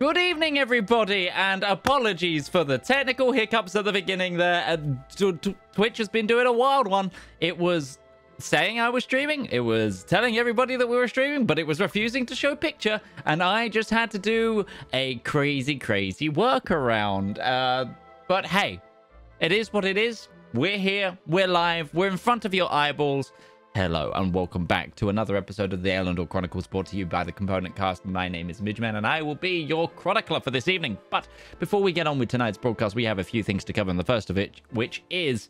Good evening, everybody, and apologies for the technical hiccups at the beginning there. Twitch has been doing a wild one. It was saying I was streaming, it was telling everybody that we were streaming, but it was refusing to show picture, and I just had to do a crazy workaround. But hey, it is what it is. We're here, we're live, we're in front of your eyeballs. Hello and welcome back to another episode of the Elendor Chronicles, brought to you by the Component Cast. My name is Midgeman and I will be your chronicler for this evening. But before we get on with tonight's broadcast, we have a few things to cover, and the first of it, which is...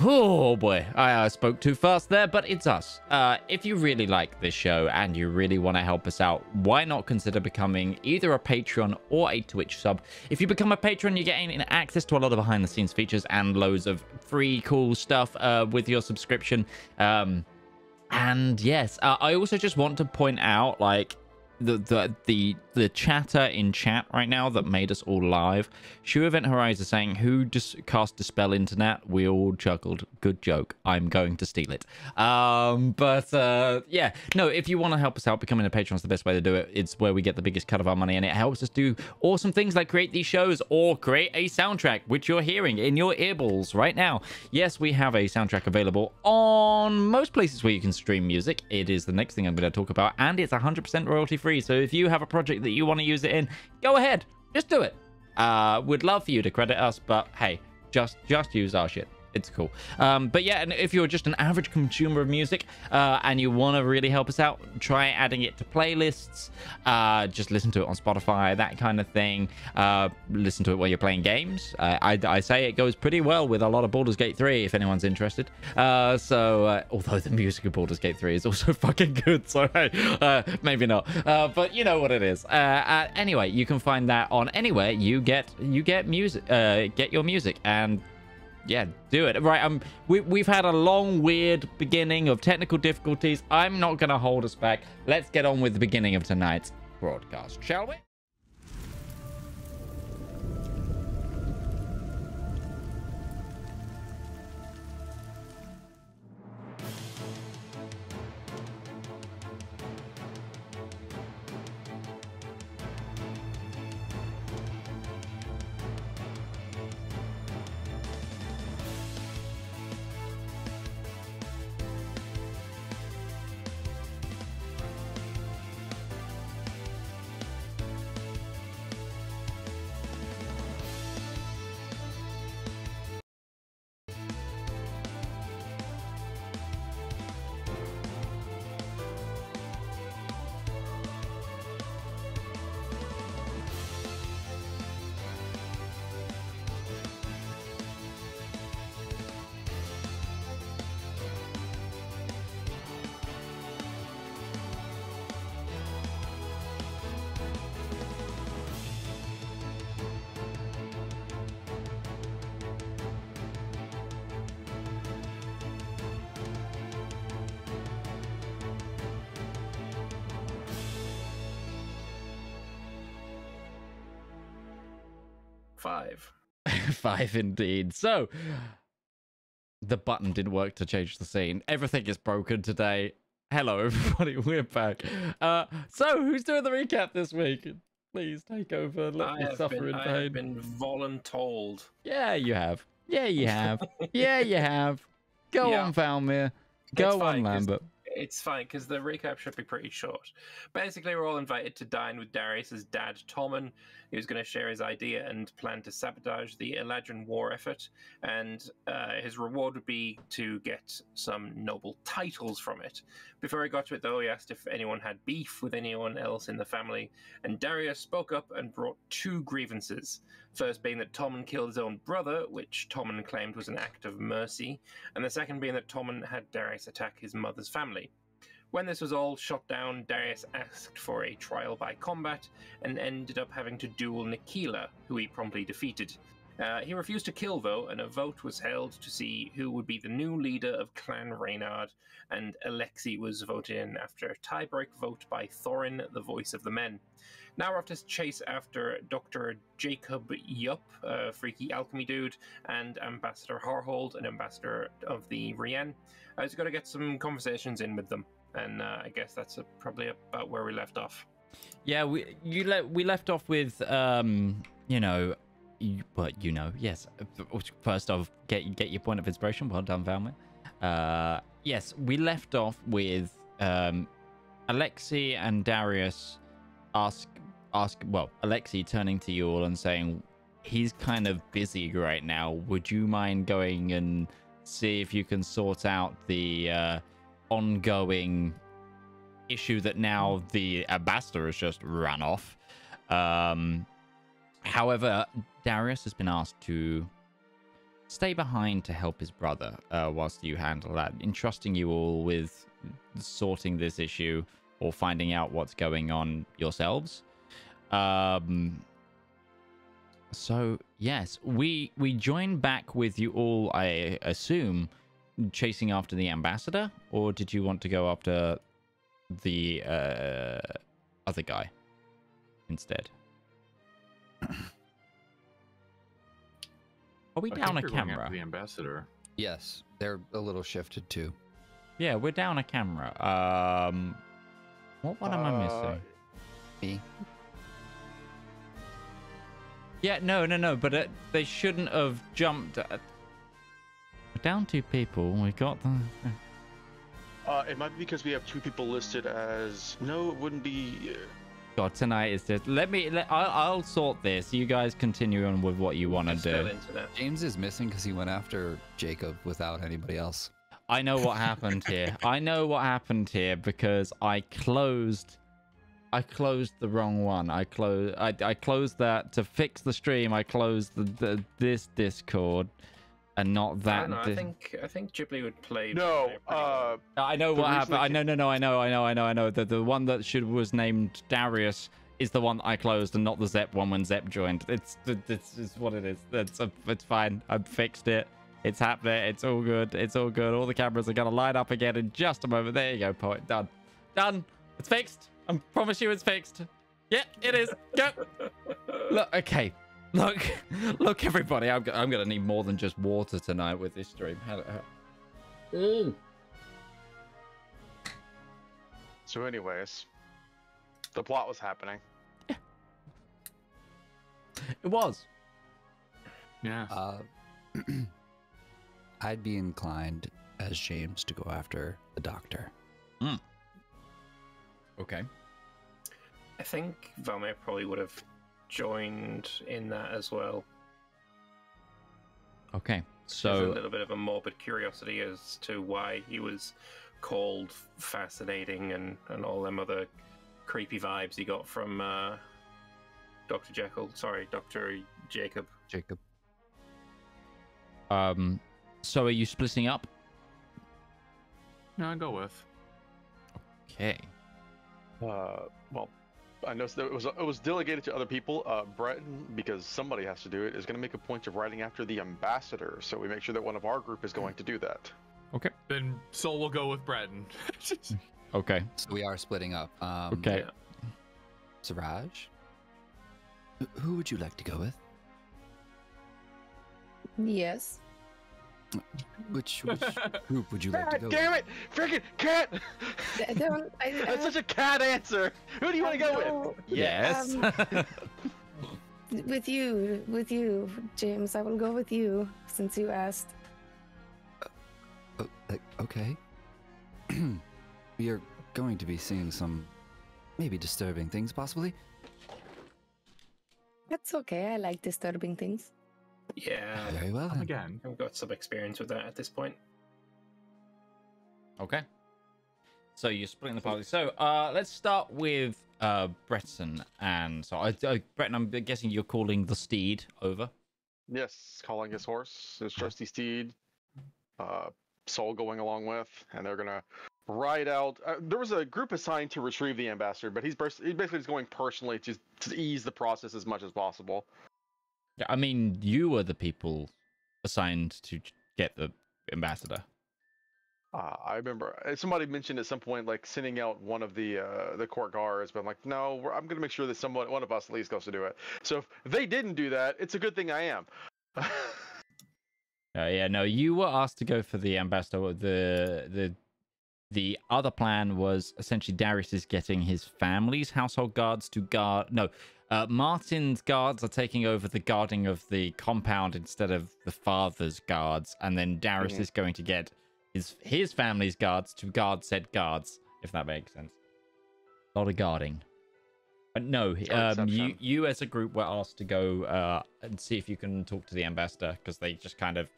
Oh boy, I spoke too fast there, but it's us. If you really like this show and you really want to help us out, why not consider becoming either a Patreon or a Twitch sub? If you become a patron, you're getting access to a lot of behind-the-scenes features and loads of free cool stuff with your subscription. And yes, I also just want to point out, like, the chatter in chat right now that made us all live. Shoe Event Horizon saying, who just cast Dispel Internet? We all chuckled. Good joke. I'm going to steal it. Yeah, no, if you want to help us out, becoming a patron is the best way to do it. It's where we get the biggest cut of our money, and it helps us do awesome things like create these shows or create a soundtrack, which you're hearing in your earballs right now. Yes, we have a soundtrack available on most places where you can stream music. It is the next thing I'm going to talk about, and it's 100% royalty free. So if you have a project that you want to use it in, go ahead, just do it. We'd love for you to credit us, but hey, just use our shit. It's cool. But yeah, and if you're just an average consumer of music and you want to really help us out, try adding it to playlists. Just listen to it on Spotify, that kind of thing. Listen to it while you're playing games. I say it goes pretty well with a lot of Baldur's Gate 3, if anyone's interested. Although the music of Baldur's Gate 3 is also fucking good, so hey, maybe not. But you know what it is. Anyway, you can find that on anywhere you get music, get your music, and yeah, do it. Right, we've had a long, weird beginning of technical difficulties. I'm not going to hold us back. Let's get on with the beginning of tonight's broadcast, shall we? Five indeed. So the button didn't work to change the scene. Everything is broken today. Hello everybody, we're back. So who's doing the recap this week? Please take over. Let me suffer in pain. I have been voluntold. Yeah, you have. Yeah, you have. Yeah, you have. Go on, Valmir. Go on, Lambert. It's fine, because the recap should be pretty short. Basically, we're all invited to dine with Darius's dad, Tommen, who's going to share his idea and plan to sabotage the Eladrin war effort, and his reward would be to get some noble titles from it. Before he got to it, though, he asked if anyone had beef with anyone else in the family, and Darius spoke up and brought two grievances. First being that Tommen killed his own brother, which Tommen claimed was an act of mercy, and the second being that Tommen had Darius attack his mother's family. When this was all shot down, Darius asked for a trial by combat and ended up having to duel Nikila, who he promptly defeated. He refused to kill, though, and a vote was held to see who would be the new leader of Clan Reynard, and Alexei was voted in after a tiebreak vote by Thorin, the voice of the men. Now we're off to chase after Dr. Jacob Yupp, a freaky alchemy dude, and Ambassador Harhold, an ambassador of the Rien. I just got to get some conversations in with them, and I guess that's probably about where we left off. Yeah, we left off with yes. First off, get your point of inspiration. Well done, Valmir. Yes, we left off with Alexei and Darius Alexei turning to you all and saying he's kind of busy right now. Would you mind going and see if you can sort out the ongoing issue that now the ambassador has just run off? However, Darius has been asked to stay behind to help his brother whilst you handle that, entrusting you all with sorting this issue or finding out what's going on yourselves. So yes, we join back with you all, I assume, chasing after the ambassador, or did you want to go after the other guy instead? Are we down a camera? The ambassador. Yes, they're a little shifted too. Yeah, we're down a camera. What am I missing? Me. Yeah, no, but they shouldn't have jumped. We're down 2 people. We got the. It might be because we have 2 people listed as. No, it wouldn't be. God, tonight is just. I'll sort this. You guys continue on with what you want to do. James is missing because he went after Jacob without anybody else. I know what happened here. I know what happened here because I closed the wrong one. I closed that to fix the stream. I closed this Discord and not that. I think Ghibli would play. No, I know what happened. I know. The one that was named Darius is the one that I closed and not the Zep one when Zep joined. It's what it is. It's fine. I've fixed it. It's happening. It's all good. It's all good. All the cameras are gonna light up again in just a moment. There you go, Poet. Done. It's fixed. I promise you it's fixed. Yeah, it is. Go. Look, okay. Look, everybody. I'm gonna need more than just water tonight with this stream. So, anyways, the plot was happening. Yeah. It was. Yeah. I'd be inclined as James to go after the doctor. Okay. I think Valmir probably would have joined in that as well. Okay, There's a so little bit of a morbid curiosity as to why he was called fascinating and all them other creepy vibes he got from Dr. Jacob. So are you splitting up? No, I'll go with. Okay. Well, I know that it was delegated to other people. Breton, because somebody has to do it, is going to make a point of writing after the ambassador, so we make sure that one of our group is going to do that. Okay. Then Sol will go with Breton. Okay. So we are splitting up. Okay. Yeah. Siraj, who would you like to go with? Yes. Which group would you like to go God damn with? it! Freaking cat! That's such a cat answer! Who do you want to go with? Yes. With you, James. I will go with you since you asked. Okay. We are going to be seeing some maybe disturbing things, possibly. That's okay. I like disturbing things. Yeah, Very well. Then. Again. I've got some experience with that at this point. Okay. So you're splitting the party. So let's start with Breton. And so, Breton, I'm guessing you're calling the steed over. Yes, calling his horse, his trusty steed. Sol going along with, and they're gonna ride out. There was a group assigned to retrieve the ambassador, but he's basically just going personally to ease the process as much as possible. Yeah, I mean, you were the people assigned to get the ambassador. I remember somebody mentioned at some point, like sending out one of the court guards, but I'm like, no, I'm gonna make sure that one of us at least goes to do it. So if they didn't do that, it's a good thing I am. Yeah, no, you were asked to go for the ambassador. The the other plan was essentially Darius is getting his family's household guards to guard. No, Martin's guards are taking over the guarding of the compound instead of the father's guards, and then Darius is going to get his family's guards to guard said guards, if that makes sense. A lot of guarding. But no, you as a group were asked to go and see if you can talk to the ambassador, because they just kind of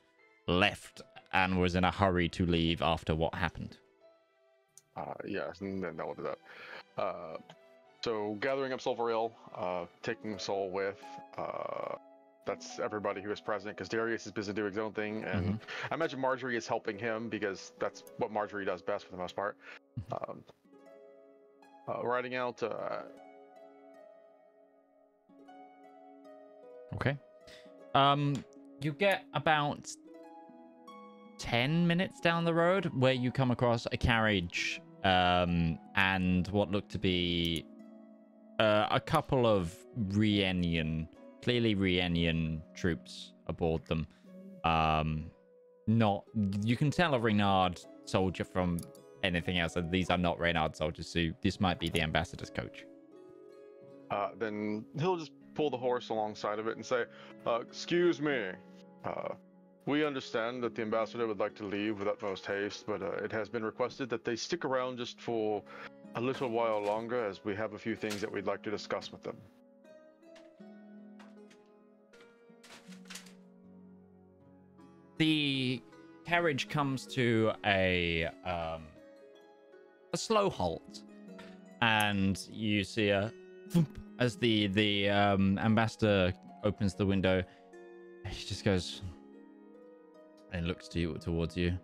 left and was in a hurry to leave after what happened. Yes, and then we'll do that. So gathering up Solvariel, taking Sol with, that's everybody who is present, because Darius is busy doing his own thing, and I imagine Marjorie is helping him because that's what Marjorie does best for the most part. Riding out. Okay. You get about 10 minutes down the road where you come across a carriage and what looked to be a couple of clearly Rhiannian troops aboard them. You can tell a Reynard soldier from anything else, and these are not Reynard soldiers, so this might be the ambassador's coach. Then he'll just pull the horse alongside of it and say, excuse me, we understand that the ambassador would like to leave with utmost haste, but it has been requested that they stick around just for a little while longer, as we have a few things that we'd like to discuss with them. The carriage comes to a slow halt, and you see as the ambassador opens the window, he just goes and looks towards you.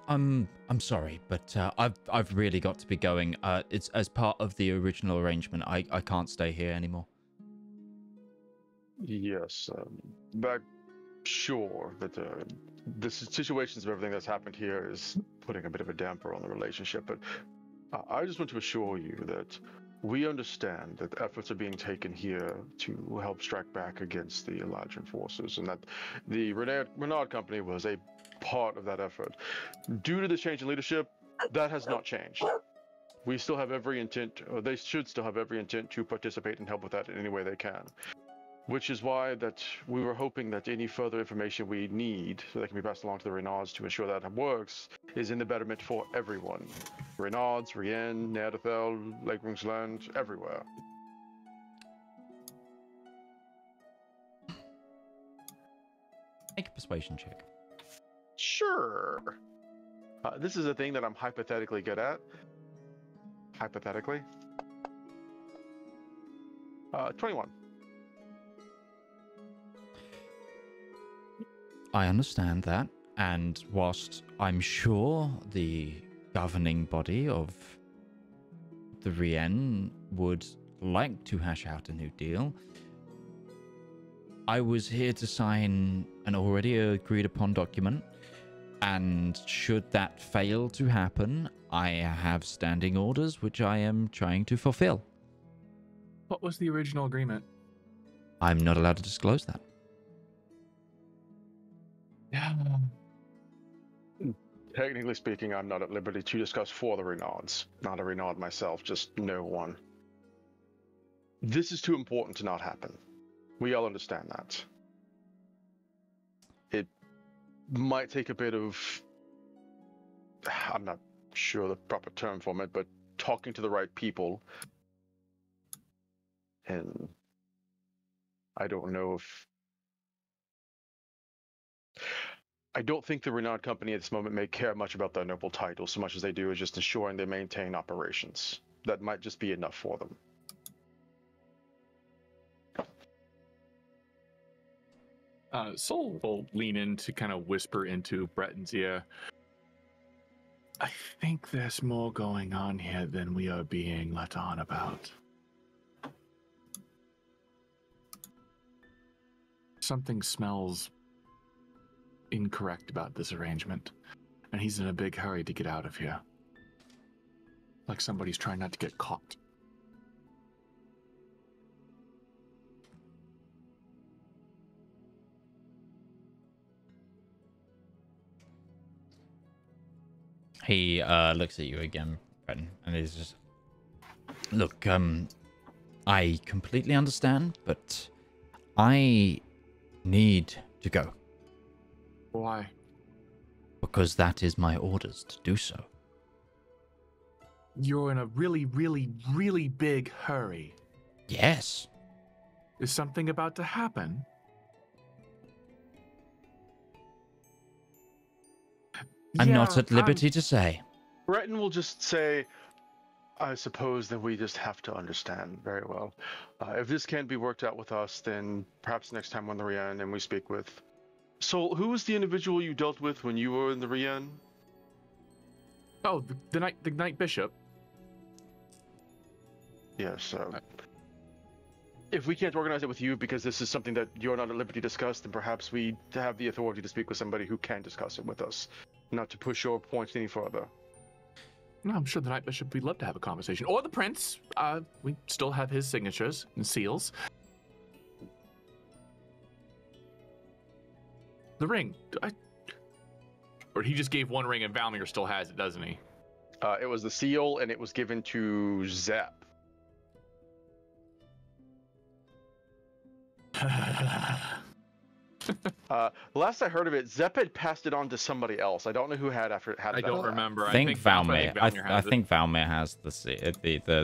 I'm sorry, but I've really got to be going. It's as part of the original arrangement. I can't stay here anymore. Yes, sure that the situations of everything that's happened here is putting a bit of a damper on the relationship, but I just want to assure you that we understand that efforts are being taken here to help strike back against the Eladrin forces, and that the Reynard Company was a part of that effort. Due to this change in leadership, that has not changed. We still have every intent, or they should still have every intent to participate and help with that in any way they can. Which is why that we were hoping that any further information we need, so that can be passed along to the Reynards to ensure that it works, is in the betterment for everyone. Reynards, Rien, Neanderthal, Lake Rungsland, everywhere. Make a persuasion check. Sure. This is a thing that I'm hypothetically good at. Hypothetically. 21. I understand that, and whilst I'm sure the governing body of the Rien would like to hash out a new deal, I was here to sign an already agreed upon document, and should that fail to happen, I have standing orders which I am trying to fulfill. What was the original agreement? I'm not allowed to disclose that. Yeah. Technically speaking, I'm not at liberty to discuss for the Reynards. Not a Reynard myself, just no one. This is too important to not happen. We all understand that. It might take a bit of, I'm not sure the proper term for it, but talking to the right people. And I don't know if... I don't think the Reynard Company at this moment may care much about their noble title so much as they do is just ensuring they maintain operations. That might just be enough for them. Sol will lean in to kind of whisper into Breton's ear. I think there's more going on here than we are being let on about. Something smells incorrect about this arrangement, and he's in a big hurry to get out of here. Like somebody's trying not to get caught. He looks at you again, Breton, and he's just, look, I completely understand, but I need to go. Why? Because that is my orders to do so. You're in a really, really, really big hurry. Yes. Is something about to happen? I'm not at liberty to say. Breton will just say, I suppose that we just have to understand very well. If this can't be worked out with us, then perhaps next time on the Rian and we speak with... So, who was the individual you dealt with when you were in the Rian? Oh, the Knight Bishop. Yes, if we can't organize it with you because this is something that you're not at liberty to discuss, then perhaps we have the authority to speak with somebody who can discuss it with us, not to push your points any further. No, I'm sure the Knight Bishop, we'd love to have a conversation. Or the Prince. We still have his signatures and seals. The ring. Or he just gave one ring and Valmir still has it, doesn't he? It was the seal, and it was given to Zep. Last I heard of it, Zep had passed it on to somebody else. I don't know who had it. I don't remember. I think Valmir. I think Valmir has the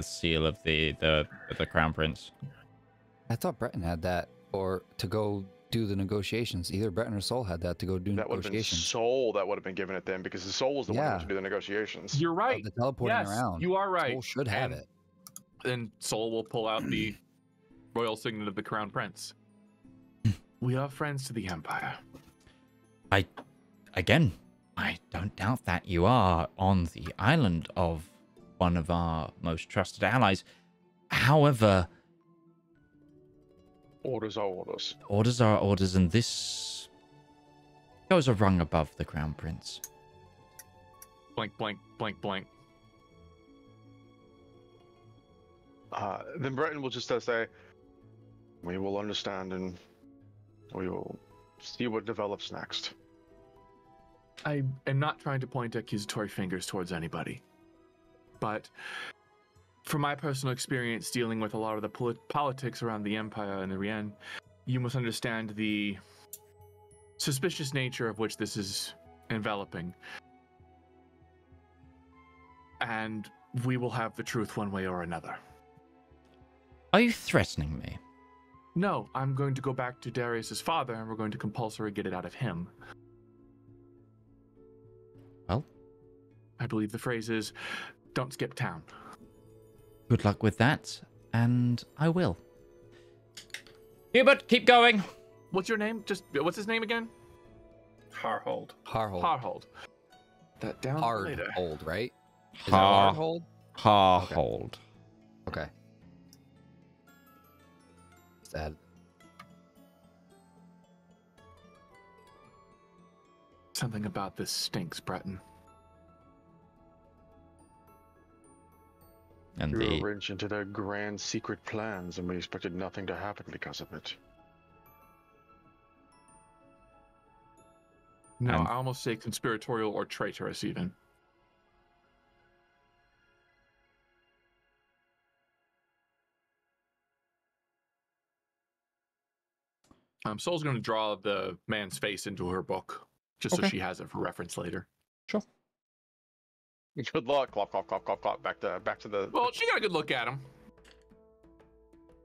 seal of the Crown Prince. I thought Breton had that, or to go do the negotiations. Either Breton or Soul had that to go do that negotiations. Would have been Soul that would have been given it then, because the Soul was the one who should do the negotiations. You're right. The teleporting around. You are right. Soul should have it. Then Soul will pull out the royal signet of the Crown Prince. We are friends to the Empire. I don't doubt that you are on the island of one of our most trusted allies. However, orders are orders. Orders are orders, and this goes a rung above the Crown Prince. Blank, blank, blank, blank. Then Breton will just say, we will understand and we will see what develops next. I am not trying to point accusatory fingers towards anybody, but from my personal experience dealing with a lot of the politics around the Empire and the Rian, you must understand the suspicious nature of which this is enveloping. And we will have the truth one way or another. Are you threatening me? No, I'm going to go back to Darius's father and we're going to compulsory get it out of him. Well? I believe the phrase is, don't skip town. Good luck with that, and I will. Hubert, keep going. What's your name? What's his name again? Harhold. Harhold. That down later. Hold, right? Is it Harhold? Harhold. Okay. Sad. Something about this stinks, Breton. And we were wrenched into their grand secret plans, and we expected nothing to happen because of it. No, I almost say conspiratorial or traitorous, even. Soul's going to draw the man's face into her book, just so she has it for reference later. Sure. Good luck. Clop, clop, clop, clop, clop. Back to the. Well, she got a good look at him.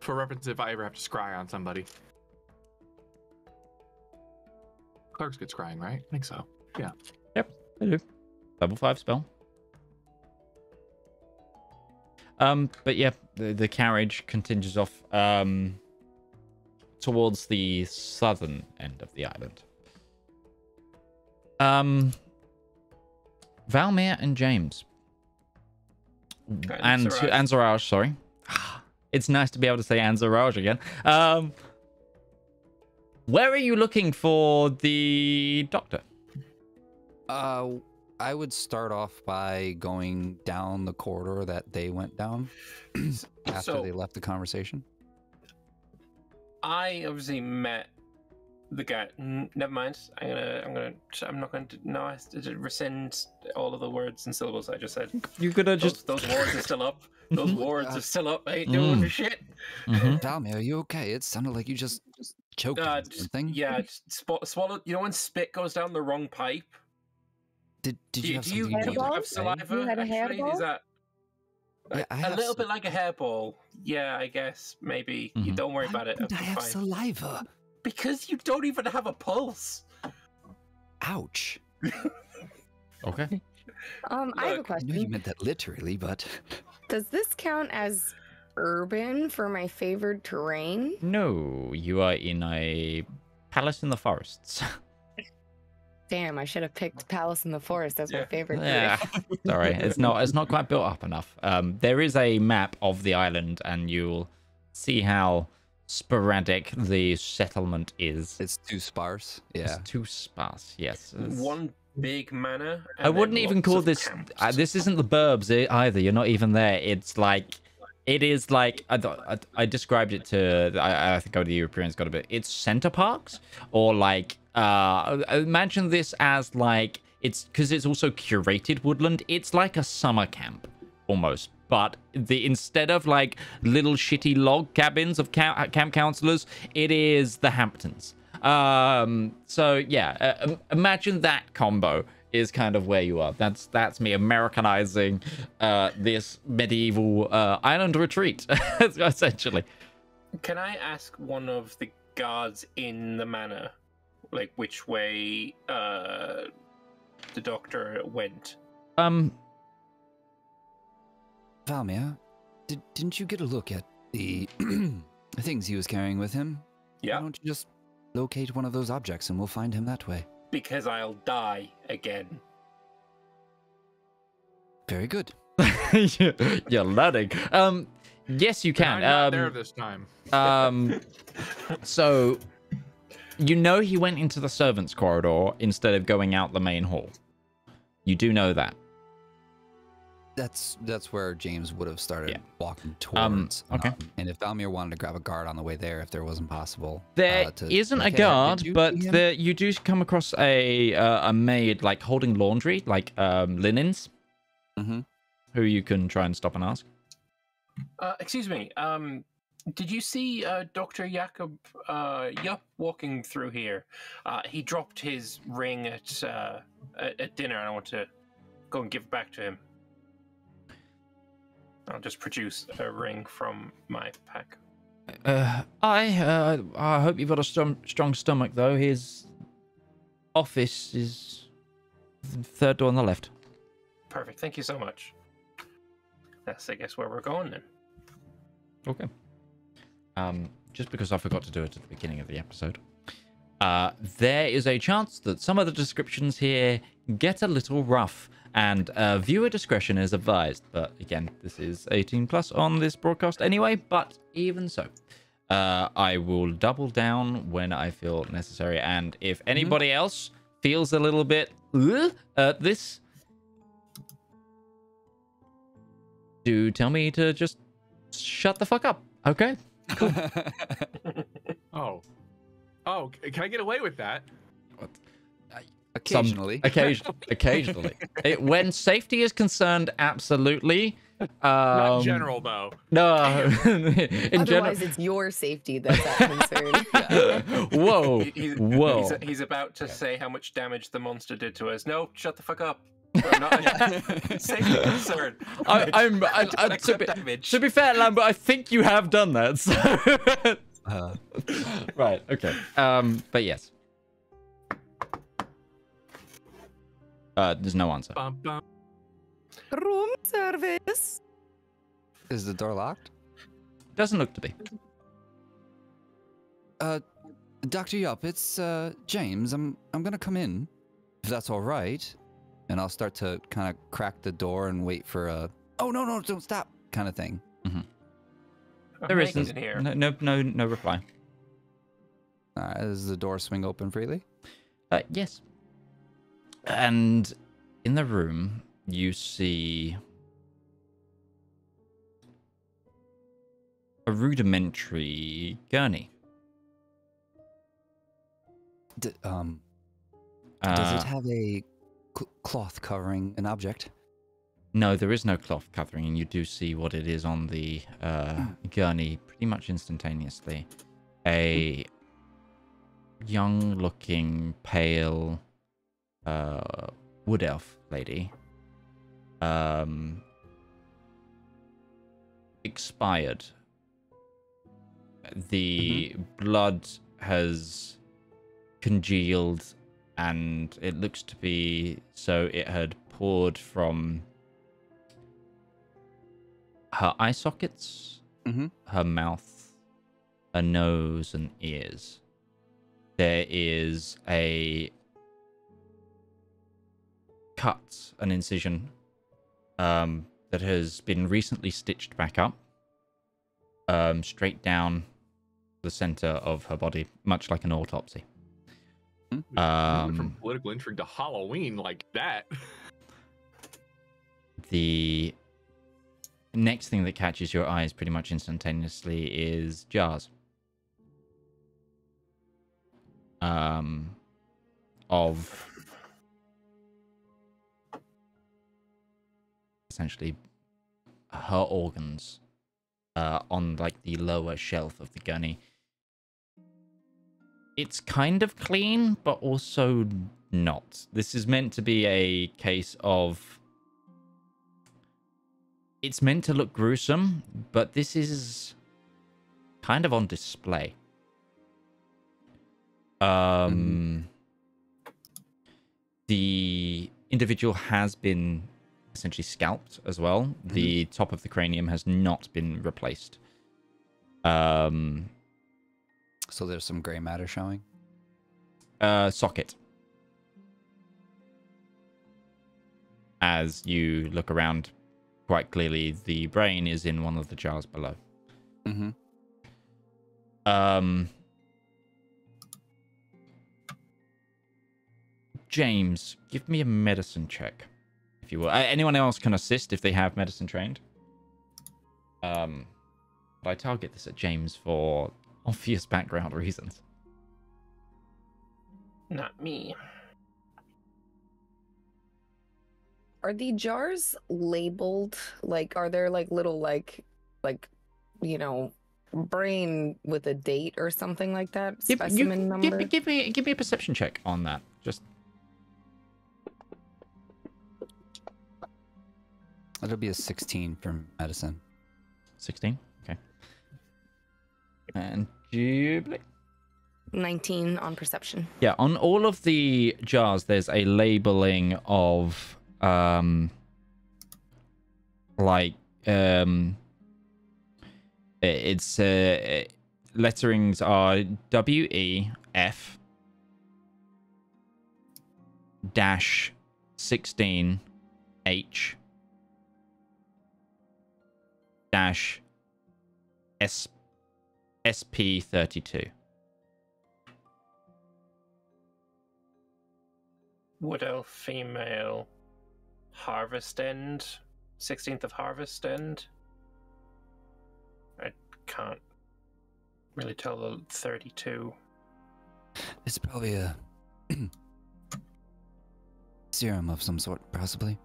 For reference, if I ever have to scry on somebody. Clerks get scrying, right? I think so. Yeah. Yep, I do. Level 5 spell. But yeah, the carriage continues off towards the southern end of the island. Valmir and James. And Anzaraj, sorry. It's nice to be able to say Anzaraj again. Where are you looking for the doctor? I would start off by going down the corridor that they went down after they left the conversation. I obviously met the guy. Never mind. I'm not going to. No, I have to rescind all of the words and syllables I just said. You could have just. Those words are still up. Those words are still up. I ain't doing the shit. Valmy, are you okay? It sounded like you just choked on something. Yeah, just swallowed. You know when spit goes down the wrong pipe? Did you have do you something? have saliva? You had a Actually, hairball? is that Yeah, I a have little bit like a hairball? Yeah, I guess maybe. You don't worry about it. Why did I It'll be have fine. saliva? Because you don't even have a pulse. Ouch. Okay. I have a Look, I know you question. meant that literally, but Does this count as urban for my favored terrain? No, you are in a palace in the forests. Damn, I should have picked Palace in the Forest as my Yeah. favorite Yeah, terrain. sorry, it's not quite built up enough. There is a map of the island, and you'll see how sporadic the settlement is. it's too sparse. Yeah. It's too sparse. Yes. It's- One big manor. I wouldn't even call this. This isn't the burbs either. You're not even there. It's like. It is like I described it to. I think the Europeans got a bit. It's center parks or like. Imagine this as like it's because it's also curated woodland. It's like a summer camp almost, but instead of like little shitty log cabins of camp counselors, it is the Hamptons. So yeah, imagine that combo is kind of where you are. That's me Americanizing this medieval island retreat, essentially. Can I ask one of the guards in the manor, like which way the doctor went? Valmir, didn't you get a look at the things he was carrying with him? Yeah, Why don't you just locate one of those objects and we'll find him that way? because I'll die again. Very good. You're learning. Yes, you can. I'm not there this time. So you know he went into the servants' corridor instead of going out the main hall. You do know that. That's where James would have started Yeah. walking towards. Okay. And if Valmir wanted to grab a guard on the way there, if there wasn't possible. There isn't a Okay, guard, did you but see him? you do come across a maid like holding laundry, like linens, Mm-hmm. who you can try and stop and ask. Excuse me. Did you see Dr. Jakob Yup walking through here? He dropped his ring at dinner, and I want to go and give it back to him. I'll just produce a ring from my pack. I hope you've got a strong stomach, though. His office is the third door on the left. Perfect. Thank you so much. That's, I guess, where we're going then. Okay. Just because I forgot to do it at the beginning of the episode. There is a chance that some of the descriptions here get a little rough, and viewer discretion is advised. But again, this is 18 plus on this broadcast anyway, but even so. I will double down when I feel necessary, and if anybody else feels a little bit at this, do tell me to just shut the fuck up, okay? Oh, can I get away with that? Occasionally. Occasionally. When safety is concerned, absolutely. Not in general, though. No. In general. Otherwise, it's your safety that's at concern. Whoa. Whoa. He's about to say how much damage the monster did to us. No, shut the fuck up. I'm not safety concerned. To be fair, Lambert, I think you have done that. So. Right. Okay. But yes. There's no answer. Bum, bum. Room service. Is the door locked? Doesn't look to be. Dr. Yup, it's James. I'm gonna come in, if that's all right. And I'll start to kind of crack the door and wait for a "oh no, don't stop" kind of thing. There Megan's isn't. in here. No reply. All right, does the door swing open freely? Yes. And in the room, you see a rudimentary gurney. Does it have a cloth covering an object? No, there is no cloth covering, and you do see what it is on the gurney pretty much instantaneously. A young-looking, pale wood elf lady. Expired. The blood has congealed, and it looks to be so it had poured from her eye sockets, her mouth, her nose, and ears. There is a cut, an incision, that has been recently stitched back up, straight down the center of her body, much like an autopsy. From political intrigue to Halloween like that. The next thing that catches your eyes pretty much instantaneously is jars. Of essentially her organs on like the lower shelf of the gunny. It's kind of clean, but also not. This is meant to be a case of... It's meant to look gruesome, but this is kind of on display. The individual has been essentially scalped as well. The top of the cranium has not been replaced. So there's some gray matter showing? Socket. As you look around, quite clearly the brain is in one of the jars below. James, give me a medicine check, if you will. Anyone else can assist if they have medicine trained. But I target this at James for obvious background reasons. Not me. Are the jars labeled? Like, are there like little like you know, brain with a date or something like that? Specimen number. Give me a perception check on that. Just. It'll be a 16 for medicine. 16. Okay. And Jubilee. 19 on perception. Yeah, on all of the jars, there's a labeling of it's letterings are WEF -16H SP32. Wood elf female, harvest end, 16th of harvest end. I can't really tell the 32. It's probably a serum of some sort, possibly.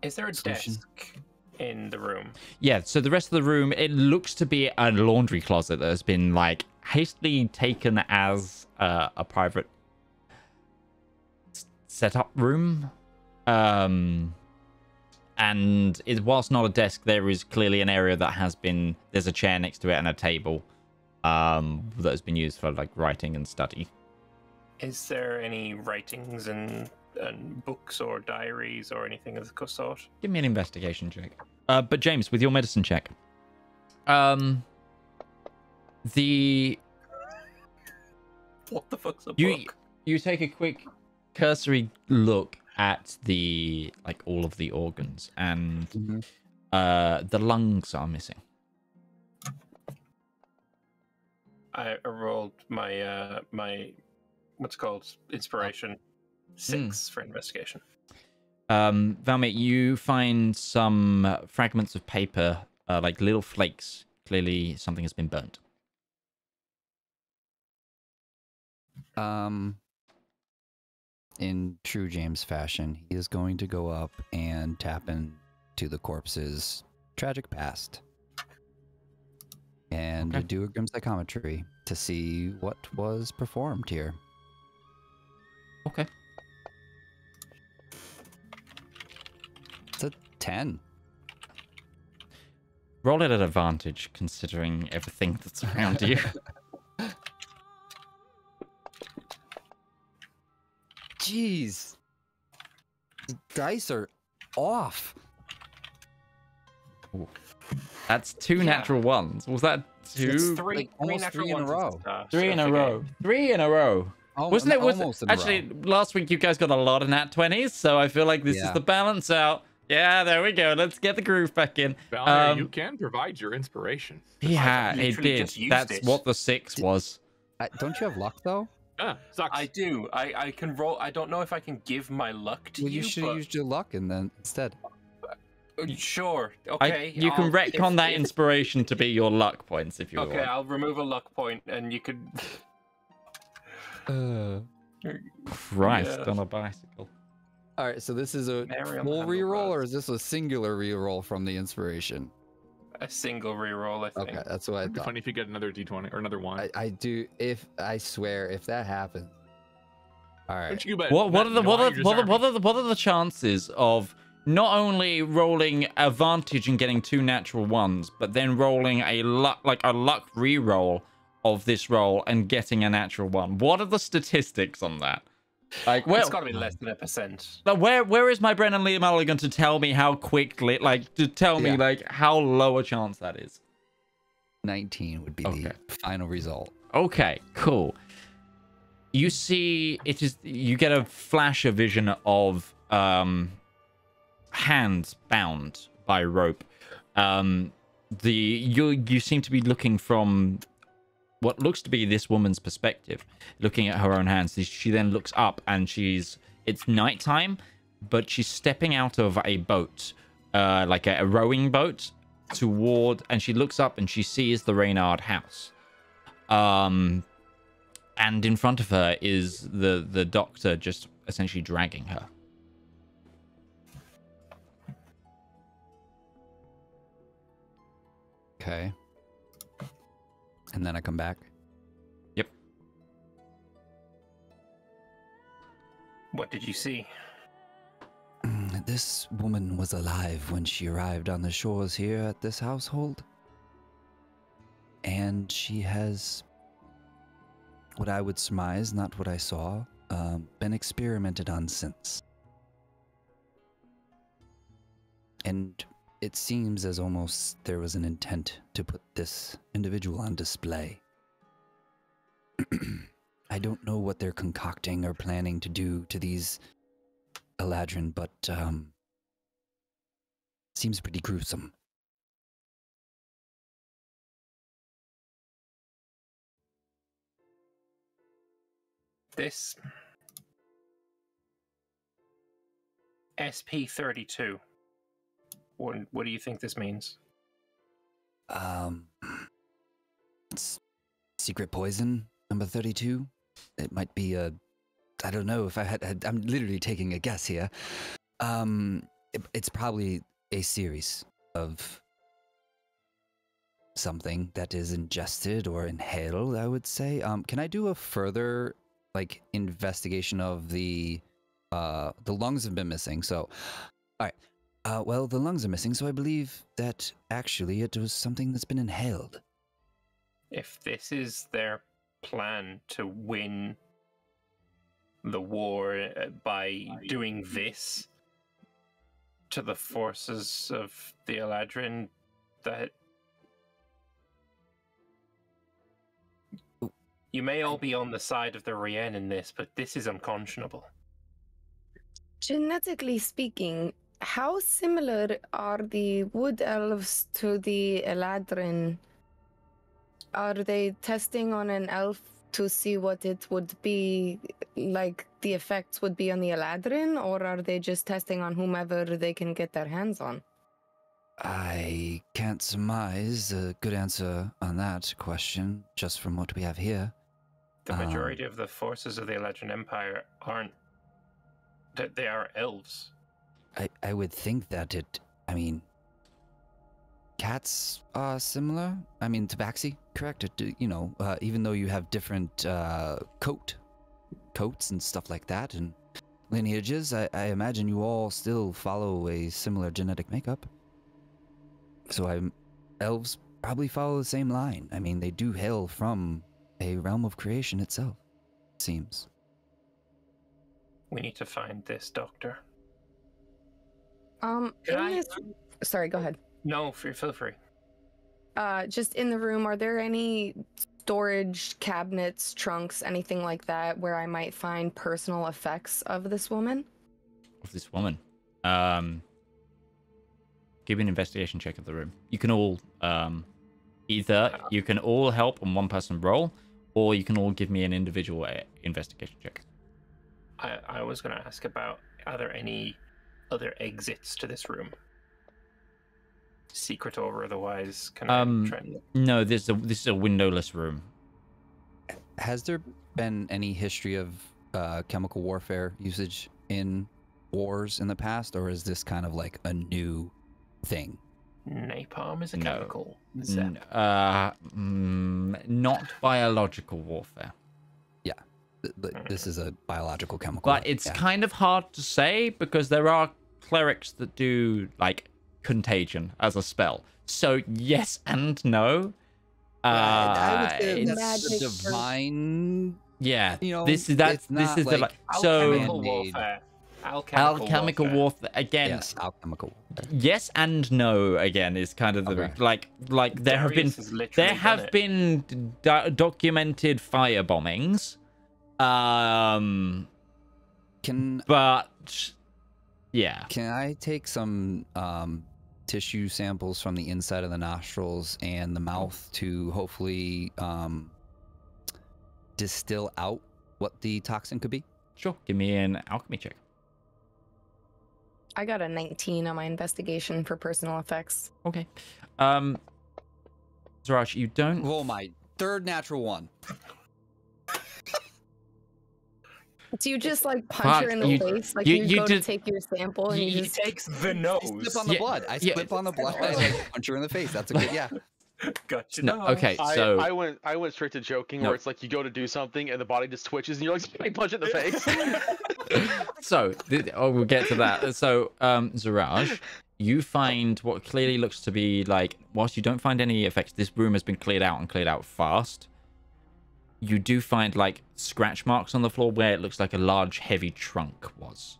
Is there a Solution? desk in the room? Yeah, so the rest of the room, it looks to be a laundry closet that has been like hastily taken as a private setup room. And whilst not a desk, there is clearly an area that has been, there's a chair next to it and a table that has been used for like writing and study. Is there any writings and books or diaries or anything of the sort? Give me an investigation check. But James, with your medicine check, the What the fuck's a you book? you take a quick cursory look at the like all of the organs, and the lungs are missing. I rolled my my what's it called inspiration 6 for investigation. Valmir, you find some fragments of paper, like little flakes. Clearly, something has been burnt. In true James fashion, he is going to go up and tap into the corpse's tragic past and do a grim psychometry to see what was performed here. Okay. It's a 10. Roll it at advantage, considering everything that's around you. Jeez. The dice are off. Ooh. That's two natural ones. Was that two? It's three, Like, three almost natural three in a ones row. at the start Three in of a the row. game. 3 in a row. Wasn't it? Almost in a row. Actually, last week you guys got a lot of nat 20s, so I feel like this is Yeah. the balance out. Yeah, there we go. Let's get the groove back in. Valner, you can provide your inspiration. Yeah, it literally did. just used That's it. what the 6 was. Don't you have luck, though? Sucks. I do. I can roll. I don't know if I can give my luck to Well, you. you should have used your luck and then instead. Sure. Okay. You can retcon that if- inspiration to be your luck points if you Okay, want. I'll remove a luck point, and you could. Christ Yeah. on a bicycle. All right, so this is a Mary on full the reroll, or handlebars. is this a singular reroll from the inspiration? A single reroll, I think. Okay, that's what I It'd be thought. funny if you get another D20 or another one. I do. If I swear, if that happens. All right. Don't you bet. What are Not- why you're disarming. what are the chances of not only rolling advantage and getting 2 natural ones, but then rolling a luck reroll of this roll and getting a natural 1? What are the statistics on that? Like, It's got to be less than 1%. where is my Brennan Lee Mulligan to tell me how quickly, like, to tell me Yeah. like how low a chance that is? 19 would be the final result. Okay, cool. You see, you get a flash of vision of hands bound by rope. You seem to be looking from what looks to be this woman's perspective, looking at her own hands. She then looks up and it's nighttime, but she's stepping out of a boat, like a rowing boat, and she looks up and she sees the Reynard house. And in front of her is the doctor just essentially dragging her. Okay. And then I come back. Yep. What did you see? This woman was alive when she arrived on the shores here at this household. And she has, what I would surmise, not what I saw, been experimented on since. And it seems as almost there was an intent to put this individual on display. I don't know what they're concocting or planning to do to these Eladrin, but seems pretty gruesome. This SP32. What do you think this means? It's secret poison, number 32. It might be a, I don't know if I had I'm literally taking a guess here. It's probably a series of something that is ingested or inhaled, I would say. Can I do a further, like, investigation of the lungs have been missing, so, all right. Well, the lungs are missing, so I believe that actually it was something that's been inhaled. If this is their plan to win the war by doing this to the forces of the Eladrin, that you may all be on the side of the Rien in this, but this is unconscionable. Genetically speaking, how similar are the wood elves to the Eladrin? Are they testing on an elf to see what it would be, like the effects would be on the Eladrin, or are they just testing on whomever they can get their hands on? I can't surmise a good answer on that question just from what we have here. the majority of the forces of the Eladrin Empire aren't. That they are elves. I would think that I mean, cats are similar. I mean, tabaxi, correct? You know, even though you have different coats and stuff like that and lineages, I imagine you all still follow a similar genetic makeup. So elves probably follow the same line. I mean, they do hail from a realm of creation itself, it seems. We need to find this doctor. Sorry, go ahead. No, feel free. Just in the room, are there any storage cabinets, trunks, anything like that where I might find personal effects of this woman? Of this woman. Give me an investigation check of the room. You can all either you can all help on one person roll, or you can all give me an individual investigation check. I was going to ask about, are there any other exits to this room? Secret or otherwise? Can I try and look? No, this is a windowless room. Has there been any history of chemical warfare usage in wars in the past, or is this kind of like a new thing? Napalm is a No. chemical. Not biological warfare. Yeah, this is a biological chemical. But it's kind of hard to say because there are clerics that do like contagion as a spell. So yes and no. I would say it's that's the magic divine. Yeah, You know, this is it's not the like so Alchemical man-made. warfare. alchemical warfare again. Yes, alchemical. Yes and no again is kind of the Okay. like there have been Darius has literally there have done it. been documented fire bombings. Can But yeah. I take some tissue samples from the inside of the nostrils and the mouth to hopefully distill out what the toxin could be? Sure. Give me an alchemy check. I got a 19 on my investigation for personal effects. Okay. Zaraj, you don't. Roll my third natural one. Do you just like punch her in the face? Like you go to take your sample and He you just takes the nose. Slip on the blood. I slip on the blood. I like punch her in the face. That's a good, yeah. Gotcha. No, okay, so I went straight to joking, where it's like you go to do something and the body just twitches and you're like punch it in the face. so we'll get to that. So Zaraj, you find what clearly looks to be like, whilst you don't find any effects, this room has been cleared out and cleared out fast. You do find like scratch marks on the floor where it looks like a large heavy trunk was.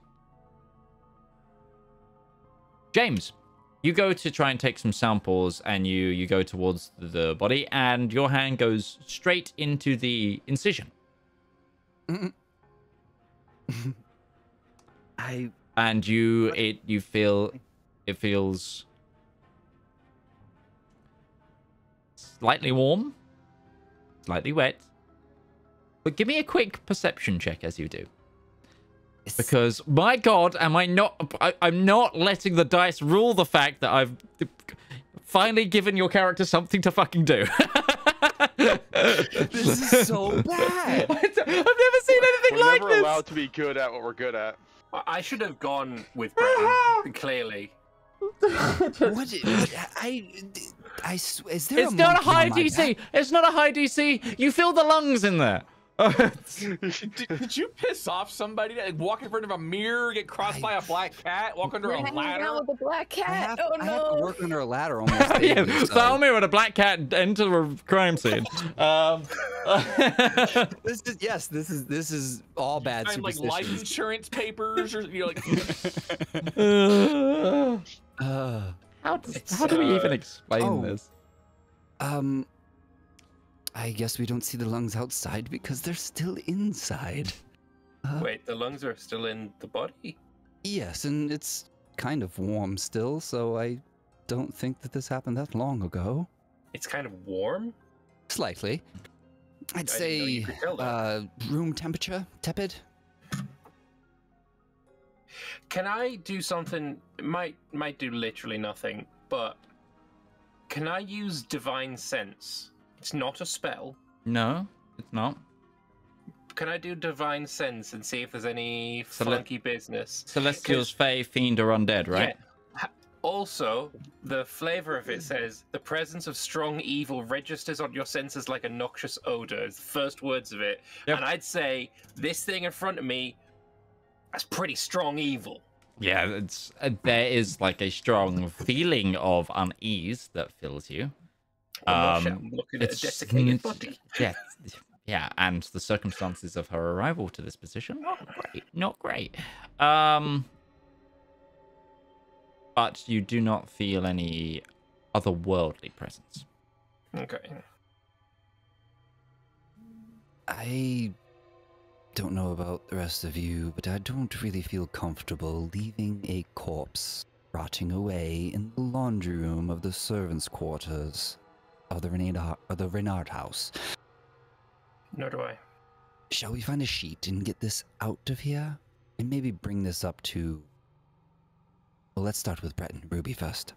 James, you go to try and take some samples and you go towards the body and your hand goes straight into the incision. And you feel it feels slightly warm, slightly wet. But give me a quick perception check as you do. Because, my God, I'm not letting the dice rule the fact that I've finally given your character something to fucking do. This is so bad. I've never seen anything We're like never this. allowed to be good at what we're good at. I should have gone with Breton, clearly. What? Is there It's not a high DC. It's not a high DC. You feel the lungs in there. Did you piss off somebody? Like, walk in front of a mirror, get crossed by a black cat, walk under You're a hanging ladder? out with a black cat. Oh I have to no! work under a ladder almost Yeah, daily, so- follow me with a black cat into a crime scene. This is all bad Find, like superstitions. life insurance papers, or like. How do we even explain this? I guess we don't see the lungs outside because they're still inside. Wait, the lungs are still in the body? Yes, and it's kind of warm still, so I don't think that this happened that long ago. It's kind of warm? Slightly. I'd I didn't know you say could tell that. room temperature, tepid. Can I do something? It might do literally nothing, but can I use Divine Sense? It's not a spell. No, it's not. Can I do divine sense and see if there's any funky business? Celestials, Fae, Fiend, or Undead, right? Yeah. Also, the flavor of it says the presence of strong evil registers on your senses like a noxious odor. Is the first words of it, Yep. and I'd say this thing in front of me, that's pretty strong evil. Yeah, it's there is like a strong feeling of unease that fills you. I'm looking at a desiccated body. Yeah, and the circumstances of her arrival to this position, not great. But you do not feel any otherworldly presence. Okay. I don't know about the rest of you, but I don't really feel comfortable leaving a corpse rotting away in the laundry room of the servants' quarters of the Renard house. Nor do I. Shall we find a sheet and get this out of here? And maybe bring this up to... Well, let's start with Breton. Ruby first.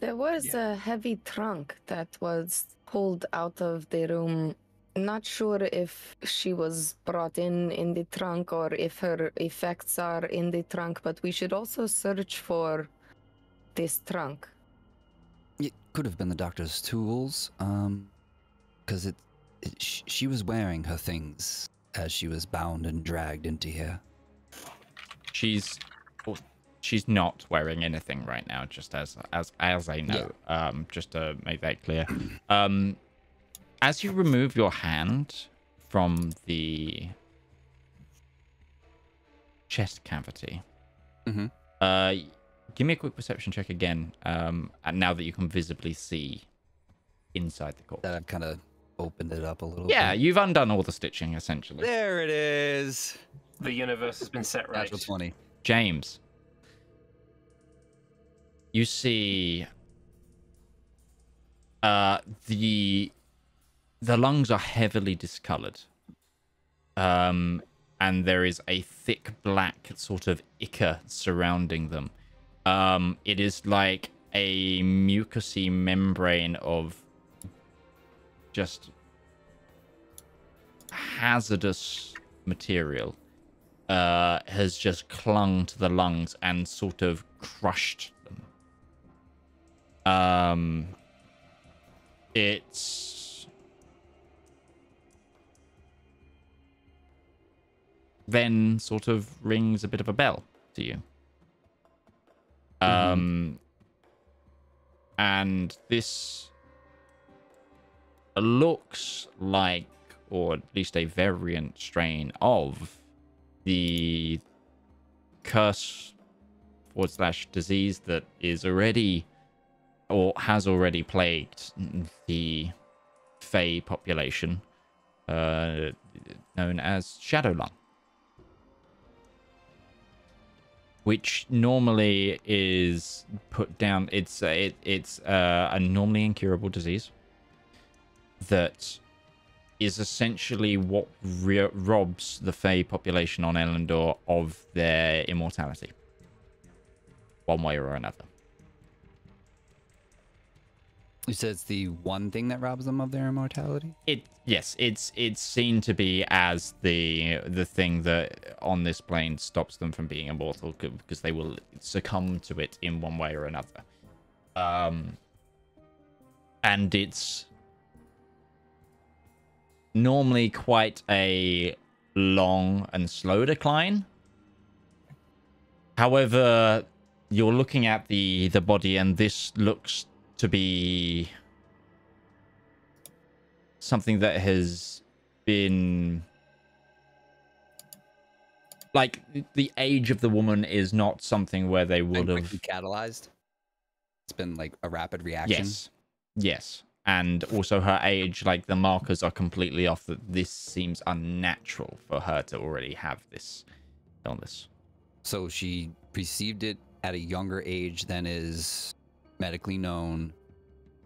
There was a heavy trunk that was pulled out of the room. Not sure if she was brought in the trunk or if her effects are in the trunk, but we should also search for this trunk. It could have been the doctor's tools, because she was wearing her things as she was bound and dragged into here. She's not wearing anything right now, just as I know. Yeah. Just to make that clear. As you remove your hand from the chest cavity, give me a quick perception check again. And now that you can visibly see inside the corpse. That I've kind of opened it up a little Yeah, bit. you've undone all the stitching, essentially. There it is. The universe has been set right. Natural 20. James, you see the lungs are heavily discolored. And there is a thick black sort of ichor surrounding them. It is like a mucousy membrane of just hazardous material has just clung to the lungs and sort of crushed them. It's then sort of rings a bit of a bell to you. And this looks like, or at least a variant strain of, the curse / disease that is already or has already plagued the Fae population, known as Shadow Lung, which normally is put down. It's a normally incurable disease that is essentially what robs the Fae population on Elendor of their immortality, one way or another. You said it's the one thing that robs them of their immortality? Yes, it's seen to be as the thing that on this plane stops them from being immortal, because they will succumb to it in one way or another. And it's normally quite a long and slow decline. However, you're looking at the body, and this looks to be something that has been, like, the age of the woman is not something where they would have catalyzed. It's been like a rapid reaction. Yes. And also her age, like, the markers are completely off. That this seems unnatural for her to already have this illness. So she received it at a younger age than is medically known,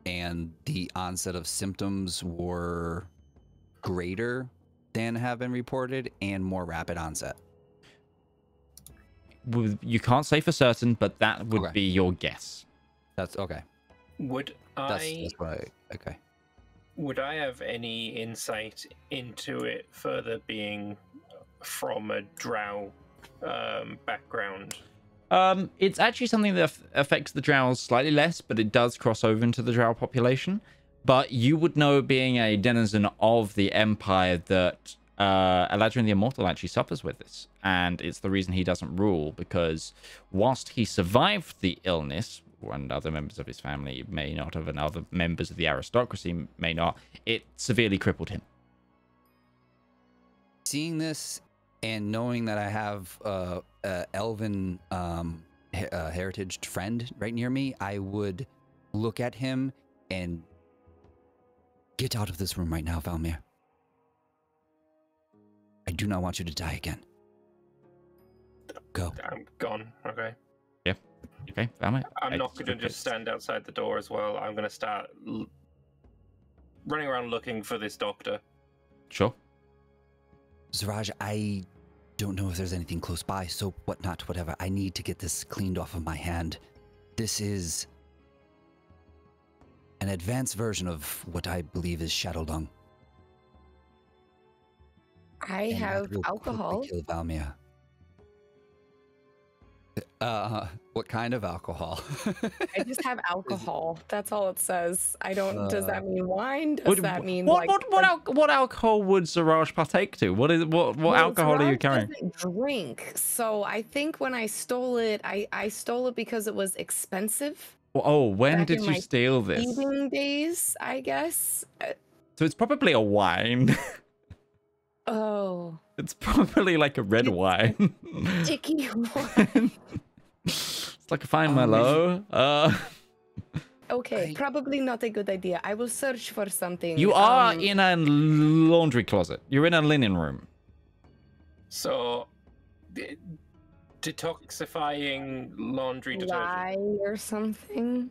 and the onset of symptoms were greater than have been reported and more rapid onset. You can't say for certain, but that would be your guess. That's okay. Would That's what okay. Would I have any insight into it further being from a drow background? It's actually something that affects the drows slightly less, but it does cross over into the drow population. But you would know, being a denizen of the Empire, that Eladrin the Immortal actually suffers with this. And it's the reason he doesn't rule, because whilst he survived the illness, and other members of his family may not have, and other members of the aristocracy may not, it severely crippled him. Seeing this and knowing that I have a elven heritage friend right near me, I would look at him and get out of this room right now, Valmir. I do not want you to die again. Go. I'm gone. Okay. Yeah. Okay, Valmir. I'm not going to just stand outside the door as well. I'm going to start running around looking for this doctor. Sure. Zeraj, I don't know if there's anything close by, so whatnot, whatever. I need to get this cleaned off of my hand. This is an advanced version of what I believe is shadow lung. I And have that will alcohol. quickly kill Valmir. What kind of alcohol? I just have alcohol. That's all it says. I don't. Does that mean wine? Does What- that mean what, like? what alcohol would Zeraj partake to? What Well, alcohol are you Zaraj carrying? doesn't drink, so I think when I stole it, I stole it because it was expensive. Oh, when back did in you my steal this? Eating days, I guess. So it's probably a wine. Oh, It's probably like a red wine. sticky wine. It's like a fine Merlot. Okay, probably not a good idea. I will search for something. You are in a laundry closet. You're in a linen room. So, detoxifying laundry detergent. lye or something.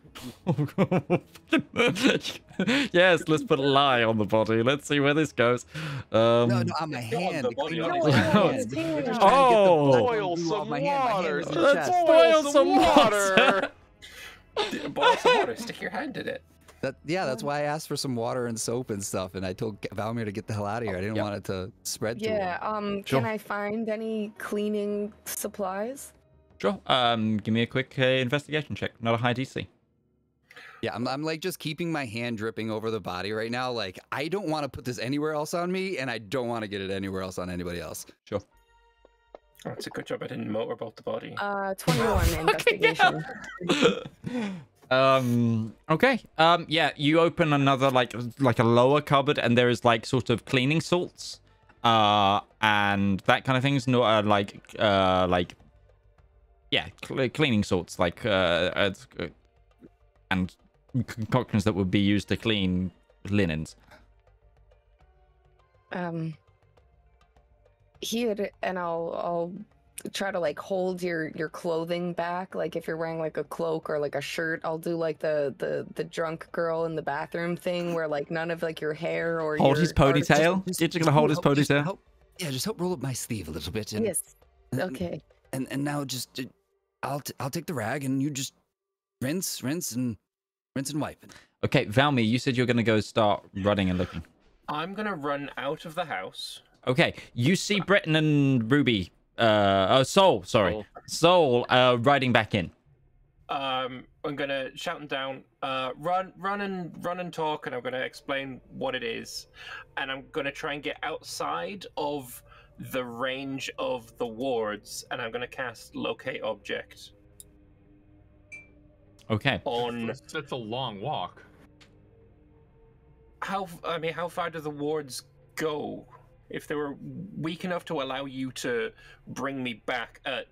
Yes, let's put a lie on the body. Let's see where this goes. No, on my on hand. the to body, clean on off the my hand. hand. Oh, I'm just trying to get the oh. blood Boil glue off some my hand. My hand water. was in the Let's chest. boil some water. Boil some water. Stick your hand in it. That's why I asked for some water and soap and stuff, and I told Valmir to get the hell out of here. I didn't Yep. want it to spread to Yeah. him. Sure. Can I find any cleaning supplies? Sure. Give me a quick investigation check. Not a high DC. Yeah, I'm like just keeping my hand dripping over the body right now. Like, I don't want to put this anywhere else on me, and I don't want to get it anywhere else on anybody else. Sure. Oh, it's a good job I didn't motorboat the body. 21 investigation. Okay. Yeah, you open another like a lower cupboard, and there is like sort of cleaning salts, and that kind of things. No, cleaning salts, like and concoctions that would be used to clean linens. Here, and I'll try to like hold your clothing back. Like if you're wearing like a cloak or like a shirt, I'll do like the drunk girl in the bathroom thing where like none of like your hair or Hold your his ponytail. Just- You're just gonna hold his ponytail. Just help roll up my sleeve a little bit. And, Yes. Okay. And now just I'll take the rag and you just rinse and wipe. Okay, Valmy, you said you're gonna go start running and looking. I'm gonna run out of the house. Okay, you see Breton and Ruby. Soul. Sorry, Soul. Riding back in. I'm gonna shout them down. Run and talk, and I'm gonna explain what it is, and I'm gonna try and get outside of the range of the wards, and I'm gonna cast locate object Okay. on That's a long walk. how far do the wards go? If they were weak enough to allow you to bring me back at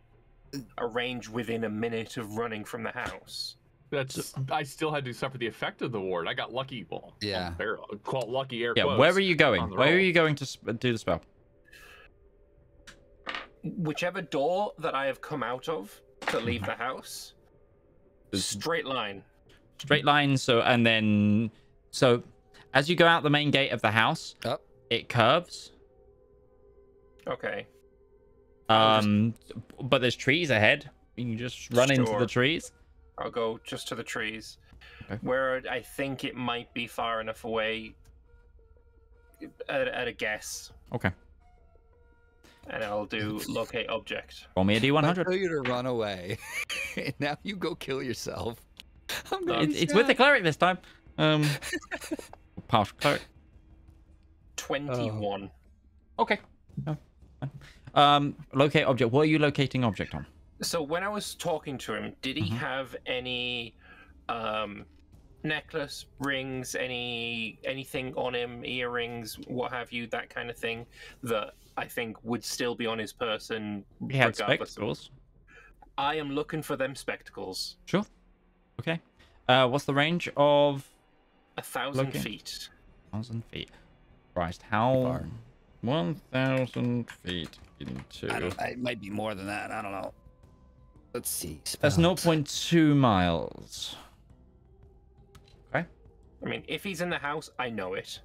a range within a minute of running from the house. I still had to suffer the effect of the ward. I got lucky. Well, Yeah. Call lucky air Yeah. quotes. Where are you going? on the Where are roll. you going to do the spell? Whichever door that I have come out of to leave the house, straight line. Straight line. So as you go out the main gate of the house, Up. it curves. Okay. But there's trees ahead. You can just run into the Sure. trees. I'll go just to the trees. Okay. Where I think it might be far enough away at a guess, Okay. and I'll do locate object. Roll me a I D100. tell you to run away. And now you go kill yourself. I'm gonna be It's with the sad. cleric this time. Partial cleric. 21. Okay. No, fine. Locate object. What are you locating object on? So when I was talking to him, did he have any necklace, rings, anything on him, earrings, what have you, that kind of thing that I think would still be on his person He had regardless? spectacles. I am looking for them spectacles. Sure. Okay. What's the range of 1,000 Looking. feet. 1,000 feet? Christ, how? far? 1,000 feet into. It might be more than that. I don't know. Let's see. That's Spelled. 0.2 miles. Okay. I mean, if he's in the house, I know it.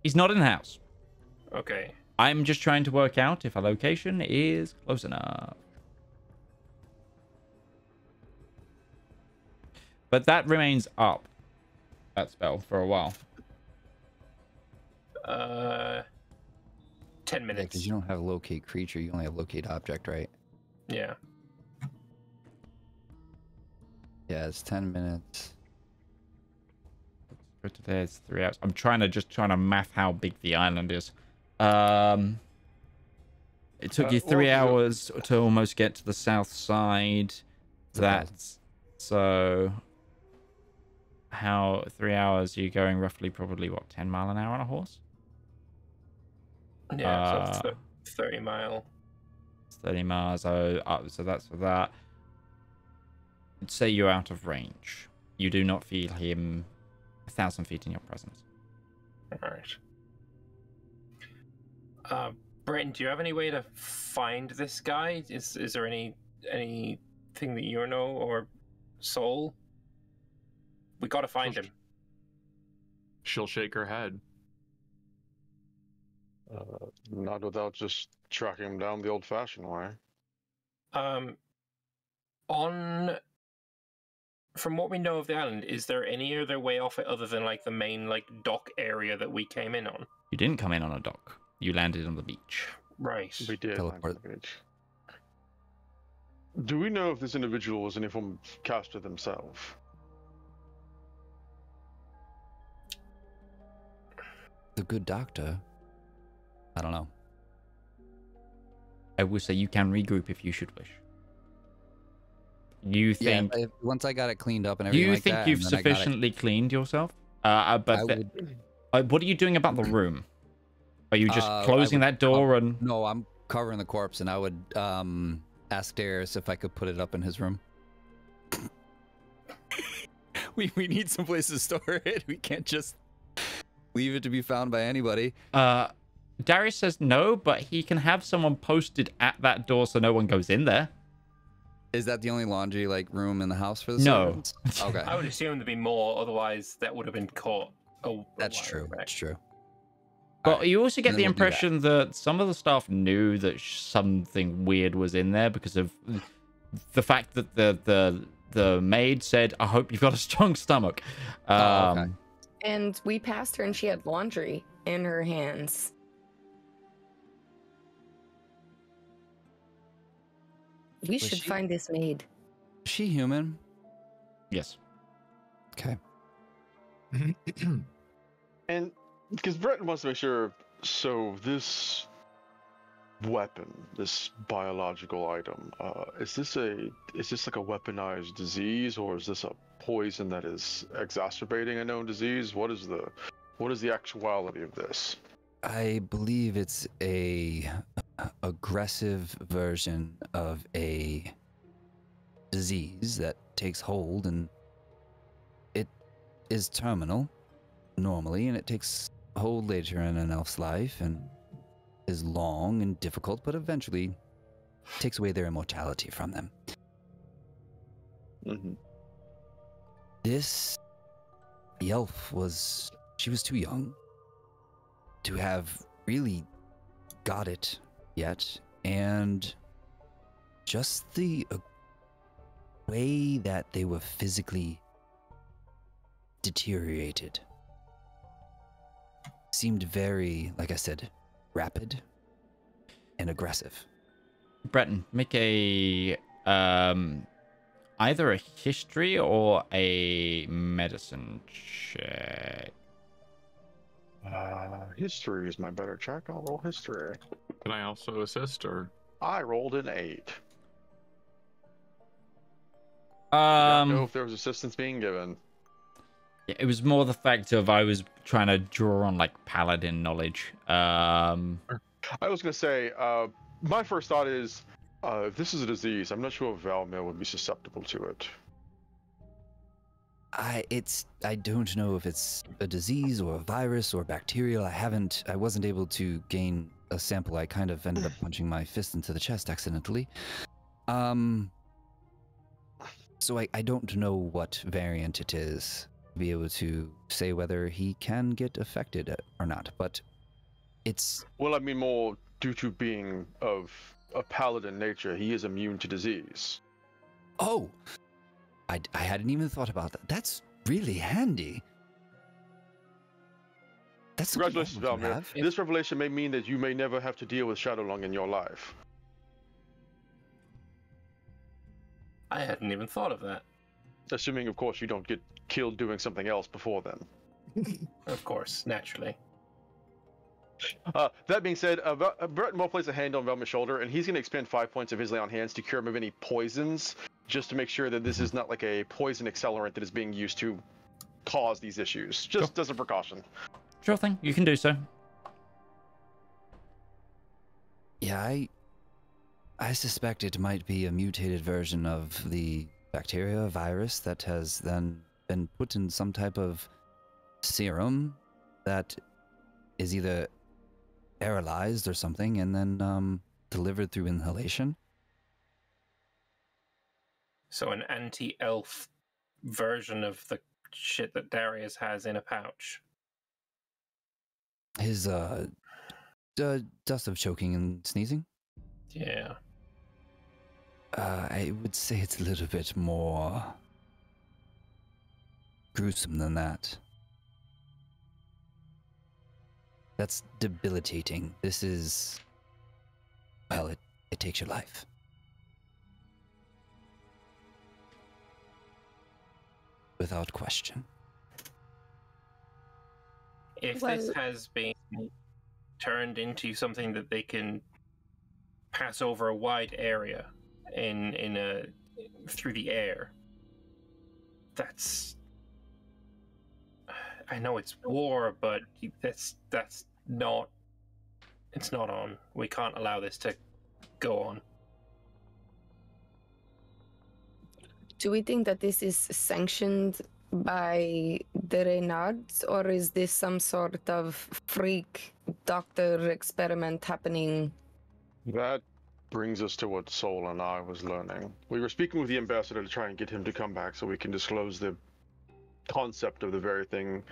He's not in the house. Okay. I'm just trying to work out if a location is close enough. But that remains up, that spell, for a while. 10 minutes. Because you don't have locate creature, you only have locate object, right? Yeah. Yeah, it's 10 minutes. For today, it's 3 hours. I'm trying to math how big the island is. It took you 3 hours to almost get to the south side. That's so. How 3 hours? You're going roughly, probably what, 10 mile an hour on a horse? Yeah, so it's 30 mile. It's 30 miles. So that's for that. I'd say you're out of range. You do not feel him 1,000 feet in your presence. All right. Breton, do you have any way to find this guy? Is there anything that you know, or Soul? We gotta find him. She'll shake her head. Not without just tracking him down the old-fashioned way. From what we know of the island, is there any other way off it other than like the main dock area that we came in on? You didn't come in on a dock. You landed on the beach. Right. We did. Teleport. Do we know if this individual was any form of caster themselves? The good doctor. I don't know. I will say you can regroup if you should wish. You think? Yeah, once I got it cleaned up and everything You like think that, you've and then I got it- sufficiently cleaned yourself? I But would- what are you doing about the room? Are you just I closing would that door and? No, I'm covering the corpse, and I would ask Darius if I could put it up in his room. we need some place to store it. We can't just leave it to be found by anybody. Darius says no, but he can have someone posted at that door so no one goes in there. Is that the only laundry room in the house for the No. servants? Okay. I would assume there'd be more, otherwise that would have been caught. That's true. That's true. But Alright, you also get then the we'll do that. impression that some of the staff knew that something weird was in there because of the fact that the maid said, "I hope you've got a strong stomach." Okay. And we passed her and she had laundry in her hands. We Was should she- find this maid. Is she human? Yes. Okay. And because Breton wants to make sure, so this weapon, this biological item, is this like a weaponized disease, or is this a poison that is exacerbating a known disease? What is the actuality of this? I believe it's a aggressive version of a disease that takes hold, and it is terminal normally, and it takes hold later in an elf's life and is long and difficult, but eventually takes away their immortality from them. Mm-hmm. The elf was too young to have really got it yet, and just the way that they were physically deteriorated seemed very, like I said, rapid and aggressive. Breton, make a either a history or a medicine check. History is my better check. I'll roll history. Can I also assist, or? I rolled an 8. I don't know if there was assistance being given. Yeah, it was more the fact of I was trying to draw on like paladin knowledge. I was gonna say, my first thought is, if this is a disease, I'm not sure if Valmir would be susceptible to it. I don't know if it's a disease or a virus or bacterial. I wasn't able to gain a sample. I kind of ended up punching my fist into the chest accidentally. So I don't know what variant it is to be able to say whether he can get affected or not, but it's... Well, I mean more due to being of a paladin nature, he is immune to disease. Oh! I hadn't even thought about that. That's really handy. That's Congratulations, Valmir. This revelation may mean that you may never have to deal with Shadowlong in your life. I hadn't even thought of that. Assuming, of course, you don't get killed doing something else before then. Of course, naturally. That being said, Breton will place a hand on Velma's shoulder, and he's going to expend 5 points of his lay on hands to cure him of any poisons, just to make sure that this is not like a poison accelerant that is being used to cause these issues, just as a precaution. Sure thing, you can do so. Yeah, I suspect it might be a mutated version of the bacteria virus that has then been put in some type of serum that is either aerolized or something and then delivered through inhalation. So an anti-elf version of the shit that Darius has in a pouch. His dust of choking and sneezing? Yeah. I would say it's a little bit more gruesome than that. That's debilitating. This is... well, it takes your life. Without question. If this has been turned into something that they can pass over a wide area through the air, that's... I know it's war, but that's not... it's not on. We can't allow this to go on. Do we think that this is sanctioned by the Reynards, or is this some sort of freak doctor experiment happening? That brings us to what Sol and I was learning. We were speaking with the ambassador to try and get him to come back so we can disclose the concept of the very thing,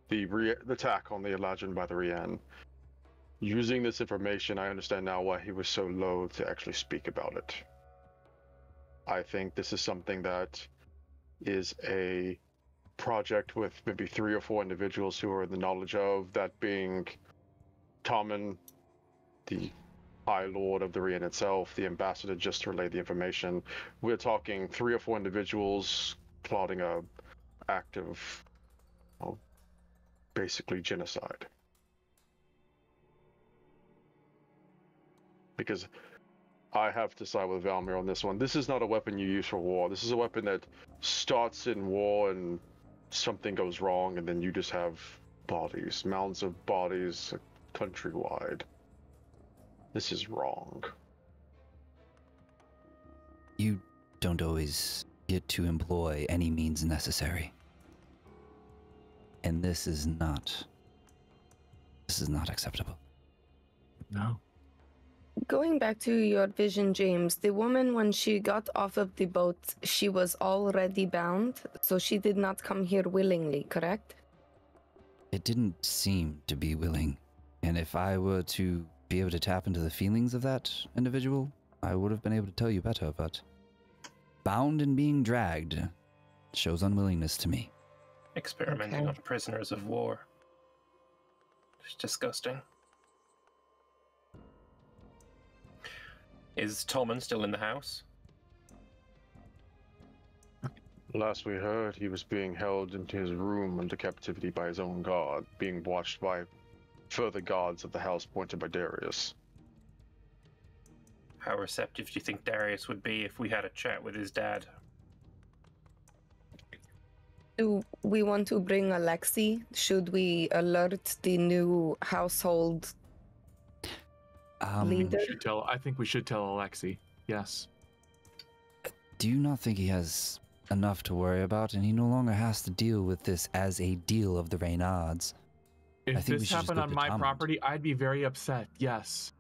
the attack on the Eladrin by the Rian. Using this information, I understand now why he was so loath to actually speak about it. I think this is something that is a project with maybe 3 or 4 individuals who are in the knowledge of, that being Tommen, the High Lord of the Rian itself, the ambassador just to relay the information. We're talking 3 or 4 individuals plotting a act of, well, basically genocide. Because I have to side with Valmir on this one. This is not a weapon you use for war. This is a weapon that starts in war and something goes wrong and then you just have bodies, mounds of bodies countrywide. This is wrong. You don't always get to employ any means necessary. And this is not acceptable. No. Going back to your vision, James, the woman, when she got off of the boat, she was already bound, so she did not come here willingly, correct? It didn't seem to be willing. And if I were to be able to tap into the feelings of that individual, I would have been able to tell you better, but bound and being dragged shows unwillingness to me. Experimenting on prisoners of war. It's disgusting. Is Tommen still in the house? Last we heard, he was being held into his room under captivity by his own guard, being watched by further guards of the house appointed by Darius. How receptive do you think Darius would be if we had a chat with his dad? Do we want to bring Alexei? Should we alert the new household leader? I think we should tell Alexei. Yes. Do you not think he has enough to worry about, and he no longer has to deal with this as a deal of the Reynards? If this happened on my property, I'd be very upset. Yes.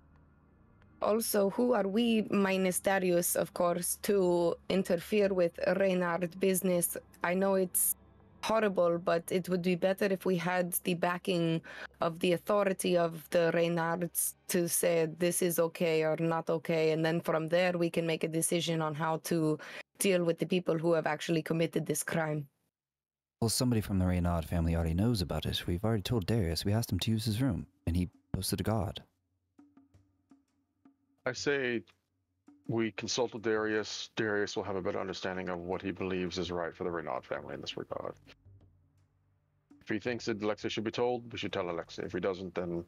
Also, who are we, minus Darius, of course, to interfere with Reynard business? I know it's horrible, but it would be better if we had the backing of the authority of the Reynards to say this is okay or not okay, and then from there we can make a decision on how to deal with the people who have actually committed this crime. Well, somebody from the Reynard family already knows about it. We've already told Darius. We asked him to use his room, and he posted a guard. I say we consult with Darius. Darius will have a better understanding of what he believes is right for the Reynard family in this regard. If he thinks that Alexei should be told, we should tell Alexei. If he doesn't, then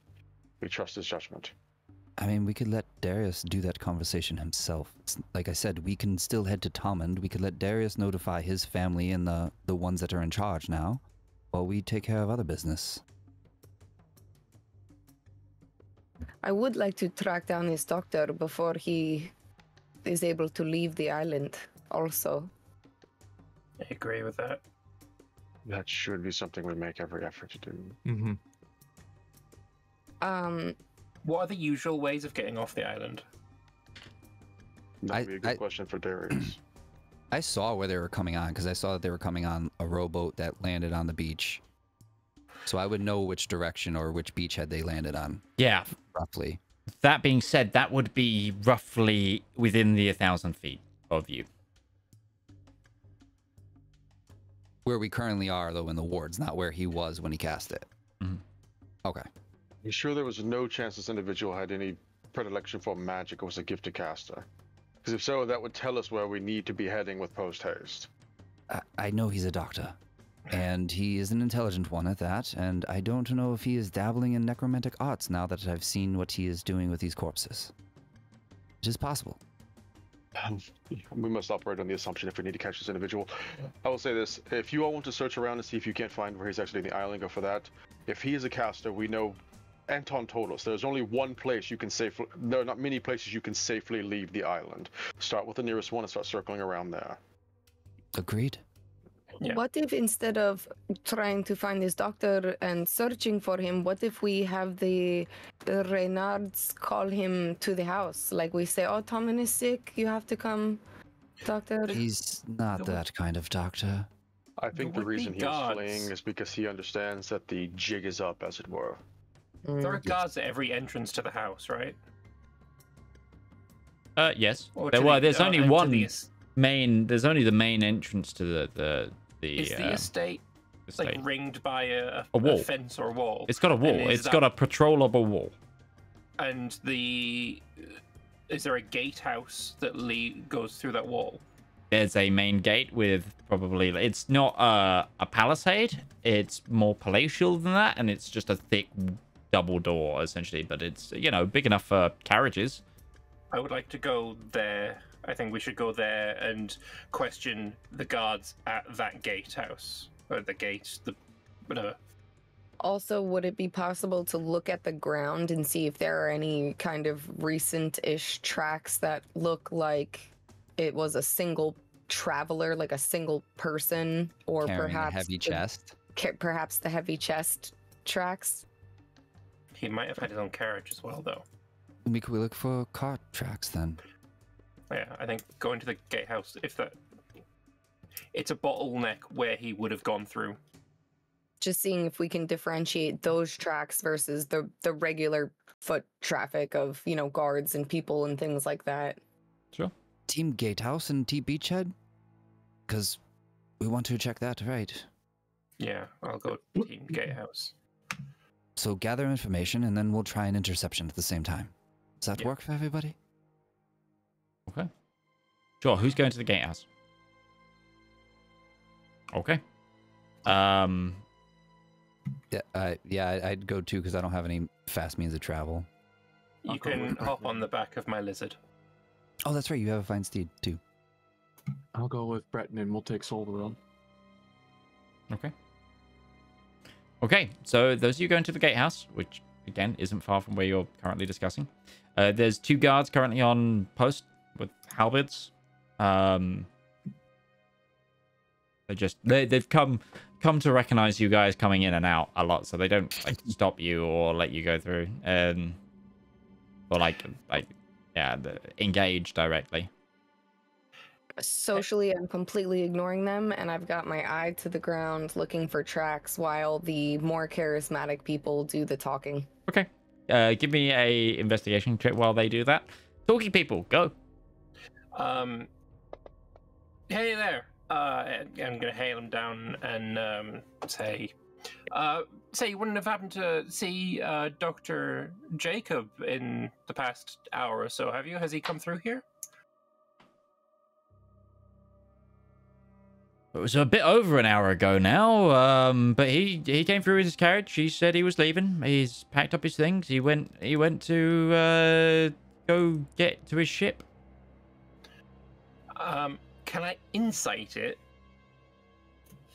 we trust his judgment. I mean, we could let Darius do that conversation himself. Like I said, we can still head to Tommen. We could let Darius notify his family and the ones that are in charge now, while we take care of other business. I would like to track down his doctor before he is able to leave the island also. I agree with that. That should be something we make every effort to do. Mm-hmm. What are the usual ways of getting off the island? That would be a good question for Darius. I saw where they were coming on, because I saw that they were coming on a rowboat that landed on the beach. So I would know which direction or which beachhead they landed on. Yeah. Roughly. That being said, that would be roughly within the 1,000 feet of you. Where we currently are, though, in the wards, not where he was when he cast it. Mm-hmm. Okay. You sure there was no chance this individual had any predilection for magic or was a gifted caster? Because if so, that would tell us where we need to be heading with post-haste. I know he's a doctor. And he is an intelligent one at that, and I don't know if he is dabbling in necromantic arts now that I've seen what he is doing with these corpses. It is possible. We must operate on the assumption if we need to catch this individual. I will say this, if you all want to search around and see if you can't find where he's actually in the island, go for that. If he is a caster, we know Anton told us there's only one place you can safely, there are not many places you can safely leave the island. Start with the nearest one and start circling around there. Agreed. Yeah. What if instead of trying to find his doctor and searching for him, what if we have the Reynards call him to the house? Like we say, oh, Tommen is sick, you have to come, doctor. He's not that kind of doctor. I think the reason he is fleeing is because he understands that the jig is up, as it were. There are guards at every entrance to the house, right? Yes. Or There's only and one to main. There's only the main entrance to the. Is the estate like ringed by a wall, a fence or a wall? It's got a wall. It's got a patrollable wall. And is there a gatehouse that goes through that wall? There's a main gate with probably, it's not a palisade. It's more palatial than that, and it's just a thick double door essentially. But it's big enough for carriages. I would like to go there. I think we should go there and question the guards at that gatehouse. Or the gate, whatever. Also, would it be possible to look at the ground and see if there are any kind of recent-ish tracks that look like it was a single traveler, like a single person, or carrying perhaps a heavy chest? Perhaps the heavy chest tracks? He might have had his own carriage as well, though. We could look for cart tracks then. Yeah, I think going to the gatehouse, it's a bottleneck where he would have gone through. Just seeing if we can differentiate those tracks versus the regular foot traffic of, guards and people and things like that. Sure. Team Gatehouse and Team Beachhead? Because we want to check that, right? Yeah, I'll go Team Gatehouse. So gather information, and then we'll try an interception at the same time. Does that work for everybody? Okay. Sure. Who's going to the gatehouse? Okay. Yeah, I'd go too because I don't have any fast means of travel. You can hop on the back of my lizard. Oh, that's right. You have a fine steed too. I'll go with Breton and we'll take Soul the road. Okay. Okay, so those of you going to the gatehouse, which again isn't far from where you're currently discussing. There's 2 guards currently on post with halberds. They've come to recognize you guys coming in and out a lot, so they don't like stop you or let you go through, or engage directly. Socially, I'm completely ignoring them, and I've got my eye to the ground looking for tracks while the more charismatic people do the talking. Okay. Give me a investigation check while they do that. Talking people, go. Hey there. I'm gonna hail him down and say, you wouldn't have happened to see Dr. Jacob in the past hour or so, have you? Has he come through here? It was a bit over an hour ago now, but he came through with his carriage. He said he was leaving. He's packed up his things. He went to go get to his ship. Can I insight it?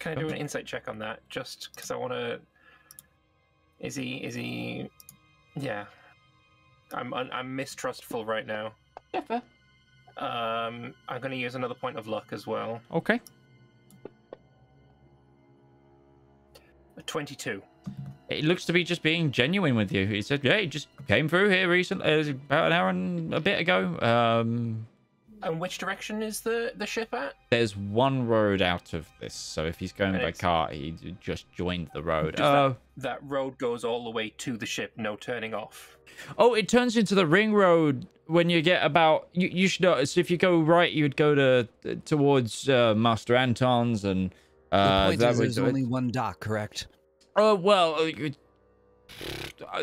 Can I do an insight check on that? Just because I want to. Is he? Yeah. I'm mistrustful right now. Yeah, fair. I'm going to use another point of luck as well. Okay. 22. It looks to be just being genuine with you. He said, yeah, he just came through here recently, about an hour and a bit ago. And which direction is the ship at? There's one road out of this, so if he's going by car, he just joined the road. That road goes all the way to the ship, no turning off. Oh, it turns into the ring road when you get about... You should notice, if you go right, you'd go towards Master Anton's and... the point is there's only one dock, correct? Oh, well...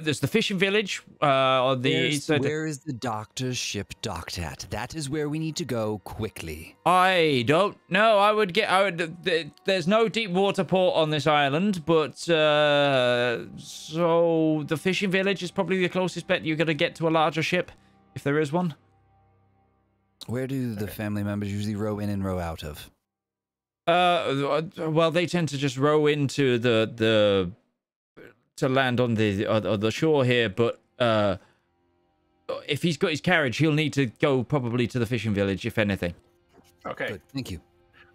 there's the fishing village on the east side. Where is the doctor's ship docked at? That is where we need to go quickly. I don't know. There's no deep water port on this island, but so the fishing village is probably the closest bet you're gonna get to a larger ship, if there is one. Where do the family members usually row in and row out of? Well, they tend to just row into to land on the shore here, but if he's got his carriage, he'll need to go probably to the fishing village, if anything. Okay. Good, thank you.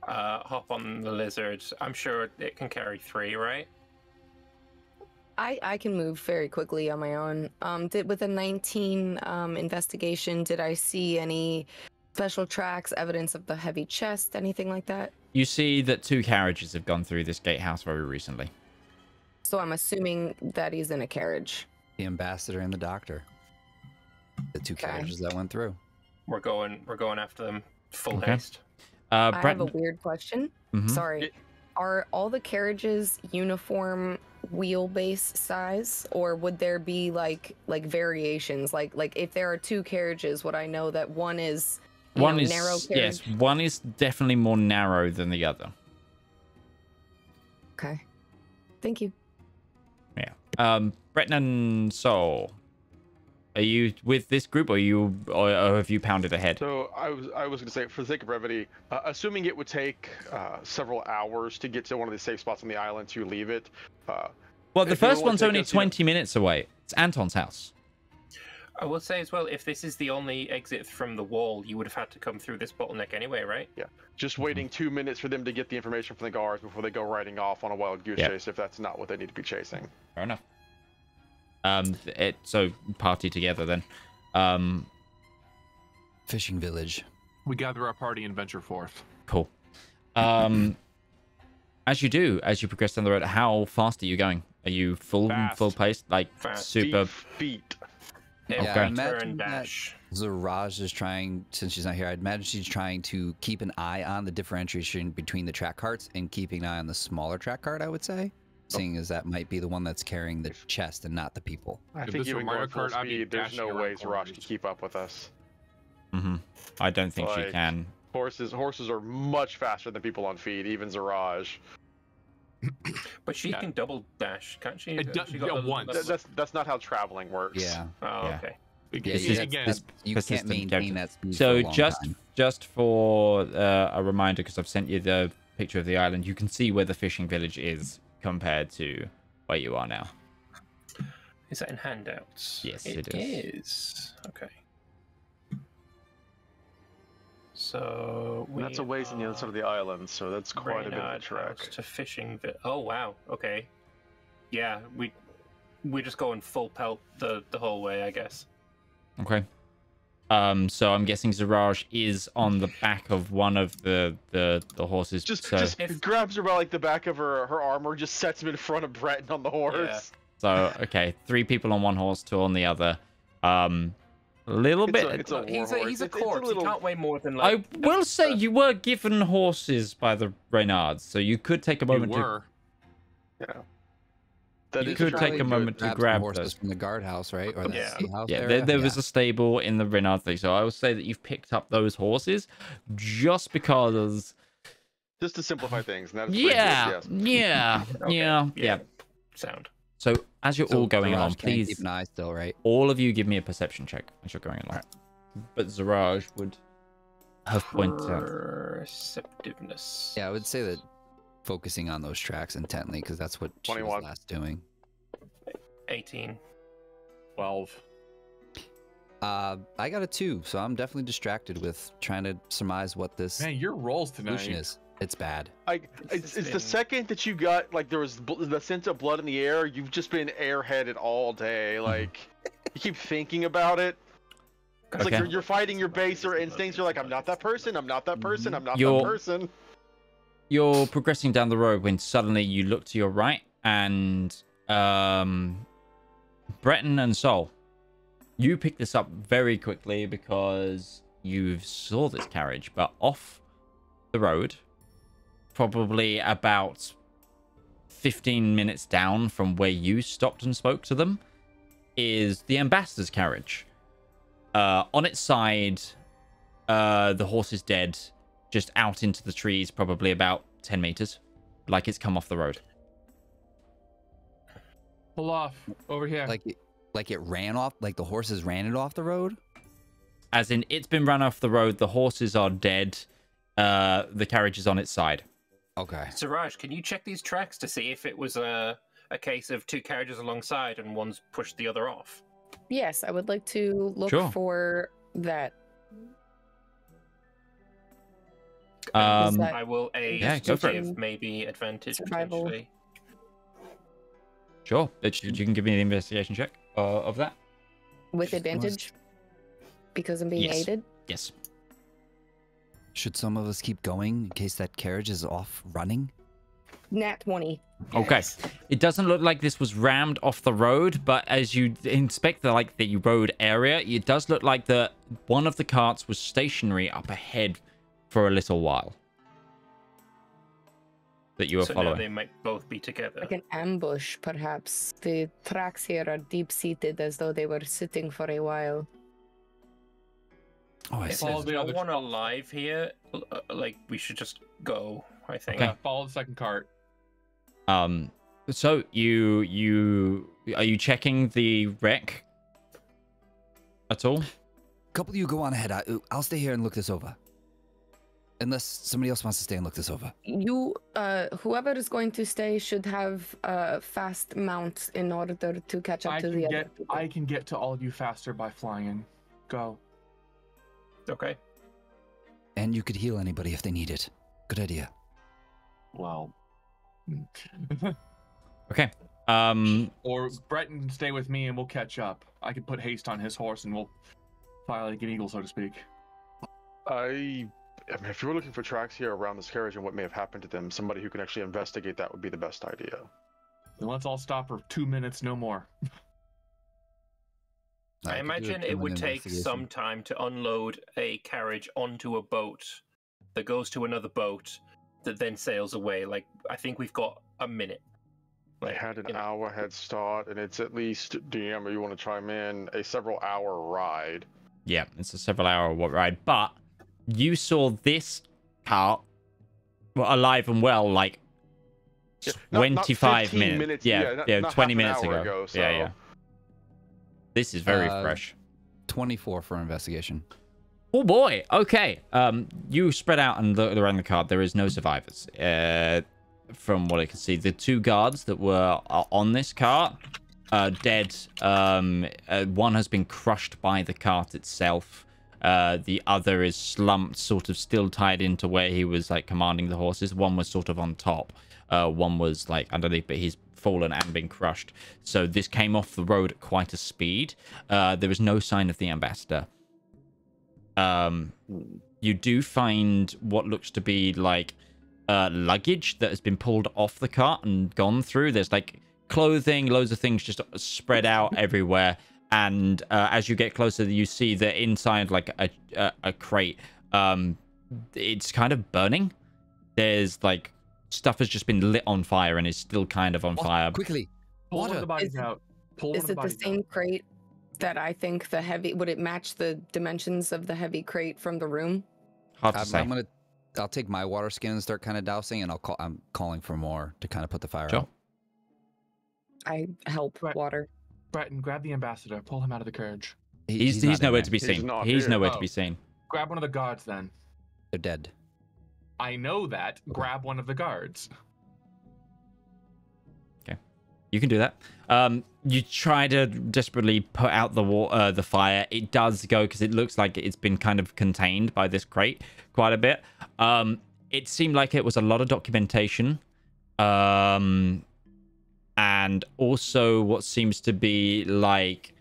Hop on the lizard. I'm sure it can carry 3, right? I can move very quickly on my own. With a 19 investigation, did I see any special tracks, evidence of the heavy chest, anything like that? You see that 2 carriages have gone through this gatehouse very recently. So I'm assuming that he's in a carriage. The ambassador and the doctor. The 2 carriages that went through. We're going after them full haste. I have a weird question. Mm-hmm. Sorry. Are all the carriages uniform wheelbase size, or would there be like variations? Like if there are 2 carriages, would I know that one is narrow carriage? Yes, one is definitely more narrow than the other. Okay. Thank you. Yeah. Breton and Soul, are you with this group, or have you pounded ahead? So I was going to say, for the sake of brevity, assuming it would take several hours to get to one of the safe spots on the island to leave it. Well, the first one's only 20 minutes away. It's Anton's house. I will say as well, if this is the only exit from the wall, you would have had to come through this bottleneck anyway, right? Yeah. Just waiting 2 minutes for them to get the information from the guards before they go riding off on a wild goose chase, if that's not what they need to be chasing. Fair enough. So party together then. Fishing village. We gather our party and venture forth. Cool. As you progress down the road, how fast are you going? Are you full pace, like fast. super feet? Yeah, Okay. I imagine dash. that Zaraj is trying, since she's not here, I'd imagine she's trying to keep an eye on the differentiation between the track carts and keeping an eye on the smaller track cart, I would say. seeing as that might be the one that's carrying the chest and not the people. I If think this were even Mario going full Kart, I'd be speed, there's dashing no around way Zerash corners. can keep up with us. I don't think she Like, can. Horses are much faster than people on feet, even Zeraj. But she can double dash, can't she? It does- She got yeah, the- once. That's not how traveling works. Yeah. Oh, Yeah. okay. Yeah, Because, is- again, you can't persistent maintain character. that speed for So a long time. just for a reminder, because I've sent you the picture of the island, you can see where the fishing village is compared to where you are now. Is that in handouts? Yes, it it is. Okay. So And that's a ways on the other side of the island, so that's quite a bit of a Reynard trek. House to fishing. Oh wow. Okay. Yeah, we're just going full pelt the whole way, I guess. Okay. So I'm guessing Zeraj is on the back of one of the horses. Just If- grabs her by like the back of her armor, just sets him in front of Breton on the horse. So okay, 3 people on one horse, 2 on the other. A little bit. It's a He's war a horse. corpse. little- He can't weigh more than I like. will say you were given horses by the Reynards, so you could take a you moment to were. Yeah. That You is could take really a good. moment to Grab some grab horses those. from the guardhouse, right? Or the Yeah. sea house Yeah, area? there was a stable in the Reynard thing, so I would say that you've picked up those horses just because. Just to simplify things. And that's pretty good, Yeah, yes. yeah, Okay, yeah. Sound. So as you're all going Zeraj along, can't keep please, an eye still, right? all of you give me a perception check as you're going along. But Zeraj would have pointed out. Perceptiveness. Yeah, I would say that focusing on those tracks intently, because that's what she 21. was last doing. 18. 12. I got a 2, so I'm definitely distracted with trying to surmise what this Man, your rolls tonight. solution is. It's bad. It's has the been- second that you got like there was the scent of blood in the air. You've just been airheaded all day. Like you keep thinking about it. It's Okay. like you're fighting your baser instincts. You're like, I'm not that person. I'm not that person. I'm not You're- that person. You're progressing down the road when suddenly you look to your right and Breton and Sol, you pick this up very quickly because you saw this carriage, but off the road, probably about 15 minutes down from where you stopped and spoke to them, is the ambassador's carriage. On its side, the horse is dead, just out into the trees, probably about 10 meters, like it's come off the road. Pull off. Over here. Like it ran off, like the horses ran it off the road? As in, it's been run off the road, the horses are dead, the carriage is on its side. Okay. Siraj, can you check these tracks to see if it was a case of 2 carriages alongside and one's pushed the other off? Yes, I would like to look Sure. for that. Um, that- I will Yeah, go for it. give maybe advantage Survival. potentially. Sure, you can give me the investigation check of that. With Just advantage? Because I'm being Yes. aided? Yes. Should some of us keep going in case that carriage is off running? Nat 20. Okay. Yes. It doesn't look like this was rammed off the road, but as you inspect the road area, it does look like one of the carts was stationary up ahead for a little while. That you were So now following. they might both be together. Like an ambush, perhaps. The tracks here are deep-seated as though they were sitting for a while. Oh, I If see. Follow there's the no other one alive here, like, we should just go, I think. Okay. Follow the second cart. So you are you checking the wreck at all? Couple of you go on ahead. I'll stay here and look this over. Unless somebody else wants to stay and look this over. You, whoever is going to stay should have fast mounts in order to catch up to the other people. I can get to all of you faster by flying. Go. Okay. And you could heal anybody if they need it. Good idea. Well. Okay. Or Breton can stay with me and we'll catch up. I can put haste on his horse and we'll fly like an eagle, so to speak. I mean, if you were looking for tracks here around this carriage and what may have happened to them, somebody who can actually investigate that would be the best idea. Then let's all stop for 2 minutes, no more. I could do a imagine it 2-minute would take investigation. some time to unload a carriage onto a boat that goes to another boat that then sails away. Like, I think we've got a minute. They had an hour head start, and it's at least, DM, you want to chime in, a several-hour ride. Yeah, it's a several-hour ride, but you saw this cart alive and well, like, Yeah, 25 not 15 minutes. Yeah, not 20 half an minutes hour ago. so. Yeah. This is very fresh. 24 for investigation. Oh boy. Okay. You spread out and look around the cart. There is no survivors. From what I can see, the 2 guards that were on this cart are dead. One has been crushed by the cart itself. The other is slumped, sort of still tied into where he was like commanding the horses. One was sort of on top. One was like underneath, but he's fallen and been crushed. So this came off the road at quite a speed. There was no sign of the ambassador. You do find what looks to be like luggage that has been pulled off the cart and gone through. There's like clothing, loads of things just spread out everywhere. And as you get closer, you see that inside like a crate, it's kind of burning. There's like stuff has just been lit on fire and is still kind of on fire. Quickly, Pull one of water. the bodies out. Pull one Is of the it the bodies same out. crate that I think the heavy? Would it match the dimensions of the heavy crate from the room? Hard to say. I'll take my water skin and start kind of dousing, and I'm calling for more to kind of put the fire Sure. out. I help Right. water. Breton, grab the ambassador. Pull him out of the carriage. He's not in nowhere there. to be He's seen. not He's here. nowhere to Oh. be seen. Grab one of the guards then. They're dead. I know that. Grab one of the guards. You can do that. You try to desperately put out the fire. It does go because it looks like it's been kind of contained by this crate quite a bit. It seemed like it was a lot of documentation. And also what seems to be like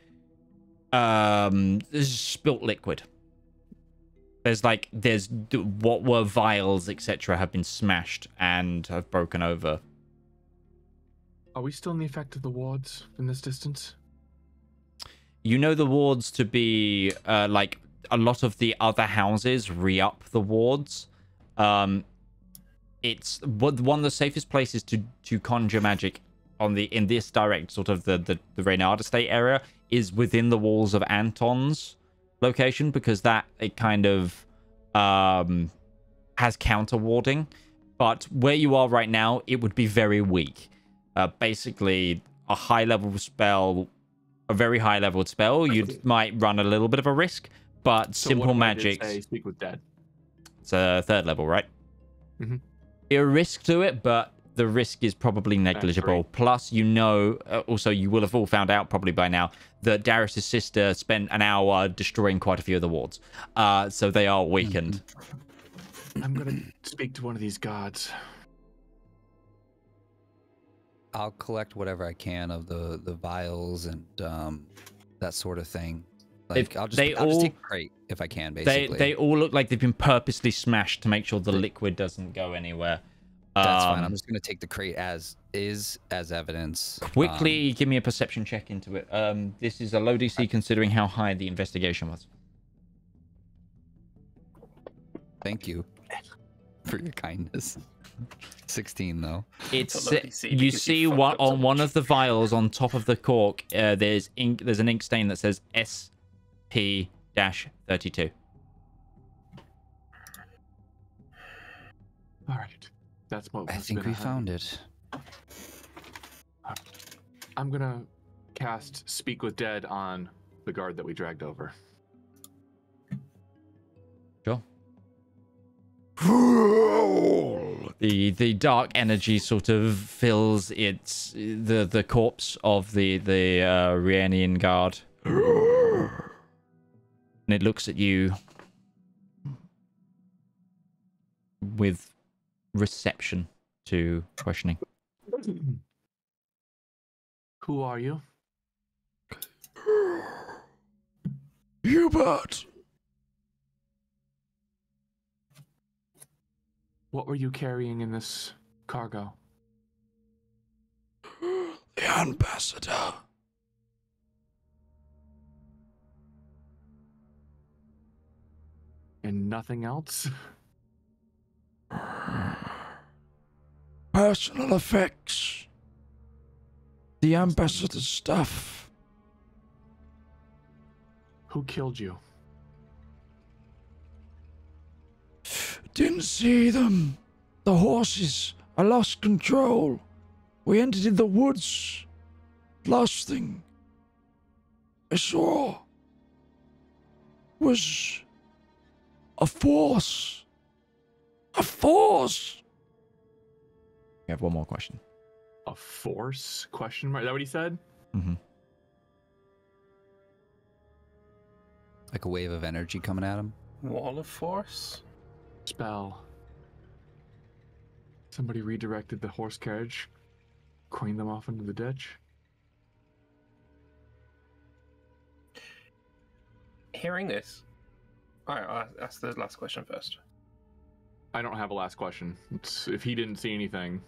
spilt liquid. There's what were vials, etc., have been smashed and have broken over. Are we still in the effect of the wards in this distance? You know the wards to be like a lot of the other houses re-up the wards. It's one of the safest places to conjure magic in this direct sort of the Reynard estate area is within the walls of Anton's location, because that it kind of has counter warding. But where you are right now, it would be very weak. Basically, a high level spell, a very high level spell, you might run a little bit of a risk, but So simple what if I did magic. say speak with dead. It's a 3rd level, right? Mhm. A risk to it, but the risk is probably negligible. Plus, you know, also you will have all found out probably by now that Darius' sister spent an hour destroying quite a few of the wards. So they are weakened. I'm gonna speak to one of these guards. I'll collect whatever I can of the vials and that sort of thing. Like I'll just take a crate if I can, basically. They all look like they've been purposely smashed to make sure the liquid doesn't go anywhere. That's fine. I'm just gonna take the crate as is, as evidence. Quickly, give me a perception check into it. This is a low DC considering how high the investigation was. Thank you for your kindness. 16 though. It's a low DC You because see you fucked what up so on one much. of the vials on top of the cork. There's ink. There's an ink stain that says SP-32. All right, that's what. I must think have been we a found it. I'm gonna cast Speak with Dead on the guard that we dragged over. Sure. The dark energy sort of fills the corpse of the Rhiannian guard, and it looks at you with reception to questioning. Who are you? Hubert. What were you carrying in this cargo? The ambassador. And nothing else? Personal effects. The ambassador's stuff. Who killed you? Didn't see them. The horses. I lost control. We entered in the woods. Last thing I saw was a force. A force. You have one more question. A force? Question mark? Is that what he said? Mm-hmm. Like a wave of energy coming at him. Wall of force? Spell. Somebody redirected the horse carriage, coined them off into the ditch. Hearing this. Alright, I'll ask the last question first. I don't have a last question. If he didn't see anything.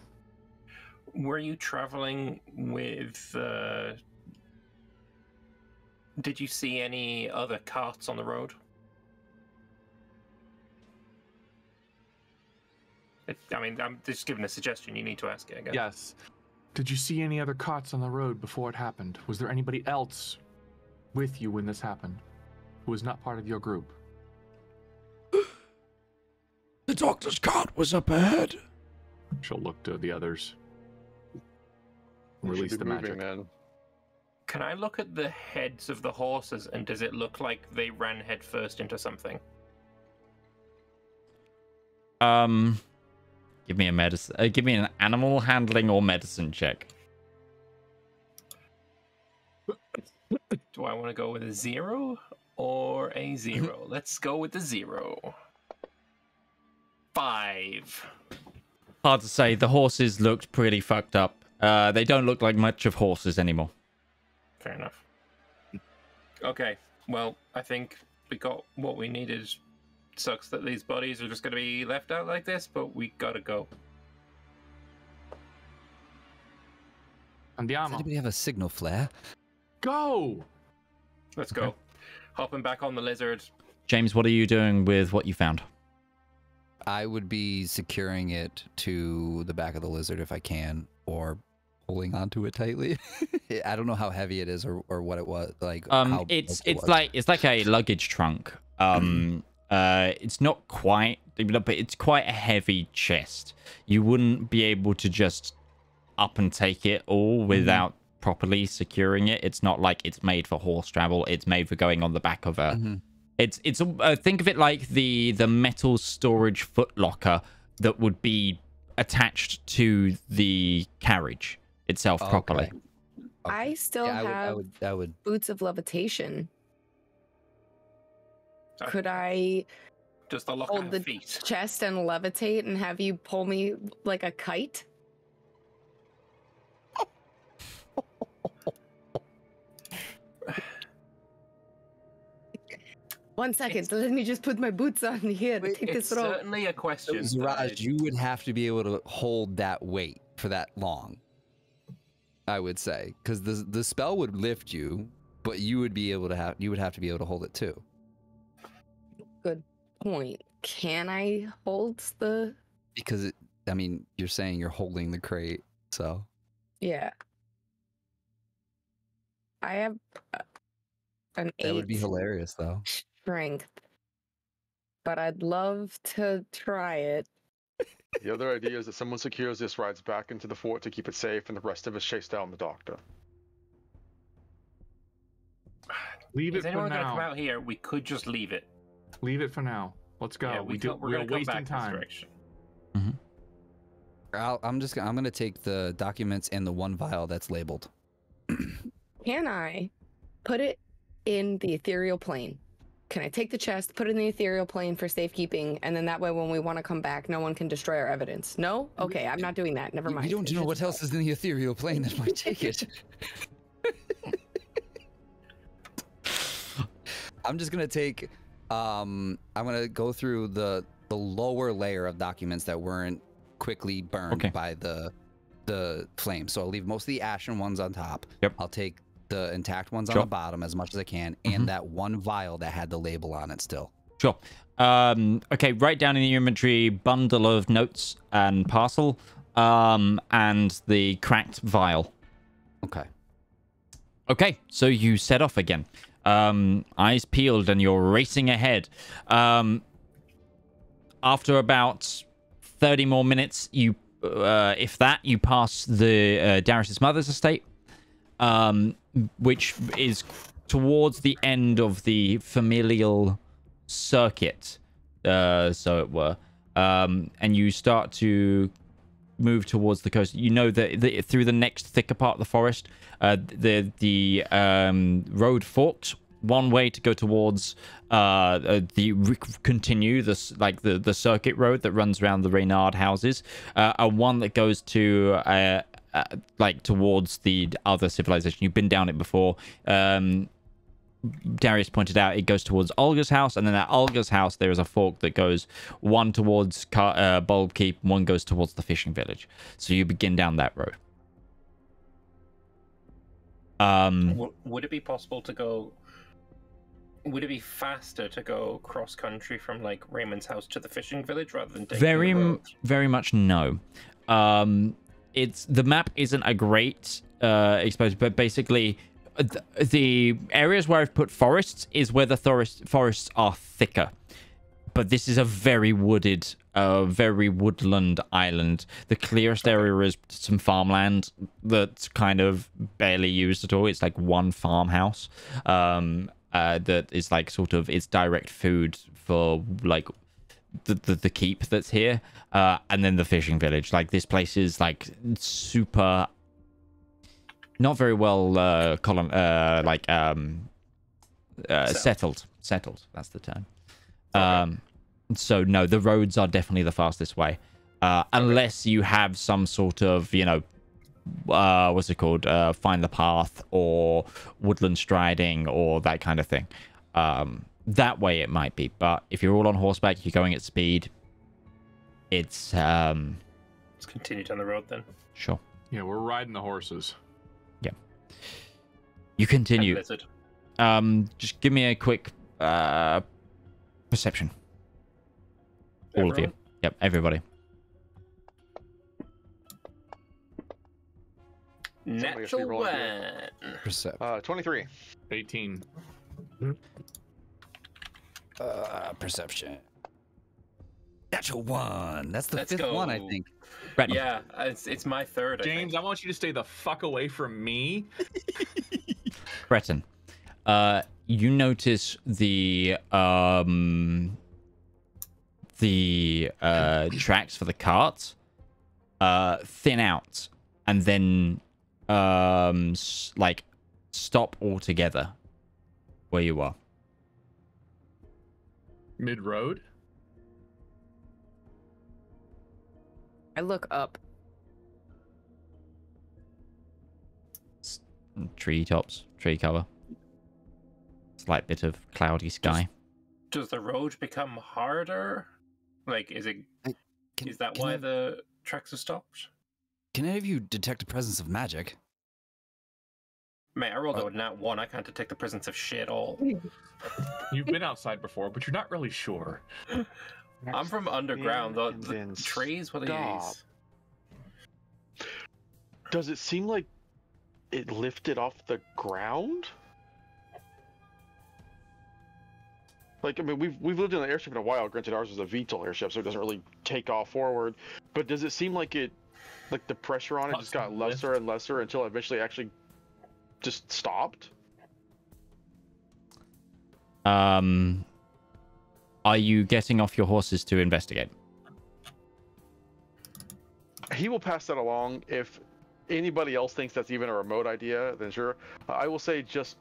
Were you traveling with... Did you see any other carts on the road? I mean, I'm just giving a suggestion. You need to ask it again. Yes. Did you see any other carts on the road before it happened? Was there anybody else with you when this happened who was not part of your group? The doctor's cart was up ahead. She'll look to the others. We should Release be the moving, magic. man. Can I look at the heads of the horses, and does it look like they ran headfirst into something? Give me a medicine. Give me an animal handling or medicine check. Do I want to go with a 0 or a 0? Let's go with the 0. 5. Hard to say. The horses looked pretty fucked up. They don't look like much of horses anymore. Fair enough. Okay, well, I think we got what we needed. Sucks that these bodies are just going to be left out like this, but we gotta go. Does Andiamo. anybody have a signal flare? Go! Let's go. Hopping back on the lizard. James, what are you doing with what you found? I would be securing it to the back of the lizard if I can, or holding onto it tightly. I don't know how heavy it is or what it was. Like how it's it was. like a luggage trunk. It's not quite, but it's quite a heavy chest. You wouldn't be able to just up and take it all without properly securing it. It's not like it's made for horse travel. It's made for going on the back of a. It's think of it like the metal storage footlocker that would be attached to the carriage itself properly. Okay. I still have I would. boots of levitation. Sorry. Could I Just the lock hold on the feet. chest and levitate and have you pull me like a kite? One second, let me just put my boots on here. Take It's this rope. certainly a question. Zaraj, you would have to be able to hold that weight for that long. I would say, because the spell would lift you, but you would have to be able to hold it too. Good point. Can I hold the? Because I mean, you're saying you're holding the crate, so Yeah. I have an 8 that would be hilarious, though. strength, but I'd love to try it. The other idea is that someone secures this, rides back into the fort to keep it safe, and the rest of us chase down the doctor. Leave it Is for anyone going to come now. out here? We could just leave it. Leave it for now. Let's go. Yeah, we're gonna come wasting back this time. direction. I'm gonna take the documents and the one vial that's labeled. Can I put it in the ethereal plane? Can I take the chest, put it in the ethereal plane for safekeeping, and then that way when we want to come back, no one can destroy our evidence? No? Okay, I'm not doing that. Never mind. We don't know what else is in the ethereal plane that might take it. I'm just gonna take. I'm gonna go through the lower layer of documents that weren't quickly burned by the flame. So I'll leave most of the ashen ones on top. Yep. I'll take the intact ones on the bottom as much as I can, and that one vial that had the label on it still. Sure. Okay, write down in the inventory bundle of notes and parcel, and the cracked vial. Okay. Okay, so you set off again. Eyes peeled and you're racing ahead. After about 30 more minutes, you, if that, you pass the Darius's mother's estate, which is towards the end of the familial circuit, so it were. And you start to move towards the coast. You know that through the next thicker part of the forest, the road forks. One way to go towards continue this, like the circuit road that runs around the Reynard houses, and one that goes to like towards the other civilization. You've been down it before. Darius pointed out it goes towards Olga's house, and then at Olga's house there is a fork that goes one towards Bulb Keep, one goes towards the fishing village. So you begin down that road. Would it be possible to go? Would it be faster to go cross country from like Raymond's house to the fishing village rather than taking the road? Very much no. It's the map isn't a great exposure, but basically the areas where I've put forests is where the forests are thicker. But this is a very wooded, very woodland island. The clearest area is some farmland that's kind of barely used at all. It's like one farmhouse. That is like sort of it's direct food for like the keep that's here, and then the fishing village. Like this place is like super not very well settled. That's the term. So no, the roads are definitely the fastest way, unless you have some sort of, you know, what's it called, find the path or woodland striding or that kind of thing. That way it might be, but if you're all on horseback, you're going at speed, it's let's continue down the road then. Sure. Yeah, we're riding the horses. Yeah, you continue. Just give me a quick perception. All of you. Yep, everybody. Natural one. 23. 18. Perception. Natural 1. That's the Let's fifth go. one, I think. Breton. Yeah, it's my third. James, I want you to stay the fuck away from me. Breton. You notice the tracks for the cart thin out and then like stop altogether where you are. Mid-road? I look up. Tree tops, tree cover. Slight bit of cloudy sky. Does the road become harder? Like, is it? Is that why the tracks are stopped? Can any of you detect the presence of magic? Mate, I rolled a nat 1. I can't detect the presence of shit at all. You've been outside before, but you're not really sure. I'm from underground. The trees, what are these? Does it seem like it lifted off the ground? Like, I mean, we've lived in an airship in a while. Granted, ours is a VTOL airship, so it doesn't really take off forward. But does it seem like it, like the pressure on it just got lesser and lesser until it eventually actually just stopped? Are you getting off your horses to investigate? He will pass that along. If anybody else thinks that's even a remote idea, then sure. I will say just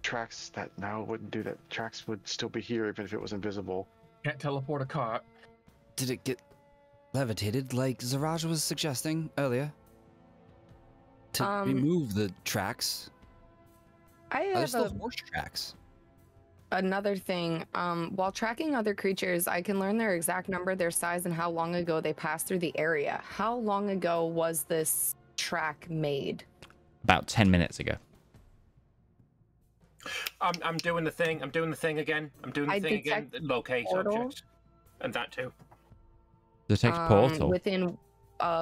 tracks that now wouldn't do that. Tracks would still be here even if it was invisible. Can't teleport a cart. Did it get levitated like Zaraj was suggesting earlier? To remove the tracks? I Are there have still horse tracks? another thing. While tracking other creatures, I can learn their exact number, their size, and how long ago they passed through the area. How long ago was this track made? About 10 minutes ago. I'm doing the thing. I'm doing the thing again. Locate portal. object. And that too. Detect portal. Within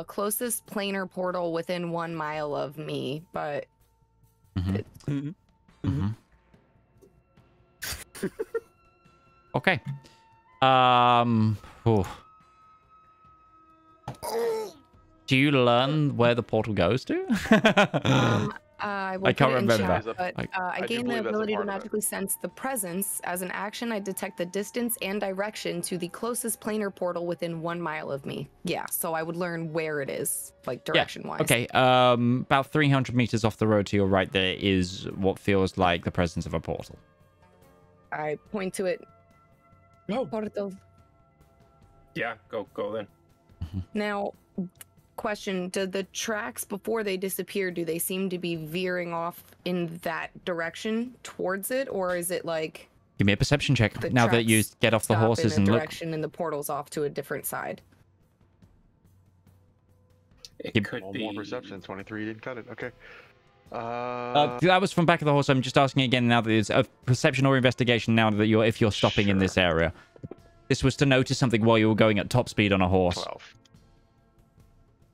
closest planar portal within 1 mile of me, but Okay. Oh. Do you learn where the portal goes to? I will I can't put it in remember chat, that. but I do gain the believe that's a ability to part of it. magically sense the presence. As an action, I detect the distance and direction to the closest planar portal within 1 mile of me. Yeah, so I would learn where it is, like direction-wise. Okay. About 300 meters off the road to your right, there is what feels like the presence of a portal. I point to it. No. Portal. Yeah, go then. Now, question, do the tracks before they disappear, do they seem to be veering off in that direction towards it, or is it like Give me a perception check the now that you tracks get off the stop horses in and a look. direction and the portal's off to a different side? It could One be more perception. 23 didn't cut it. Okay. That was from back of the horse. I'm just asking again now that it's a perception or investigation now that if you're stopping in this area. This was to notice something while you were going at top speed on a horse. 12.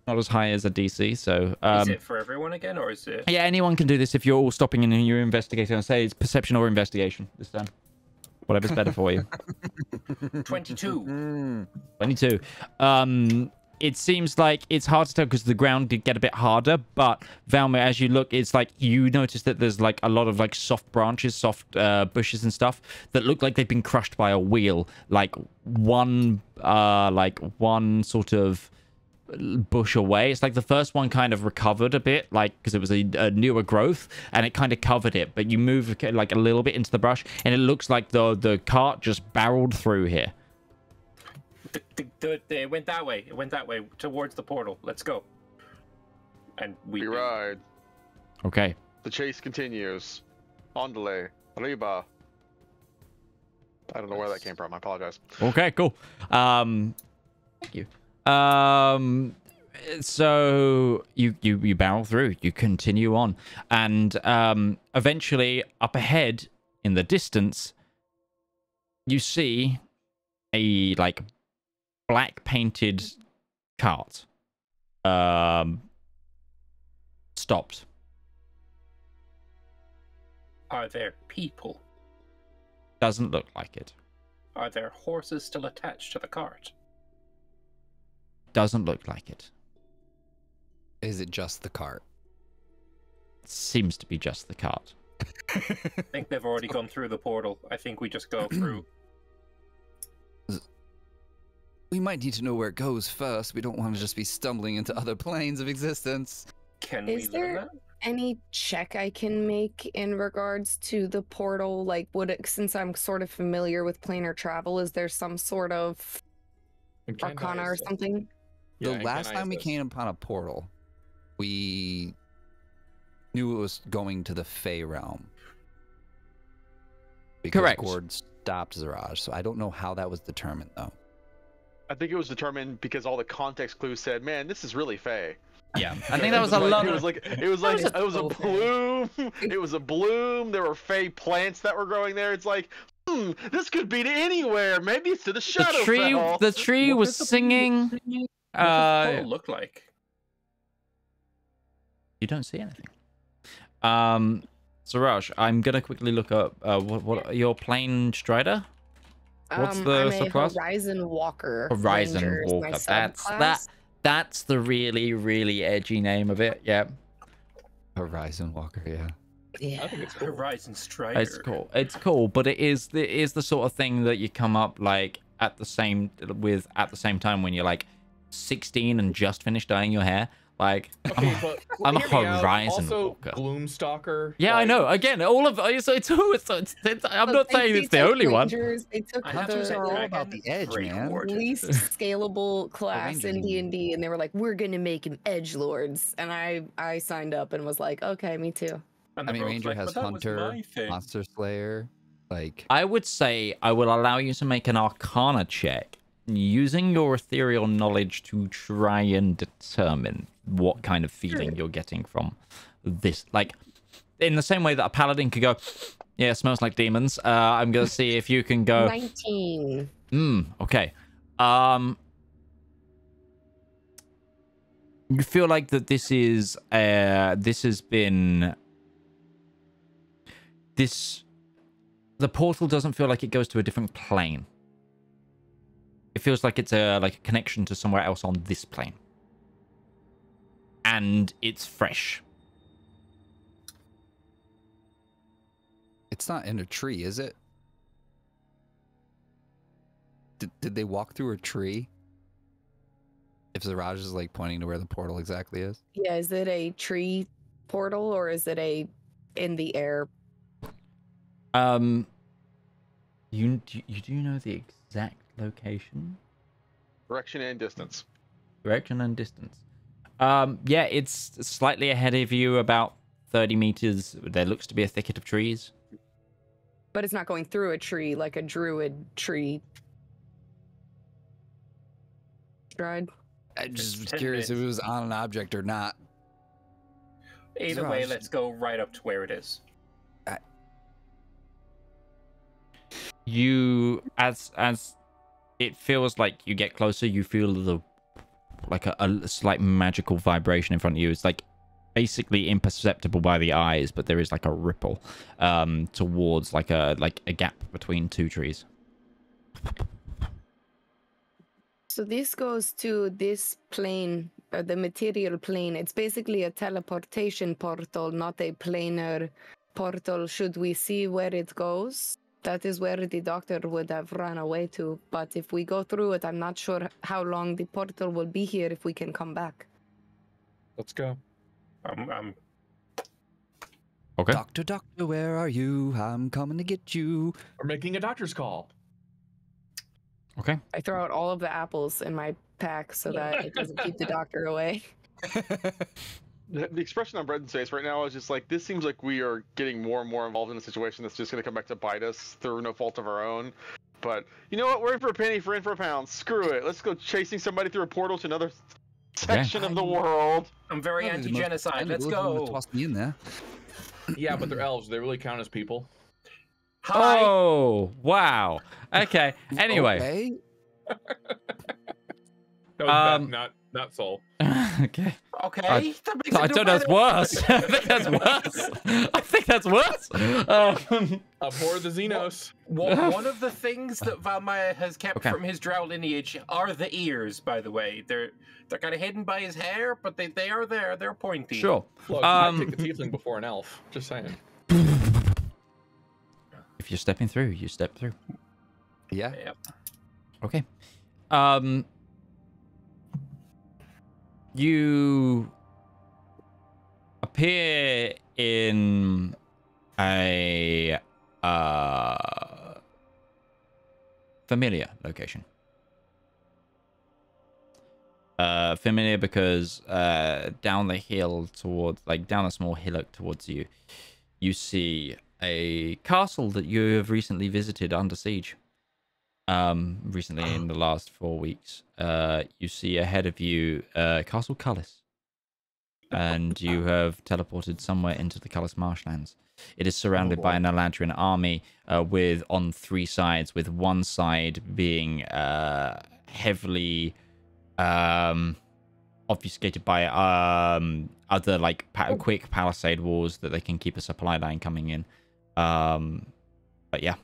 Not as high as a DC, so... is it for everyone again, or is it... Yeah, anyone can do this if you're all stopping and you're investigating. I'll say it's perception or investigation this time. Whatever's better for you. 22. 22. It seems like it's hard to tell because the ground did get a bit harder, but Valma, as you look, it's like you notice that there's like a lot of like soft branches, soft bushes and stuff that look like they've been crushed by a wheel. Like one sort of bush away. It's like the first one kind of recovered a bit, like because it was a newer growth, and it kind of covered it. But you move like a little bit into the brush, and it looks like the cart just barreled through here. It went that way. It went that way towards the portal. Let's go. And we ride. Okay. The chase continues. Ondale. Arriba. I don't know where that came from. I apologize. Okay, cool. Thank you. So you barrel through, you continue on, and eventually up ahead in the distance, you see a like black painted cart. Stopped. Are there people? Doesn't look like it. Are there horses still attached to the cart? Doesn't look like it. Is it just the cart? Seems to be just the cart. I think they've already gone through the portal. I think we just go through. We might need to know where it goes first. We don't want to just be stumbling into other planes of existence. Can Is we learn there that? any check I can make in regards to the portal? Like, since I'm sort of familiar with planar travel, is there some sort of arcana or something? The last time we came upon a portal, we knew it was going to the Fey realm. Because Correct. Gord stopped Zedaar, so I don't know how that was determined, though. I think it was determined because all the context clues said, "Man, this is really Fey." Yeah, I think that was a lot. It was like it was a bloom. It was a bloom. There were Fey plants that were growing there. It's like, this could be to anywhere. Maybe it's to the Shadowfell. The tree was singing. What does the portal look like? You don't see anything. Suraj, I'm gonna quickly look up what your plane strider. What's the I'm subclass? a Horizon Walker. Horizon Ranger is my Walker. subclass. That's the really, really edgy name of it. Yeah. Horizon Walker, yeah. Yeah. I think it's Horizon Strider. It's cool. It's cool, but it is the sort of thing that you come up like at the same time when you're like 16 and just finished dyeing your hair. Like, Okay, but I'm a hear me out. Horizon Also, Walker. Gloomstalker. Yeah, I like, know. Again, all of it's I'm not saying it's the only one. They took Hunters the are all about the edge, man. least scalable class in Rangers. D&D, and they were like, "We're gonna make him edgelords," and I signed up and was like, "Okay, me too." And I the mean, rogue's Ranger like, has "But that was Hunter, my thing." Monster Slayer, like... I would say I will allow you to make an Arcana check using your ethereal knowledge to try and determine what kind of feeling you're getting from this. Like, in the same way that a paladin could go, yeah, it smells like demons. I'm going to see if you can go... 19. Okay. You feel like that this is the portal doesn't feel like it goes to a different plane. It feels like it's like a connection to somewhere else on this plane. And it's fresh. It's not in a tree, is it? Did they walk through a tree? If Zaraj is like pointing to where the portal exactly is. Yeah, is it a tree portal or is it a in the air? You do know the exact location? Direction and distance. Direction and distance. Yeah, it's slightly ahead of you, about 30 meters. There looks to be a thicket of trees. But it's not going through a tree like a druid tree. Stride. I just was 10 curious if it minutes. was on an object or not. Either way, let's go right up to where it is. You, as it feels like you get closer, you feel like a slight magical vibration in front of you. It's like basically imperceptible by the eyes, but there is like a ripple towards like a gap between two trees. So this goes to this plane, or the material plane. It's basically a teleportation portal, not a planar portal. Should we see where it goes? That is where the doctor would have run away to. But if we go through it, I'm not sure how long the portal will be here if we can come back. Let's go. Okay. Doctor, where are you? I'm coming to get you. We're making a doctor's call. Okay. I throw out all of the apples in my pack so that it doesn't keep the doctor away. The expression on Breton's face right now is just like, this seems like we are getting more and more involved in a situation that's just going to come back to bite us through no fault of our own. But you know what? We're in for a penny, we're in for a pound. Screw it. Let's go chasing somebody through a portal to another section of the world. I'm very anti-genocide. Let's go. Toss me in there. Yeah, but they're elves. They really count as people. Hi. Oh, wow. Okay. Anyway. Okay. No, not Soul. Okay. Okay. I that makes I it don't know. That's better. worse. I think that's worse. I think that's worse. Abhor the Xenos. One of the things that Valmaya has kept Okay. from his drow lineage are the ears, by the way. They're kind of hidden by his hair, but they are there. They're pointy. Sure. Look, I'd take a tiefling before an elf. Just saying. If you're stepping through, you step through. Yeah. Yep. Okay. You appear in a familiar location. Familiar because down the hill towards, like down a small hillock towards you, you see a castle that you have recently visited under siege. Recently in the last 4 weeks. You see ahead of you Castle Cullis, and you have teleported somewhere into the Cullis marshlands. It is surrounded by an Eladrin army with on 3 sides, with one side being heavily obfuscated by other like quick palisade walls that they can keep a supply line coming in. But yeah,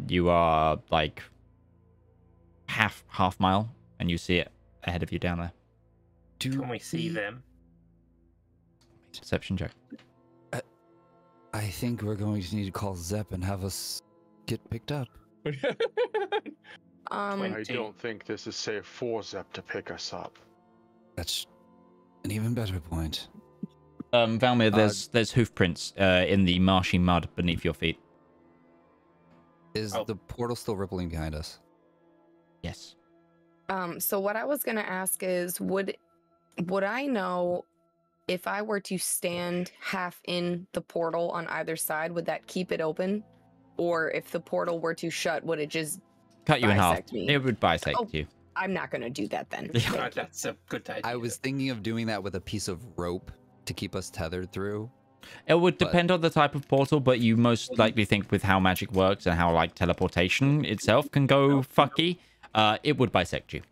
you are like half mile, and you see it ahead of you down there. Can we see them? Perception check. I think we're going to need to call Zep and have us get picked up. I don't think this is safe for Zep to pick us up. That's an even better point. Valmir, there's hoof prints in the marshy mud beneath your feet. Is the portal still rippling behind us? Yes. So what I was gonna ask is, would I know if I were to stand half in the portal on either side, would that keep it open? Or if the portal were to shut, would it just Cut you in half. bisect me? It would bisect you. I'm not gonna do that then. That's a good idea. I was thinking of doing that with a piece of rope to keep us tethered through. It would depend on the type of portal, but you most likely think with how magic works and how like teleportation itself can go fucky, it would bisect you.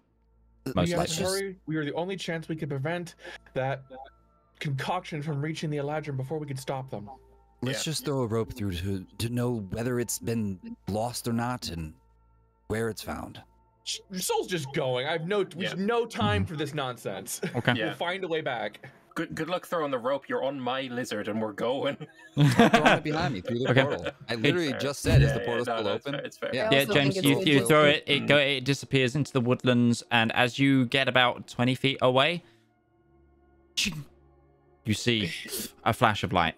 Most We have to likely. hurry. We are the only chance we could prevent that concoction from reaching the Eladrin before we could stop them. Let's just throw a rope through to know whether it's been lost or not and where it's found. Soul's just going. I have no time for this nonsense. Okay. Yeah. We'll find a way back. Good luck throwing the rope. You're on my lizard, and we're going. Throwing it behind me through the Okay. portal. I literally Fair. just said, is Yeah, the yeah, portal no, still no, open? It's fair. Yeah. I Yeah, also James, think it's you good throw to- it, it disappears into the woodlands, and as you get about 20 feet away, you see a flash of light.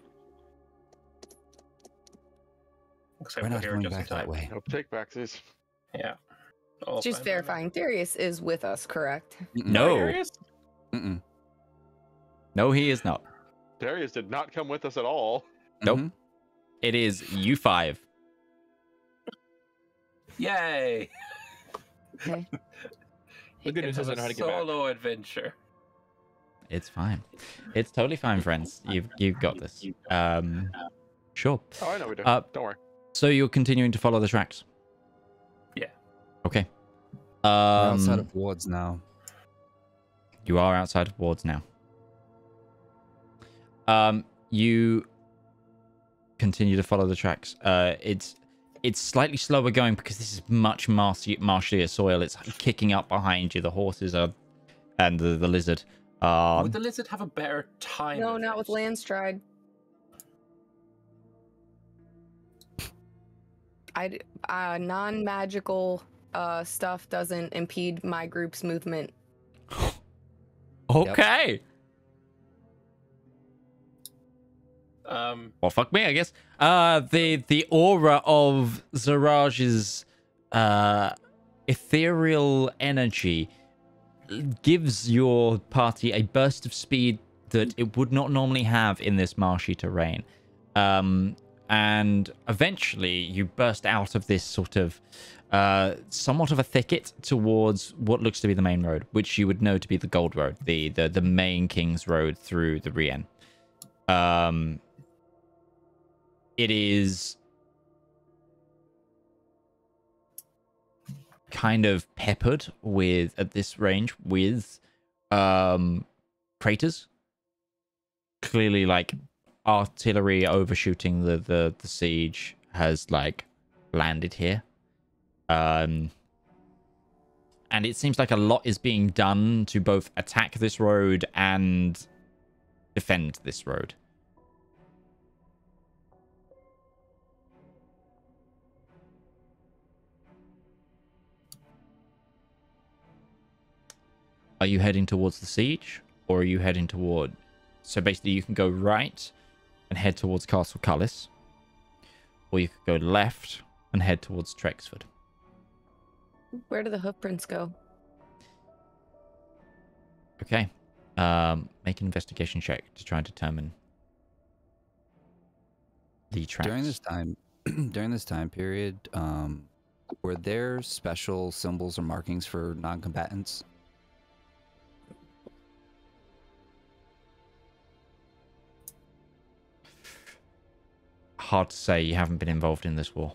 Looks like We're not here going just in back that time. way. No take backsies. Yeah. All Just fine. verifying. Darius is with us, correct? No, Darius? Mm-mm. no, he is not. Darius did not come with us at all. Nope. Mhm. It is you five. Yay! Okay. He The good can news have is I a know how to get back. solo adventure. It's fine. It's totally fine, friends. You've got this. Sure. Oh, I know we do. Uh, Don't worry. So you're continuing to follow the tracks. Yeah. Okay. We're outside of wards now. You are outside of wards now. You continue to follow the tracks. It's slightly slower going because this is much marshier soil. It's kicking up behind you. The horses are, and the lizard. Would the lizard have a better time? No, of not it? with Landstride. Non-magical stuff doesn't impede my group's movement. Okay. Well, fuck me, I guess. The aura of Zaraj's ethereal energy gives your party a burst of speed that it would not normally have in this marshy terrain. And eventually you burst out of this sort of somewhat of a thicket towards what looks to be the main road, which you would know to be the Gold Road, the main King's Road through the Rien. It is kind of peppered with, at this range, with craters. Clearly, like, artillery overshooting the siege has, like, landed here. And it seems like a lot is being done to both attack this road and defend this road. Are you heading towards the siege, or are you heading toward... So basically you can go right and head towards Castle Cullis, or you could go left and head towards Trexford. Where do the hoofprints go? Okay. Make an investigation check to try and determine the tracks. During this time period, were there special symbols or markings for non-combatants? Hard to say. You haven't been involved in this war.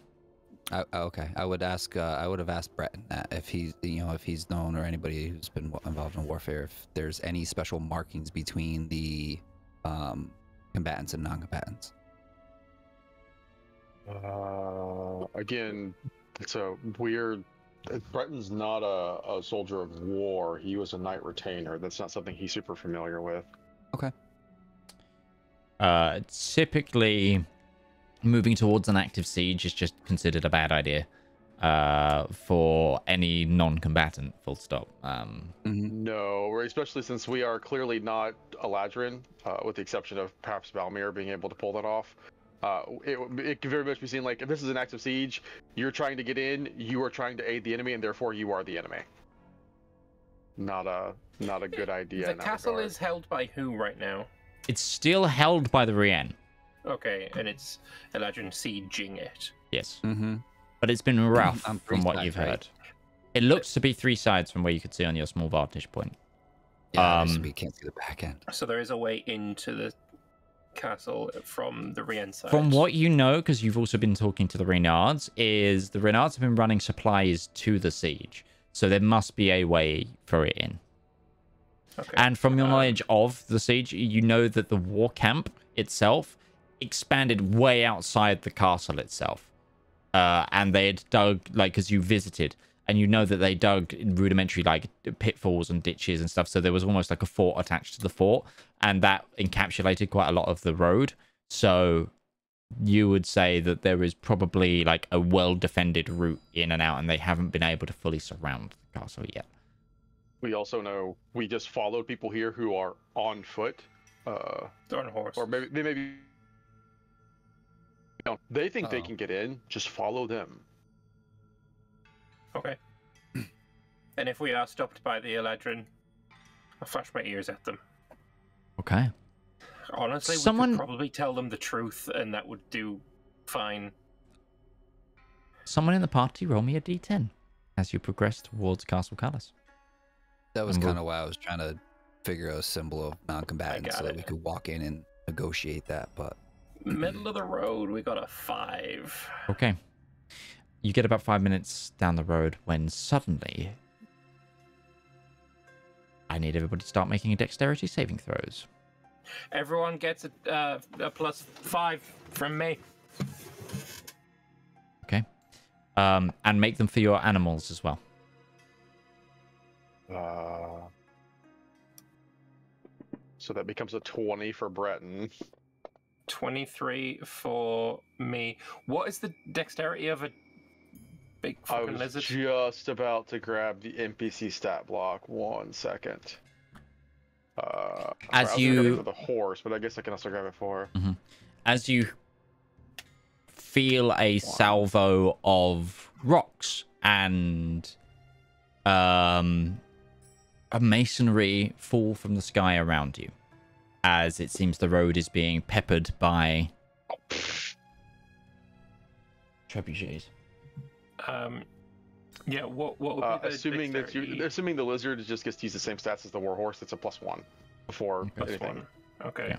Okay, I would ask. I would have asked Breton that if he's, if he's known or anybody who's been involved in warfare, if there's any special markings between the combatants and non-combatants. Again, it's a weird. Breton's not a soldier of war. He was a knight retainer. That's not something he's super familiar with. Okay. Typically, moving towards an active siege is just considered a bad idea for any non-combatant, full stop. No, especially since we are clearly not Eladrin, with the exception of perhaps Valmir being able to pull that off. It can very much be seen like, if this is an active siege, you're trying to get in, you are trying to aid the enemy, and therefore you are the enemy. Not a good idea. The in that castle regard. is held by who right now? It's still held by the Rien. Okay, and it's Eladrin sieging it. Yes. Mm-hmm. But it's been rough On from what three you've sides, right? heard. It looks to be three sides from where you could see on your small vantage point. Yeah, we can't see the back end. So there is a way into the castle from the Rien side. From what you know, because you've also been talking to the Reynards, is the Reynards have been running supplies to the siege. So there must be a way for it in. Okay. And from your knowledge of the siege, you know that the war camp itself expanded way outside the castle itself. And they had dug, like, because you visited, and you know that they dug rudimentary, like, pitfalls and ditches and stuff. So there was almost like a fort attached to the fort, and that encapsulated quite a lot of the road. So you would say that there is probably, like, a well-defended route in and out, and they haven't been able to fully surround the castle yet. We also know we just followed people here who are on foot. They're on a horse. Or maybe they maybe they think they can get in. Just follow them. Okay. And if we are stopped by the Eladrin, I'll flash my ears at them. Okay. Honestly, we could probably tell them the truth, and that would do fine. Someone in the party, roll me a d10 as you progress towards Castle Callis. That was kind of why I was trying to figure out a symbol of non-combatant so that we could walk in and negotiate that, but... Middle of the road, we got a 5. Okay. You get about 5 minutes down the road when suddenly... I need everybody to start making dexterity saving throws. Everyone gets a +5 from me. Okay. And make them for your animals as well. So that becomes a 20 for Breton. 23 for me. What is the dexterity of a big fucking lizard? I was just about to grab the NPC stat block. 1 second. As I was you grabbing for the horse, but I guess I can also grab it for. As you feel a salvo of rocks and a masonry fall from the sky around you, as it seems the road is being peppered by trebuchets. Yeah. What would be the assuming dexterity? assuming the lizard just gets to use the same stats as the warhorse, it's a +1 before anything. Okay. Yeah.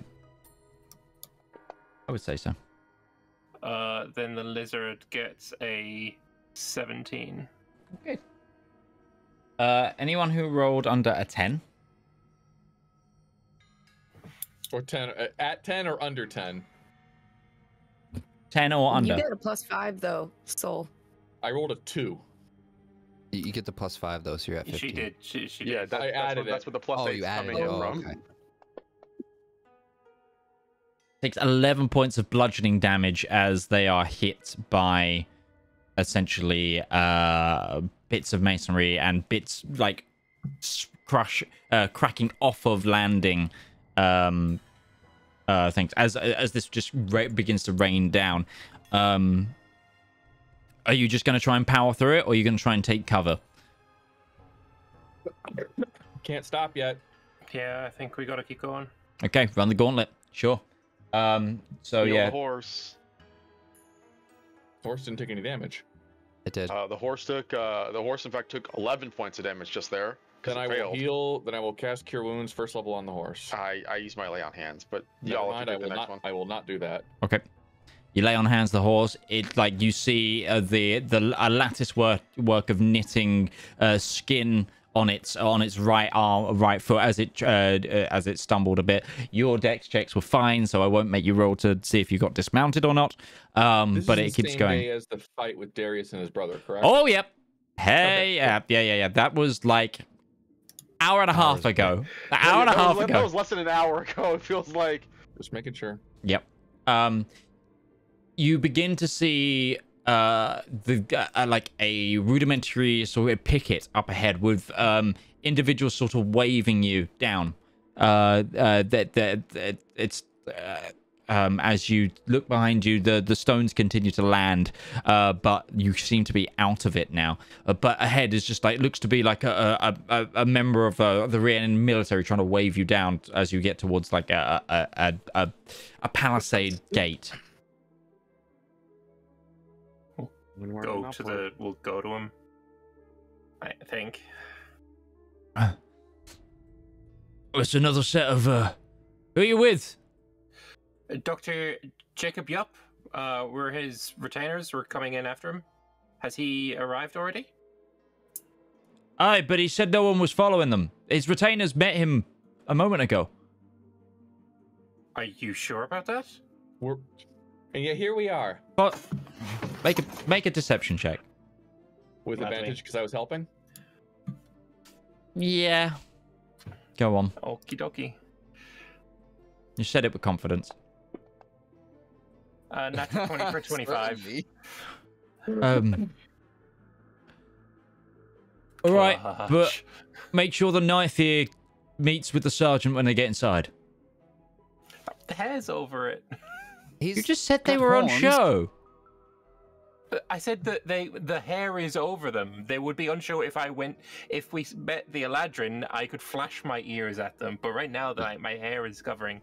I would say so. Then the lizard gets a 17. Okay. Anyone who rolled under a 10? Or 10, at 10 or under 10? 10 or under? You get a +5 though, Soul. I rolled a 2. You get the +5 though, so you're at 15. She did. She Yeah, did. that's what the +8 is coming in from. Okay. Takes 11 points of bludgeoning damage as they are hit by essentially bits of masonry and bits like cracking off of landing things as this just begins to rain down. Are you just going to try and power through it, or are you going to try and take cover? Can't stop yet. Yeah, I think we got to keep going. Okay, run the gauntlet. Sure. So Heal yeah. the horse. Horse didn't take any damage. It did. The horse in fact took 11 points of damage just there. Then I will heal. Then I will cast Cure Wounds first level on the horse. I use my lay on hands, but Never y'all mind, have to do the next one. I will not do that. Okay. You lay on hands the horse. It like you see a lattice work of knitting skin on its right arm, right foot as it stumbled a bit. Your dex checks were fine, so I won't make you roll to see if you got dismounted or not. But it keeps going. Day as the fight with Darius and his brother, correct? Oh yep. Hey, Okay, yeah. That was like hour and a half ago. An hour and a half ago. That was less than an hour ago. It feels like. Just making sure. Yep. You begin to see like a rudimentary sort of picket up ahead with individuals sort of waving you down. It's as you look behind you, the stones continue to land, but you seem to be out of it now. But ahead is just like looks to be like a member of the Rian military trying to wave you down as you get towards like a palisade gate. We'll go to him. I think. It's another set of who are you with? Dr. Jacob Yupp. We're his retainers. We're coming in after him. Has he arrived already? Aye, but he said no one was following them. His retainers met him a moment ago. Are you sure about that? And yet here we are. But make a deception check. With Gladly. advantage because I was helping? Yeah. Go on. Okie dokie. You said it with confidence. Natural 20 for 25. All right, Gosh. but make sure the ninth ear meets with the sergeant when they get inside. The hair's over it. You just said they were on horns. show. I said that the hair is over them. They would be unsure if we met the Eladrin, I could flash my ears at them. But right now, my hair is covering.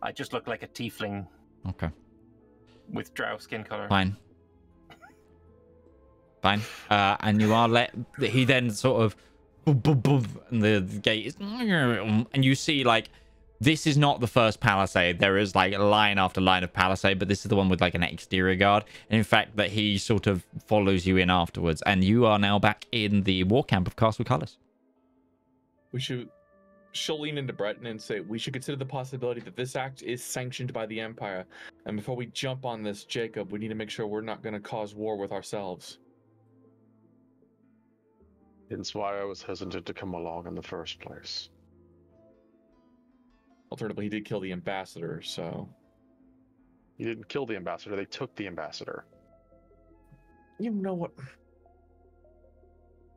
I just look like a tiefling Okay. with drow skin color. Fine. Fine. And you are he then sort of boom, boom, boom, and the gate is, and you see like this is not the first palisade. There is like line after line of palisade, but this is the one with like an exterior guard. And in fact, that he sort of follows you in afterwards, and you are now back in the war camp of Castle Cullis. She'll lean into Breton and say, we should consider the possibility that this act is sanctioned by the Empire. And before we jump on this, Jacob, we need to make sure we're not going to cause war with ourselves. It's why I was hesitant to come along in the first place. Alternatively, he did kill the ambassador, so... You didn't kill the ambassador, they took the ambassador. You know what?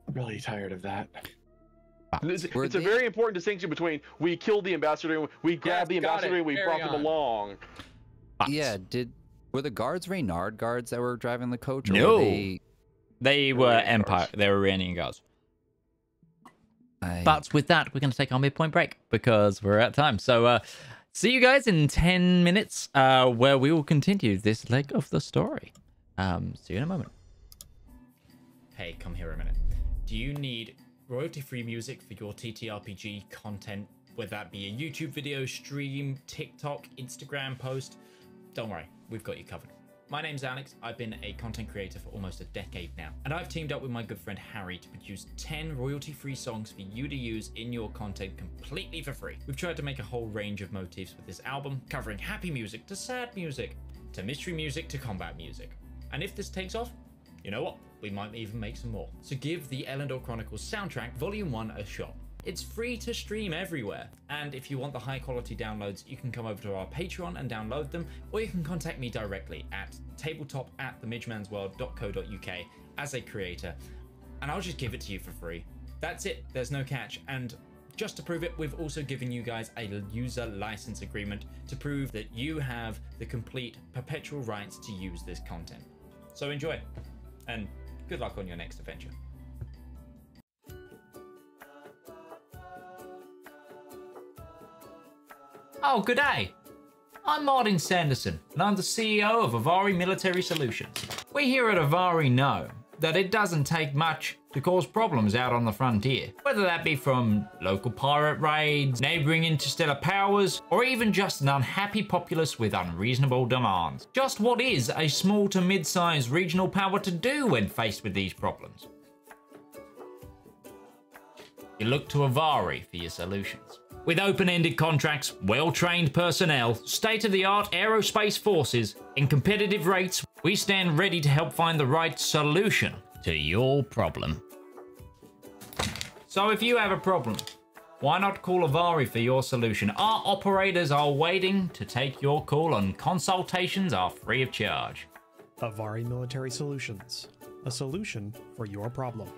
I'm really tired of that. It's a very important distinction between we killed the ambassador, and we grabbed the ambassador, and we Carry brought them on. along. Yeah, were the guards Reynard guards that were driving the coach? Or No. were They were Iranian Empire. guards. They were Iranian guards. I... But with that, we're going to take our midpoint break because we're at time. So see you guys in 10 minutes where we will continue this leg of the story. See you in a moment. Hey, come here a minute. Do you need royalty-free music for your TTRPG content, whether that be a YouTube video, stream, TikTok, Instagram post? Don't worry, we've got you covered. My name's Alex. I've been a content creator for almost a decade now, and I've teamed up with my good friend Harry to produce 10 royalty-free songs for you to use in your content completely for free. We've tried to make a whole range of motifs with this album, covering happy music to sad music, to mystery music to combat music. And if this takes off, you know what? We might even make some more. So give the Elendor Chronicles soundtrack Volume 1 a shot. It's free to stream everywhere, and if you want the high quality downloads, you can come over to our Patreon and download them, or you can contact me directly at tabletop@themidgemansworld.co.uk as a creator, and I'll just give it to you for free. That's it, there's no catch, and just to prove it, we've also given you guys a user license agreement to prove that you have the complete perpetual rights to use this content. So enjoy, and good luck on your next adventure. Oh, good day. I'm Martin Sanderson, and I'm the CEO of Avari Military Solutions. We here at Avari know that it doesn't take much to cause problems out on the frontier, whether that be from local pirate raids, neighboring interstellar powers, or even just an unhappy populace with unreasonable demands. Just what is a small to mid-sized regional power to do when faced with these problems? You look to Avari for your solutions. With open-ended contracts, well-trained personnel, state-of-the-art aerospace forces, and competitive rates, we stand ready to help find the right solution to your problem. So if you have a problem, why not call Avari for your solution? Our operators are waiting to take your call, and consultations are free of charge. Avari Military Solutions, a solution for your problem.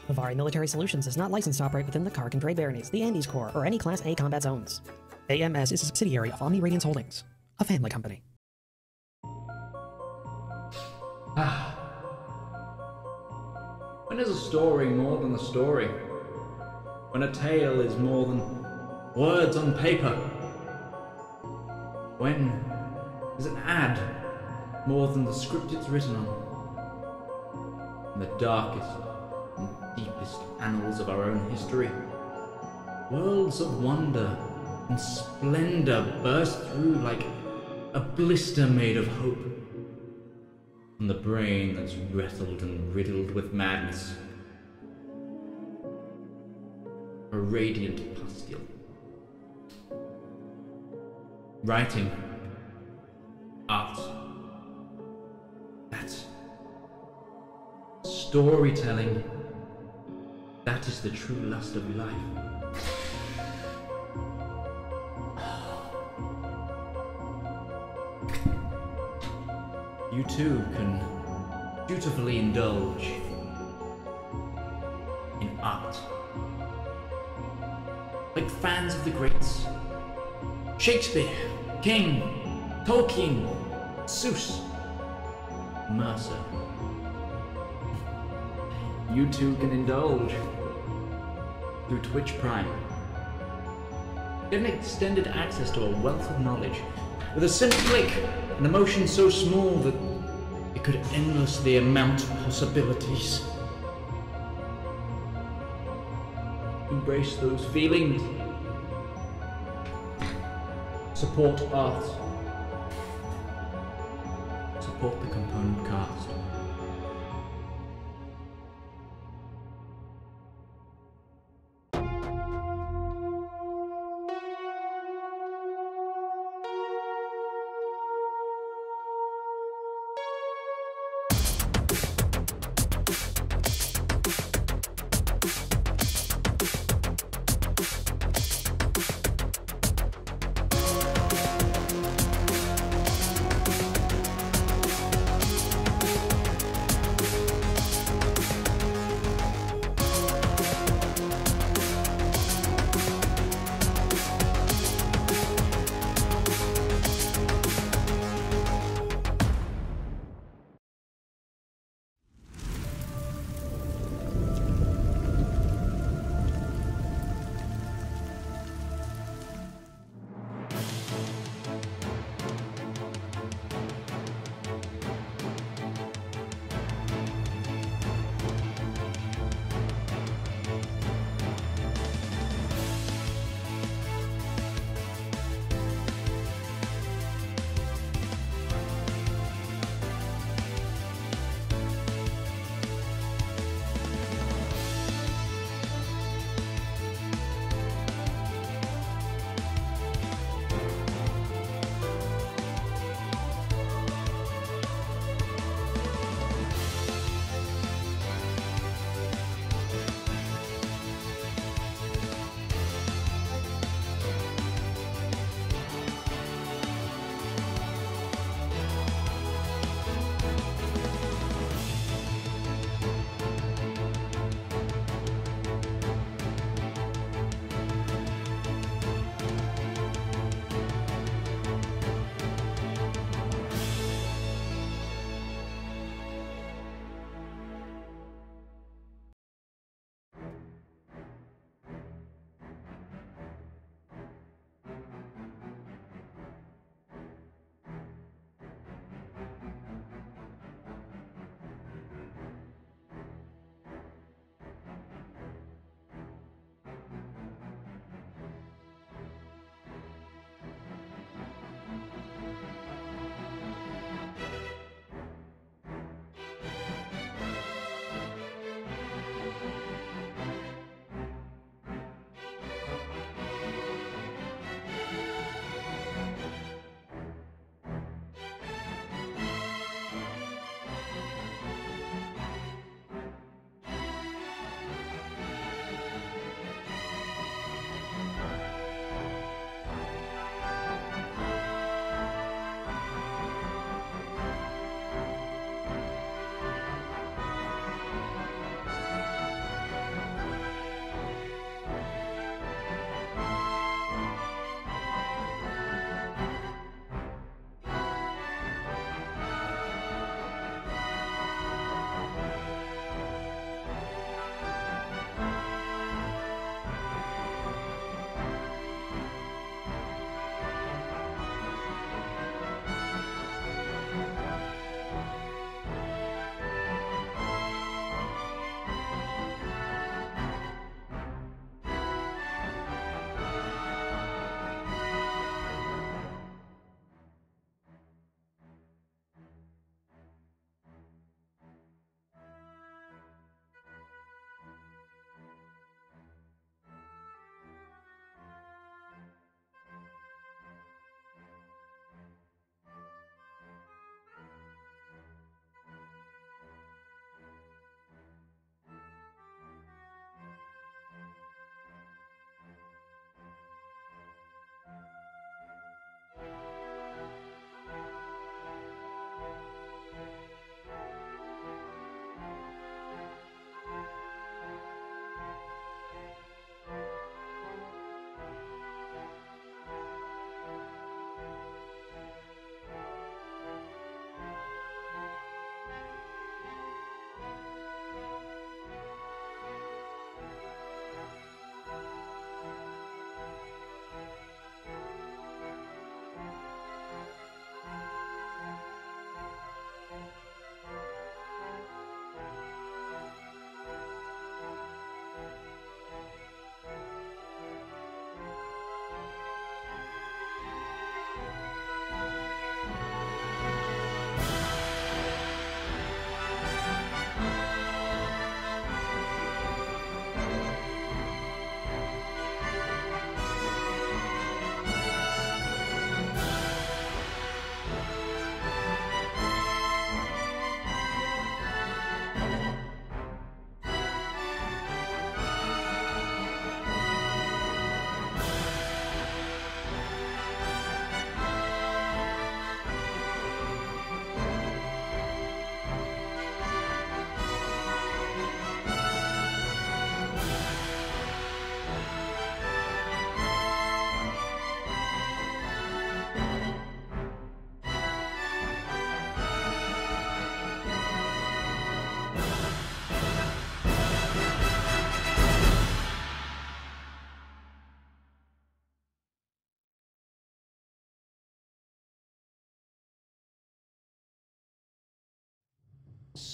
Avari Military Solutions is not licensed to operate within the Kark and Dre Baronies, the Andes Corps, or any Class A combat zones. AMS is a subsidiary of Omni Radiance Holdings, a family company. When is a story more than a story? When a tale is more than words on paper? When is an ad more than the script it's written on? In the darkest and deepest annals of our own history, worlds of wonder and splendor burst through like a blister made of hope. From the brain that's rattled and riddled with madness, a radiant pustule. Writing, art, that's storytelling. That is the true lust of life. You too can dutifully indulge in art. Like fans of the greats. Shakespeare, King, Tolkien, Seuss, Mercer. You too can indulge through Twitch Prime. Get an extended access to a wealth of knowledge with a simple click, an emotion so small that it could endlessly amount possibilities. Embrace those feelings. Support art. Support the component cast.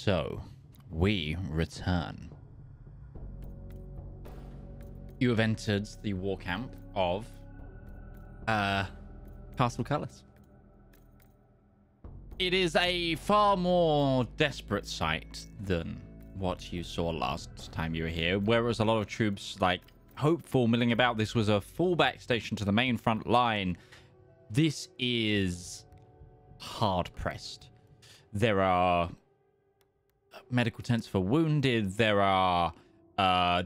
So, we return. You have entered the war camp of Castle Cullis. It is a far more desperate sight than what you saw last time you were here. Whereas a lot of troops, like, hopeful, milling about, this was a fallback station to the main front line. This is hard-pressed. There are medical tents for wounded. There are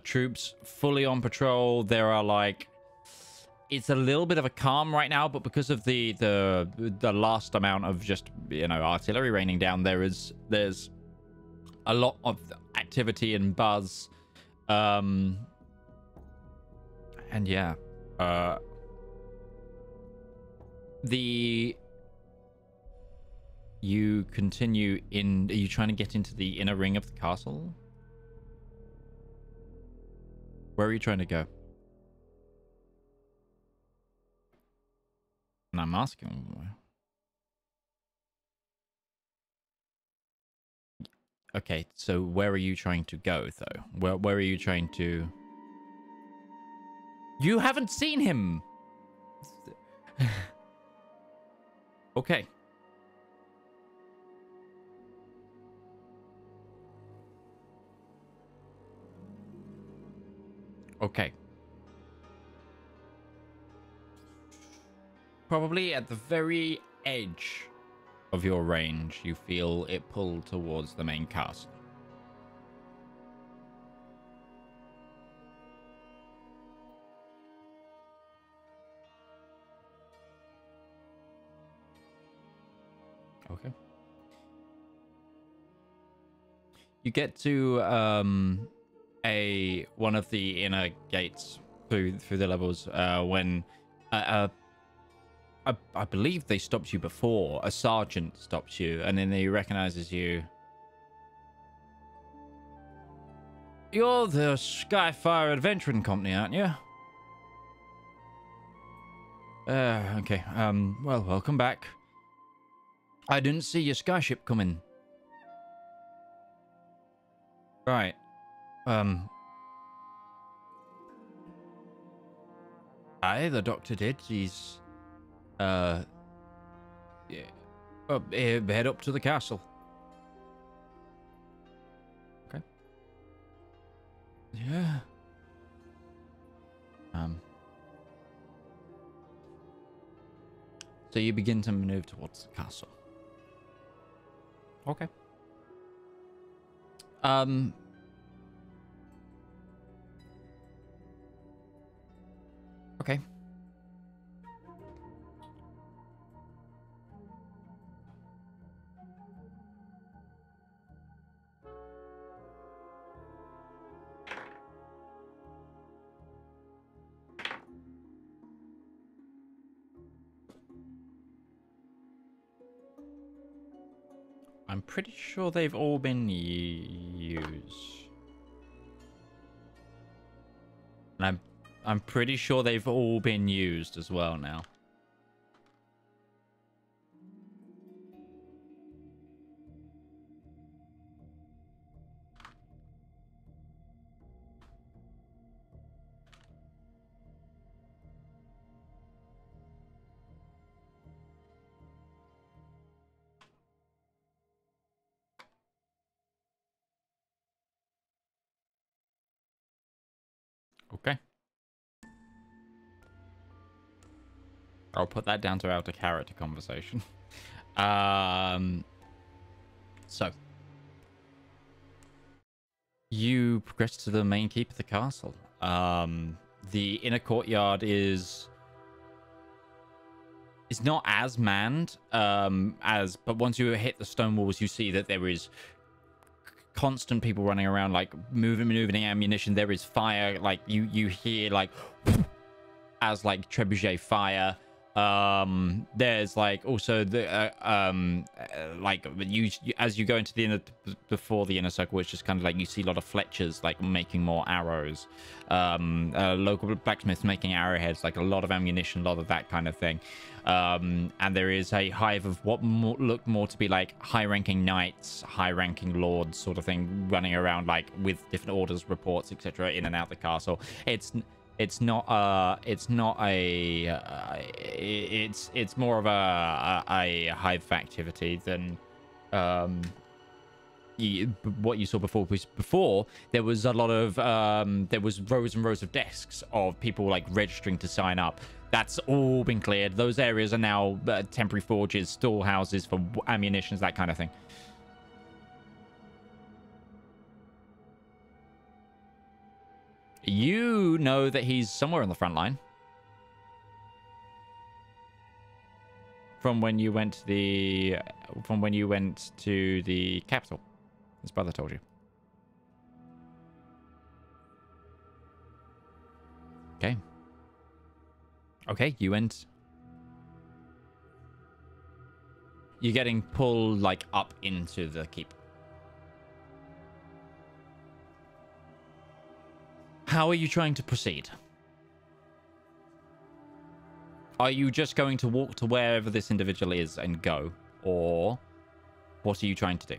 troops fully on patrol. There are, like... It's a little bit of a calm right now, but because of the last amount of just, you know, artillery raining down, there's a lot of activity and buzz. And yeah, you continue in. Are you trying to get into the inner ring of the castle? Where are you trying to go? And I'm asking. Okay, so where are you trying to go, though? Where are you trying to... You haven't seen him! Okay. Okay. Probably at the very edge of your range, you feel it pull towards the main castle. Okay. You get to one of the inner gates through the levels when I believe they stopped you before. A sergeant stops you, and then he recognizes you. You're the Skyfire Adventuring Company, aren't you? Okay. Well, welcome back. I didn't see your skyship coming. Right. Aye, the doctor did. He's... yeah. Head up to the castle. Okay. Yeah. So you begin to move towards the castle. Okay. Okay. I'm pretty sure they've all been used. And I'm pretty sure they've all been used as well now. Okay. I'll put that down to out of character conversation. So you progress to the main keep of the castle. The inner courtyard is not as manned but once you hit the stone walls, you see that there is constant people running around, like moving ammunition. There is fire, like you hear like as like trebuchet fire. There's like also the like as you go into the inner before the inner circle, it's just kind of like you see a lot of Fletchers like making more arrows, local blacksmiths making arrowheads, like a lot of ammunition, a lot of that kind of thing. And there is a hive of what look more to be like high-ranking knights, high-ranking lords, sort of thing, running around like with different orders, reports, etc., in and out the castle. It's more of a hive activity than what you saw before. Because before there was a lot of there was rows and rows of desks of people like registering to sign up. That's all been cleared. Those areas are now temporary forges, storehouses for ammunition, that kind of thing. You know that he's somewhere on the front line. From when you went to the capital. His brother told you. Okay. Okay, you went. You're getting pulled like up into the keep. How are you trying to proceed? Are you just going to walk to wherever this individual is and go? Or what are you trying to do?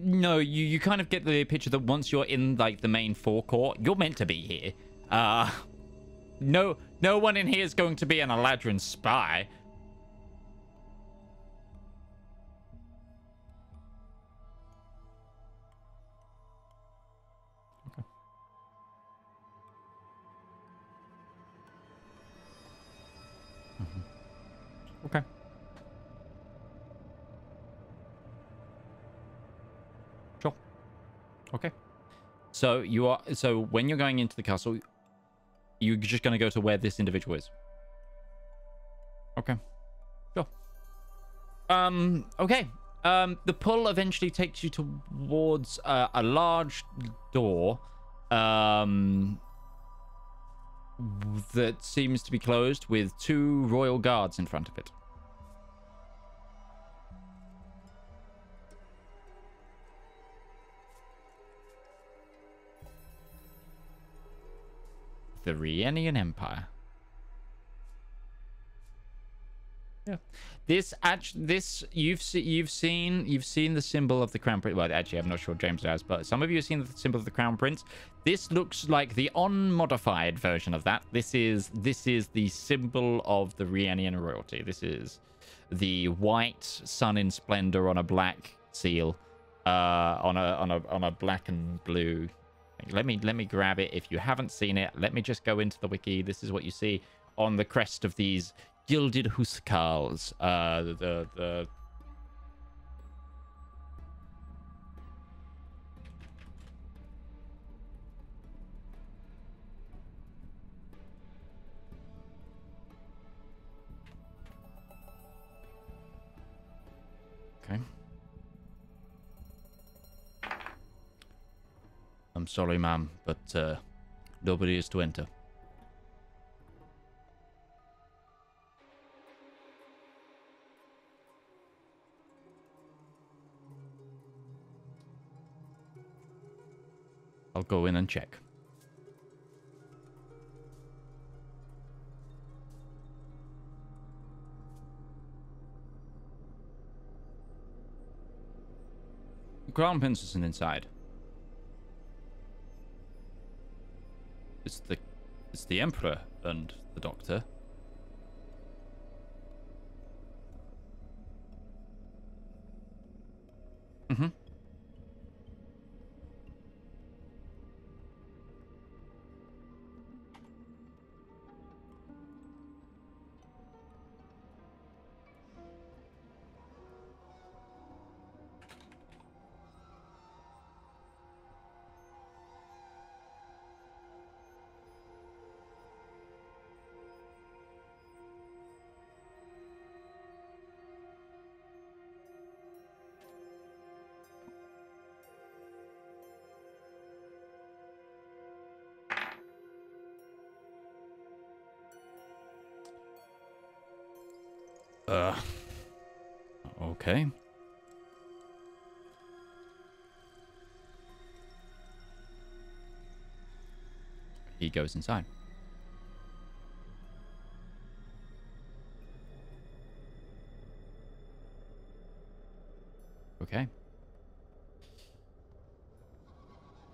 No, you kind of get the picture that once you're in like the main forecourt, you're meant to be here. No one in here is going to be an Eladrin spy. Okay. Okay. Sure. Okay. So when you're going into the castle, you're just going to go to where this individual is. Okay. Sure. Okay. The pull eventually takes you towards a large door that seems to be closed with 2 royal guards in front of it. The Rienian Empire. Yeah. This you've seen the symbol of the Crown Prince. Well, actually, I'm not sure James has, but some of you have seen the symbol of the Crown Prince. This looks like the unmodified version of that. This is the symbol of the Rienian royalty. This is the white sun in splendor on a black seal, on a black and blue. Let me grab it. If you haven't seen it, let me just go into the wiki. This is what you see on the crest of these gilded huskarls. The okay. I'm sorry, ma'am, but nobody is to enter. I'll go in and check. The Crown Prince isn't inside. It's the Emperor and the Doctor. Mm-hmm. Okay. He goes inside. Okay.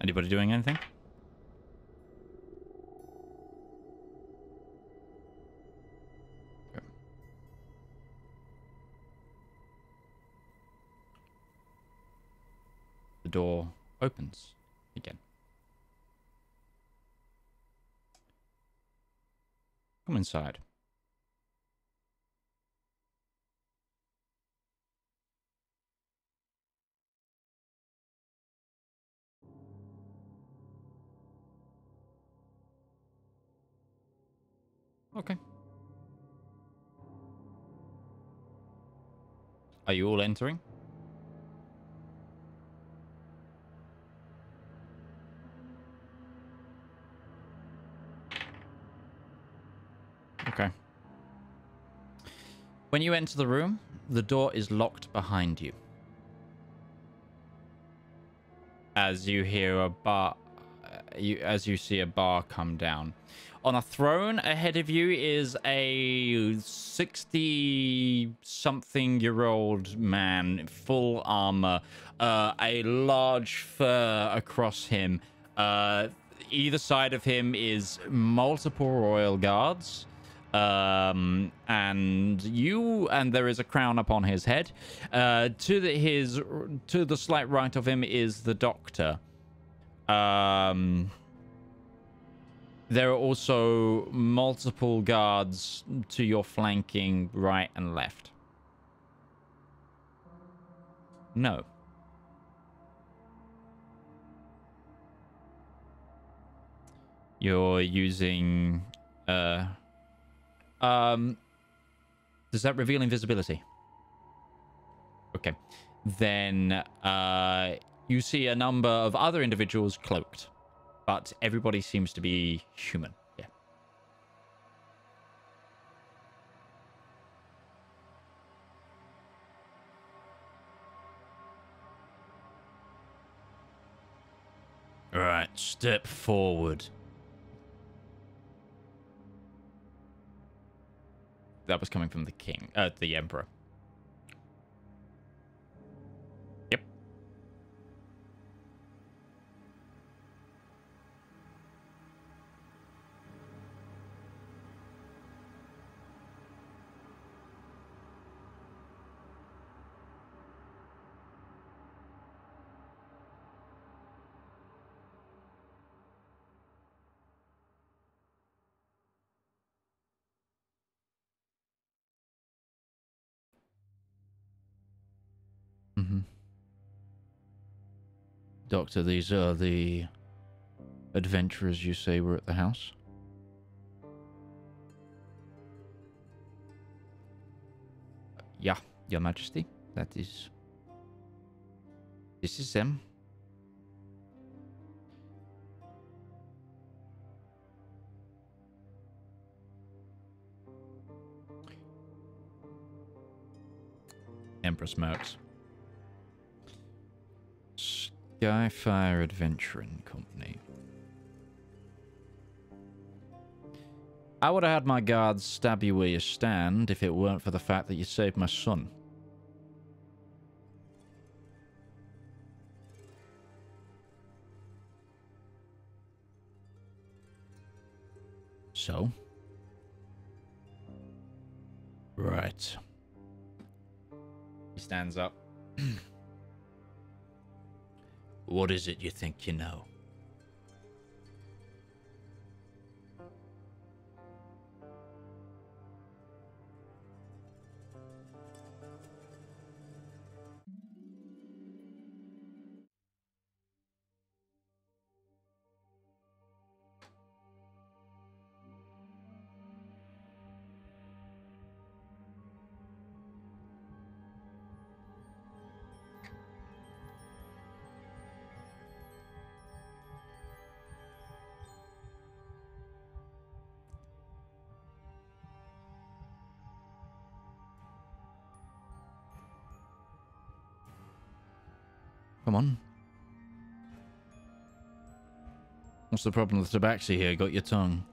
Anybody doing anything? Okay. The door opens again. Come inside. Okay. Are you all entering? Okay. When you enter the room, the door is locked behind you. As you hear a bar, as you see a bar come down. On a throne ahead of you is a 60-something-year-old man, full armor, a large fur across him. Either side of him is multiple royal guards. And there is a crown upon his head. To the slight right of him is the doctor. There are also multiple guards to your flanking right and left. No. You're using does that reveal invisibility? Okay. Then you see a number of other individuals cloaked, but everybody seems to be human. Yeah. All right, step forward. That was coming from the king, the emperor. Yep. Mm-hmm. Doctor, these are the adventurers you say were at the house? Yeah, Your Majesty. This is them. Emperor smirks. Skyfire Adventuring Company. I would have had my guards stab you where you stand if it weren't for the fact that you saved my son. So? Right. He stands up. What is it you think you know? Come on. What's the problem with the tabaxi here? Got your tongue.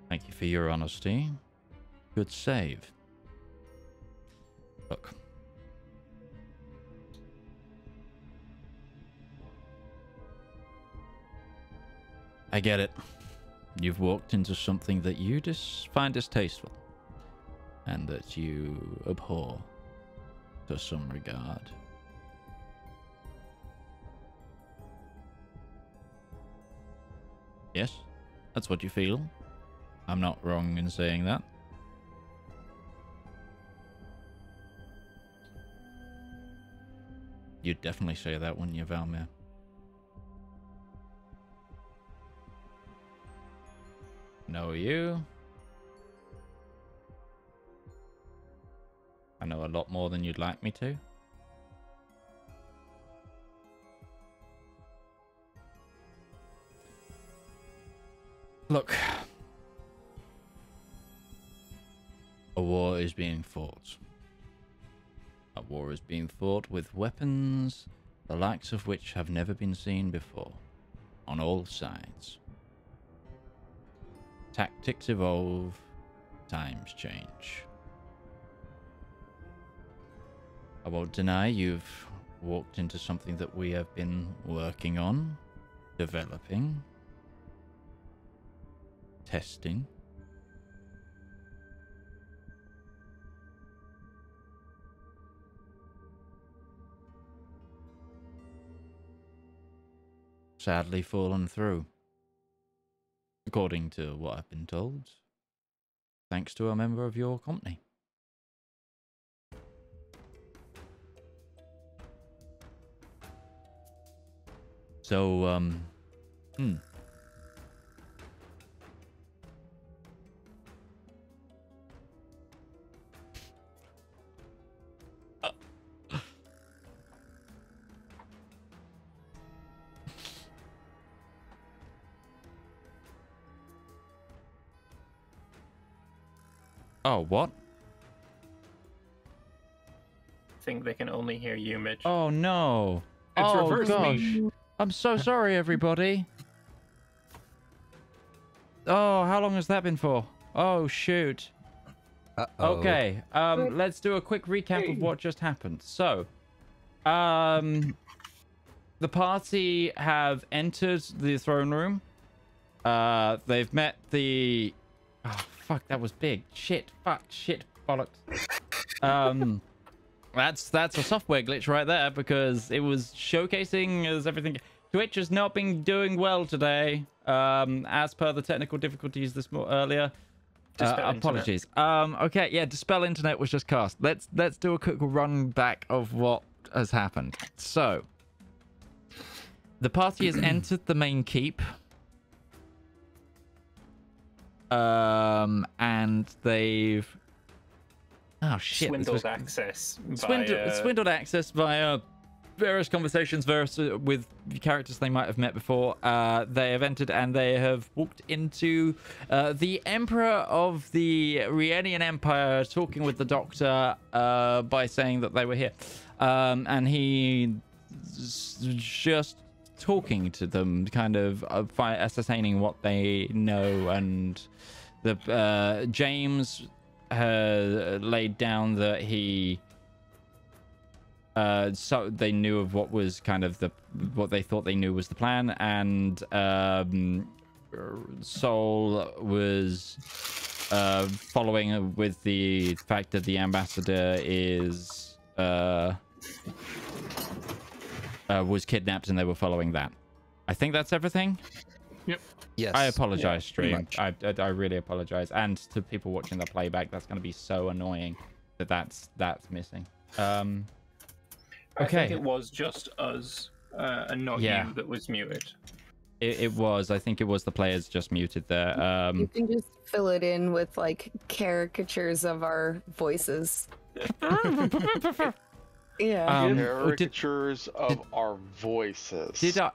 Thank you for your honesty. Good save. Look. I get it. You've walked into something that you find distasteful and that you abhor to some regard. Yes, that's what you feel. I'm not wrong in saying that. You'd definitely say that, wouldn't you, Valmir? Know you. I know a lot more than you'd like me to. Look. A war is being fought. A war is being fought with weapons, the likes of which have never been seen before, on all sides. Tactics evolve, times change. I won't deny you've walked into something that we have been working on, developing, testing. Sadly fallen through, according to what I've been told, thanks to a member of your company. So, Oh, what? I think they can only hear you, Mitch. Oh, no. It's oh, reverse gosh. me. I'm so sorry, everybody. Oh, how long has that been for? Oh, shoot. Uh-oh. Okay, let's do a quick recap of what just happened. So, the party have entered the throne room. They've met the... Oh, fuck, that was big. Shit, fuck, shit, bollocks. That's a software glitch right there, because it was showcasing as everything... Twitch has not been doing well today, as per the technical difficulties earlier. Apologies. Okay, yeah, Dispel Internet was just cast. Let's do a quick run back of what has happened. So, the party has entered the main keep. And they've... Oh, shit. Swindled access. Swindled access via various conversations with characters they might have met before. They have entered and they have walked into the Emperor of the Rienian Empire talking with the Doctor by saying that they were here. And he just talking to them, kind of ascertaining what they know, and the James laid down that he so they knew of what was kind of what they thought they knew was the plan, and Sol was following with the fact that the ambassador is was kidnapped, and they were following that. I think that's everything. Yep. Yes. I apologize, pretty stream. I really apologize, and to people watching the playback, that's going to be so annoying that that's missing. I Okay. think it was just us and not Yeah. you that was muted. It was. I think it was the players just muted there. You can just fill it in with like caricatures of our voices. Yeah. Caricatures of our voices. Did I?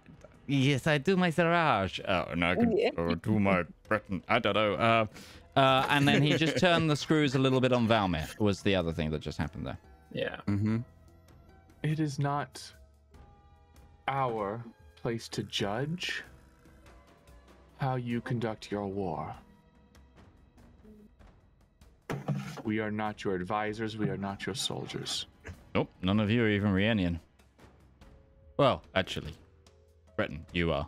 Yes, I do my Zedaar. Oh, no, I can do my Breton. I don't know. And then he just turned the screws a little bit on Valmir, was the other thing that just happened there. Yeah. Mm-hmm. It is not our place to judge how you conduct your war. We are not your advisors. We are not your soldiers. Nope, none of you are even Rhiannian. Well, actually, Breton, you are.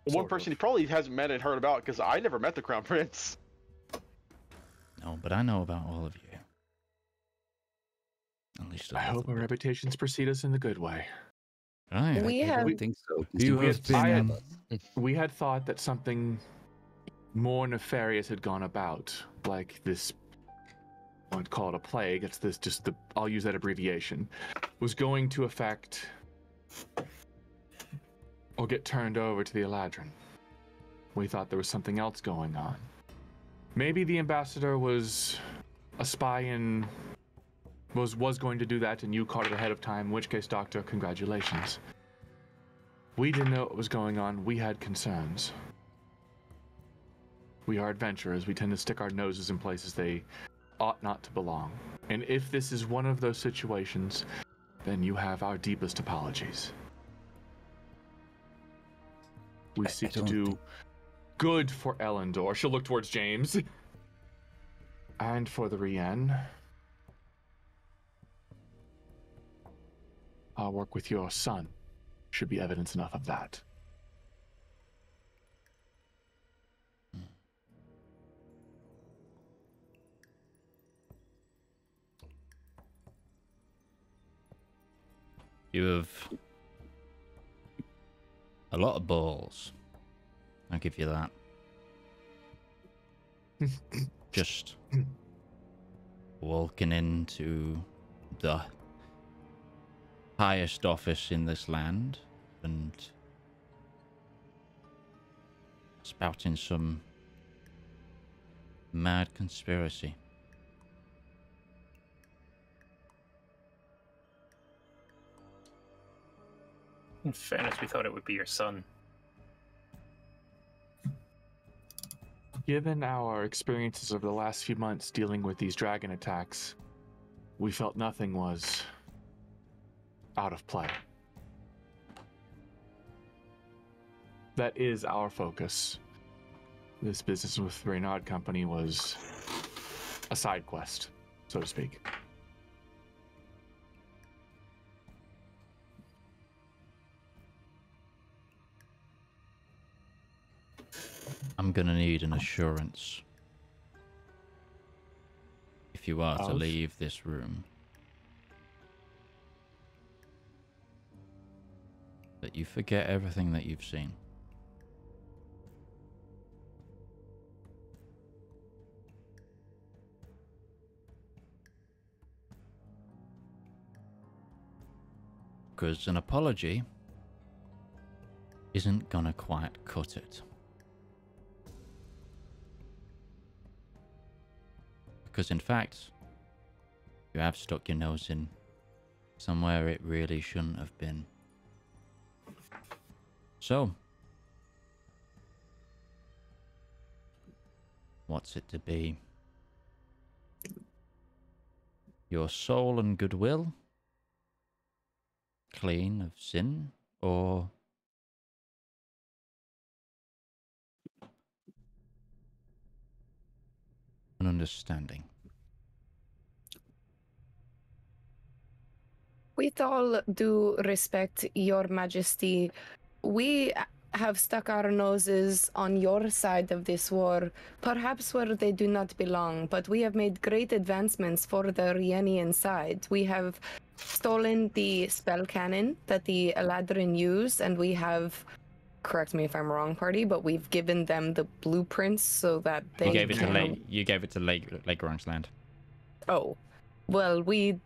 One person he probably hasn't met and heard about, because I never met the Crown Prince. No, but I know about all of you. At least I hope our reputations precede us in the good way. I don't think so. You have been. We had thought that something more nefarious had gone about, like this. I won't call it a plague. It's this. I'll use that abbreviation. Was going to affect or get turned over to the Eladrin. We thought there was something else going on. Maybe the ambassador was a spy and was going to do that, and you caught it ahead of time. In which case, Doctor, congratulations. We didn't know what was going on. We had concerns. We are adventurers. We tend to stick our noses in places they ought not to belong. And if this is one of those situations, then you have our deepest apologies. We seek to do good for Elendor. She'll look towards James. And for the Rienne. Our work with your son should be evidence enough of that. You have a lot of balls. I'll give you that. Just walking into the highest office in this land and spouting some mad conspiracy. In fairness, we thought it would be your son. Given our experiences over the last few months dealing with these dragon attacks, we felt nothing was out of play. That is our focus. This business with Reynard Company was a side quest, so to speak. I'm gonna need an assurance if you are to leave this room that you forget everything that you've seen. Because an apology isn't gonna quite cut it. Because in fact, you have stuck your nose in somewhere it really shouldn't have been. So, what's it to be? Your soul and goodwill? Clean of sin? Or an understanding? With all due respect, Your Majesty, we have stuck our noses on your side of this war, perhaps where they do not belong, but we have made great advancements for the Rienian side. We have stolen the spell cannon that the Eladrin use, and we have, correct me if I'm wrong, party, but we've given them the blueprints so that they You gave it to can... you gave it to Lake Land. Oh, well, we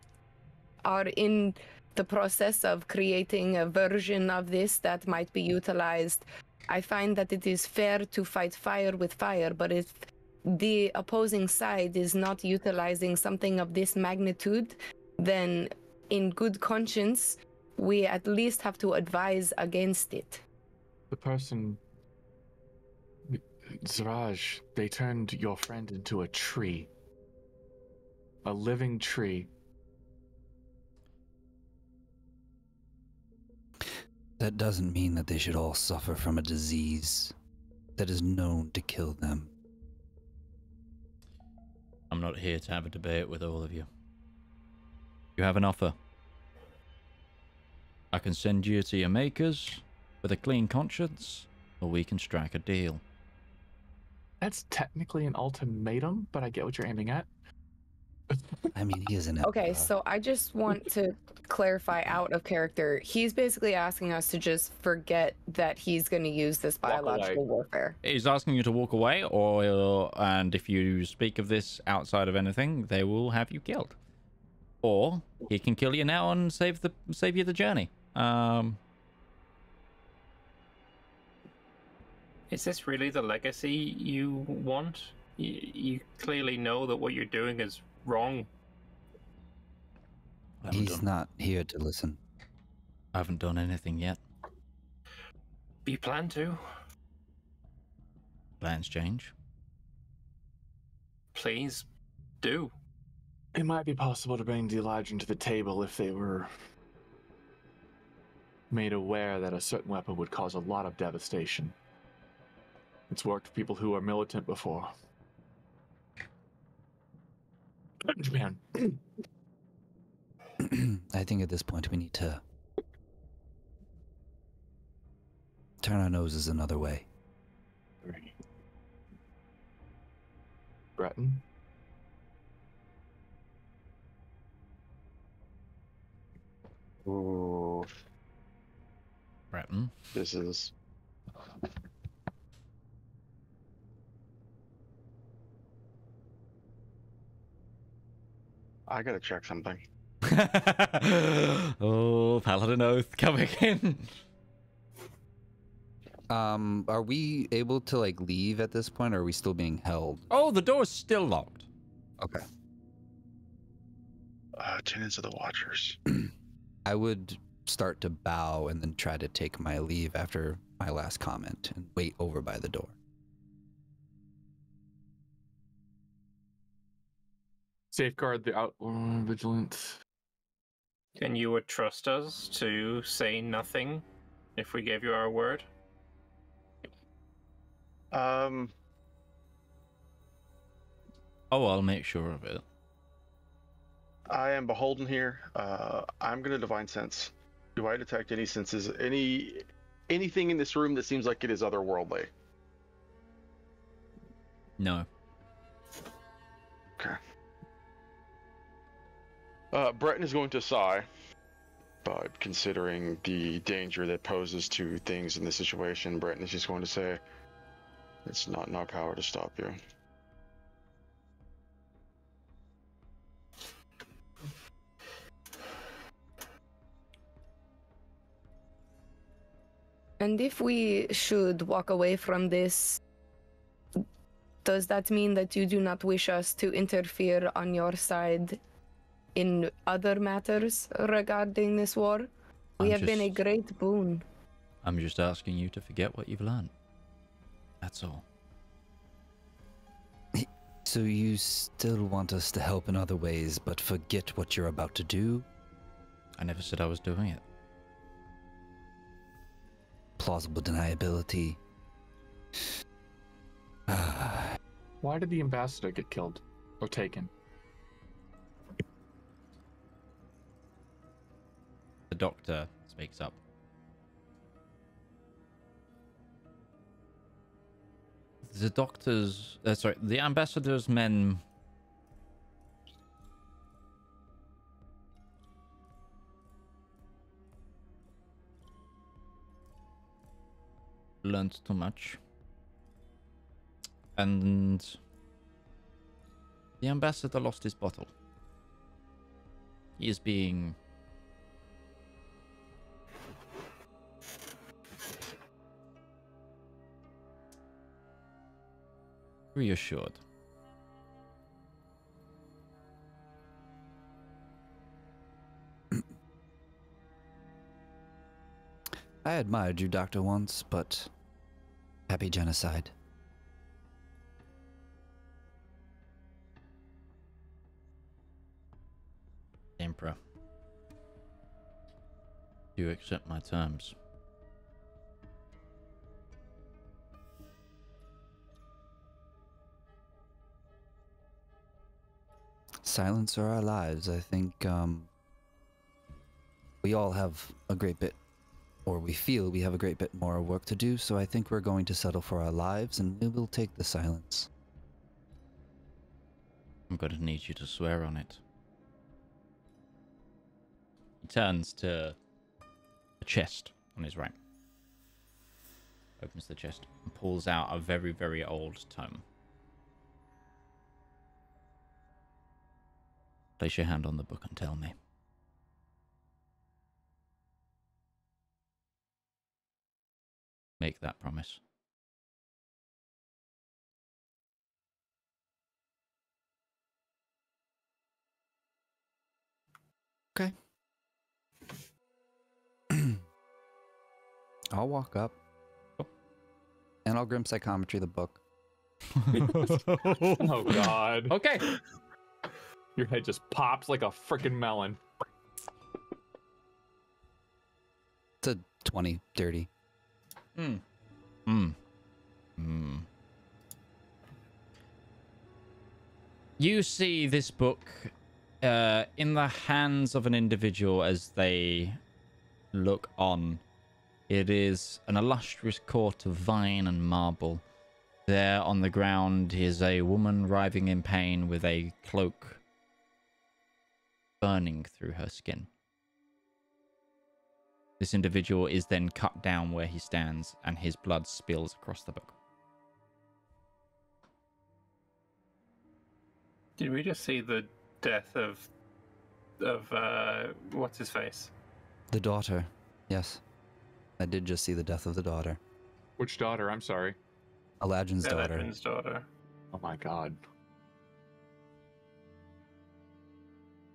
are in the process of creating a version of this that might be utilized. I find that it is fair to fight fire with fire, but if the opposing side is not utilizing something of this magnitude, then in good conscience, we at least have to advise against it. The person, Ziraj, they turned your friend into a tree. A living tree. That doesn't mean that they should all suffer from a disease that is known to kill them. I'm not here to have a debate with all of you. You have an offer. I can send you to your makers with a clean conscience, or we can strike a deal. That's technically an ultimatum, but I get what you're aiming at. I mean, he is an Okay, emperor. so I just want to clarify out of character. He's basically asking us to just forget that he's going to use this biological warfare. He's asking you to walk away, and if you speak of this outside of anything, they will have you killed. Or he can kill you now and save you the journey. Is this really the legacy you want? You clearly know that what you're doing is wrong. He's not here to listen. I haven't done anything yet. You plan to? Plans change. Please do. It might be possible to bring the Eladrin to the table if they were made aware that a certain weapon would cause a lot of devastation. It's worked for people who are militant before. Man. I think at this point we need to turn our noses another way. Breton? Ooh, Breton. this is... I gotta check something. Oh, Paladin Oath coming in. Are we able to like leave at this point, or are we still being held? Oh, the door's still locked. Okay. Tenants of the Watchers. I would start to bow and then try to take my leave after my last comment and wait over by the door. Safeguard the vigilant. And you would trust us to say nothing if we gave you our word? Oh, I'll make sure of it. I am beholden here. I'm gonna divine sense. Do I detect any senses, anything in this room that seems like it is otherworldly? No. Okay. Breton is going to sigh, but considering the danger that poses to things in this situation, Breton is just going to say, "It's not in our power to stop you." And if we should walk away from this, does that mean that you do not wish us to interfere on your side in other matters regarding this war? We have been a great boon. I'm just asking you to forget what you've learned. That's all. So you still want us to help in other ways, but forget what you're about to do? I never said I was doing it. Plausible deniability. Why did the ambassador get killed or taken? doctor speaks up. The ambassador's men learned too much. And the ambassador lost his bottle. He is being reassured. I admired you, Doctor, once, but happy genocide. Emperor, do you accept my terms? Silence or our lives. I think we all have a great bit, or we feel we have a great bit more work to do, so I think we're going to settle for our lives and we will take the silence. I'm going to need you to swear on it. He turns to the chest on his right. Opens the chest and pulls out a very, very old tome. Place your hand on the book and tell me. Make that promise. Okay. I'll walk up. Oh. And I'll grim psychometry the book. Oh, God. Okay. Your head just pops like a freaking melon. It's a 20, dirty. You see this book in the hands of an individual as they look on. It is an illustrious court of vine and marble. There on the ground is a woman writhing in pain with a cloak burning through her skin. This individual is then cut down where he stands, and his blood spills across the book. Did we just see the death of what's his face? The daughter. Yes. I did just see the death of the daughter. Which daughter? I'm sorry. Eladrin's daughter. Eladrin's daughter. Oh my God.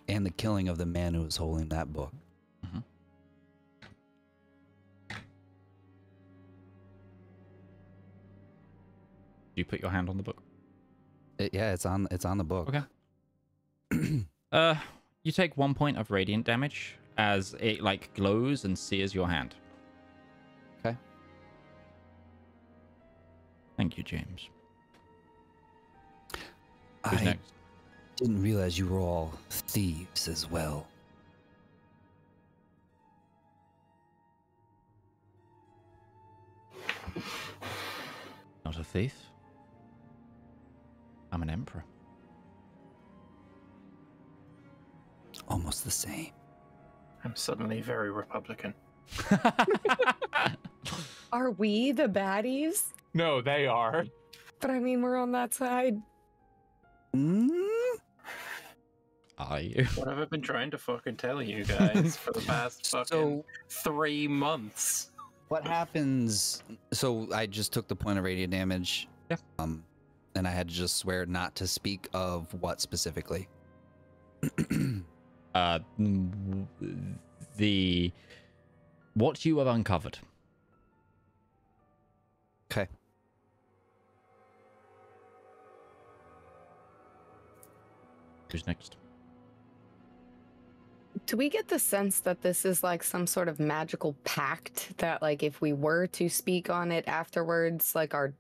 And the killing of the man who was holding that book. Mm-hmm. You put your hand on the book. Yeah, it's on the book. Okay. You take 1 point of radiant damage as it like glows and sears your hand. Okay. Thank you, James. I next? didn't realize you were all thieves as well. Not a thief. I'm an emperor. Almost the same. I'm suddenly very Republican. Are we the baddies? No, they are. But I mean, we're on that side. Are you? What have I been trying to fucking tell you guys for the past fucking 3 months? What happens? So I just took the point of radiant damage. Yeah. And I had to just swear not to speak of what specifically. What you have uncovered. Okay. Who's next? Do we get the sense that this is like some sort of magical pact that, like, if we were to speak on it afterwards, like our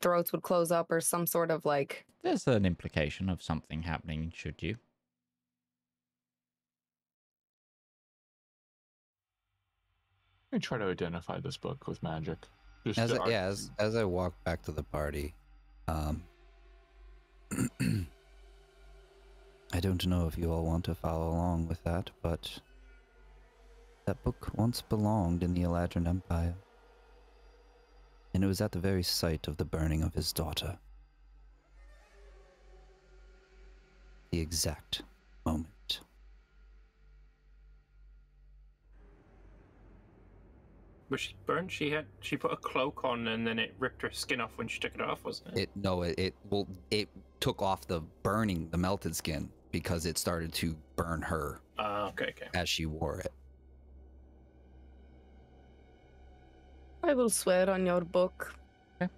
throats would close up or some sort of like... There's an implication of something happening should you. I try to identify this book with magic. Just As I walk back to the party, I don't know if you all want to follow along with that, but that book once belonged in the Eladrin Empire. And it was at the very site of the burning of his daughter. The exact moment. Was she burned? She put a cloak on and then it ripped her skin off when she took it off, wasn't it? It took off the melted skin because it started to burn her. Okay. As she wore it. I will swear on your book. Okay.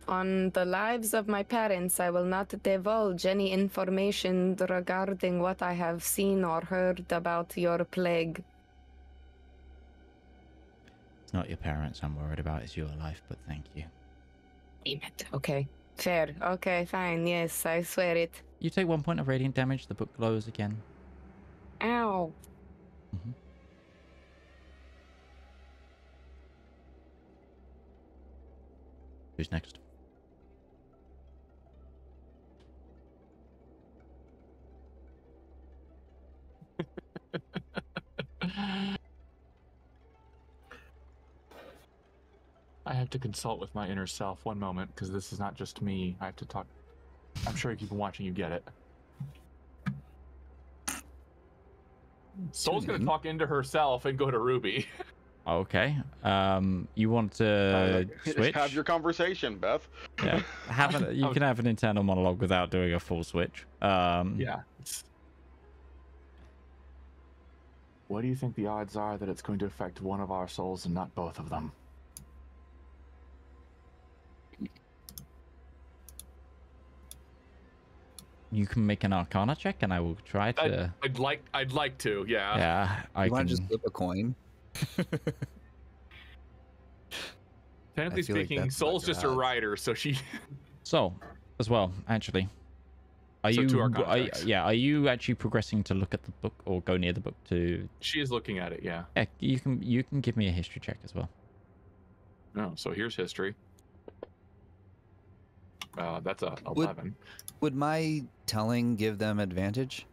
On the lives of my parents, I will not divulge any information regarding what I have seen or heard about your plague. It's not your parents I'm worried about, it's your life, but thank you. Damn it. Okay. Fair. Okay, fine. Yes, I swear it. You take 1 point of radiant damage, the book glows again. Ow. Mm-hmm. Who's next? I have to consult with my inner self. One moment, because this is not just me. I have to talk. I'm sure if you've been watching, you get it. Soul's going to talk into herself and go to Ruby. Okay. You want to switch? Have your conversation, Beth. Yeah. You can have an internal monologue without doing a full switch. Yeah. What do you think the odds are that it's going to affect one of our souls and not both of them? You can make an Arcana check, and I will try to. I'd like to. Yeah. Yeah. I want can to just flip a coin. Technically speaking, like Soul's just a writer, so she. So, as well, actually, are you actually progressing to look at the book or go near the book to? She is looking at it. Yeah. Yeah, you can give me a history check as well. No, so here's history. That's a 11. Would my telling give them advantage?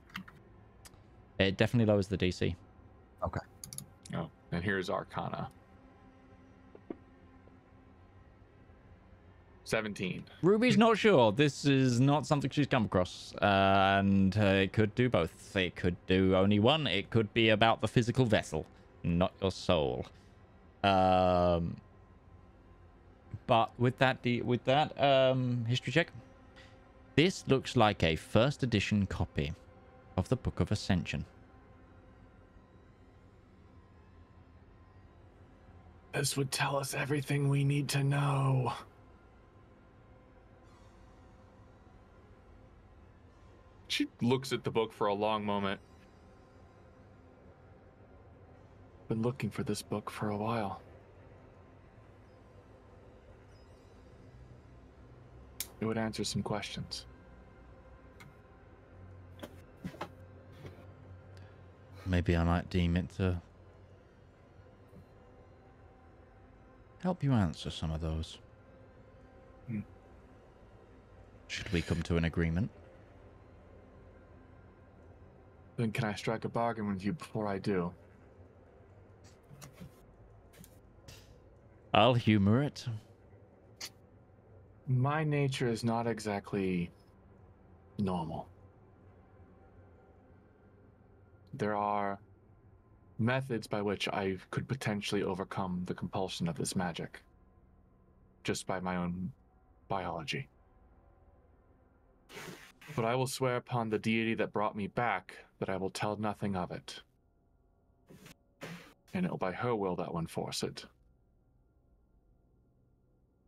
It definitely lowers the DC. Okay. Oh, and here's Arcana. 17. Ruby's not sure. This is not something she's come across. And it could do both. It could do only one. It could be about the physical vessel, not your soul. But with that history check, this looks like a first edition copy of the Book of Ascension. This would tell us everything we need to know. She looks at the book for a long moment. Been looking for this book for a while. It would answer some questions. Maybe I might deem it to help you answer some of those. Should we come to an agreement? Then can I strike a bargain with you before I do? I'll humor it. My nature is not exactly normal. There are methods by which I could potentially overcome the compulsion of this magic, just by my own biology. But I will swear upon the deity that brought me back that I will tell nothing of it. And it will by her will that one force it.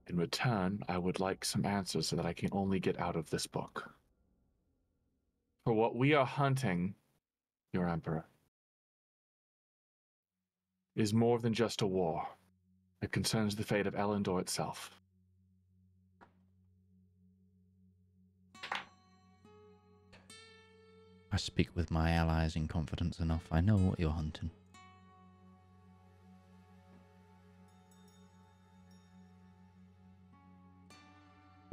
In return, I would like some answers so that I can only get out of this book. For what we are hunting, your Emperor, is more than just a war. It concerns the fate of Elendor itself. I speak with my allies in confidence enough. I know what you're hunting.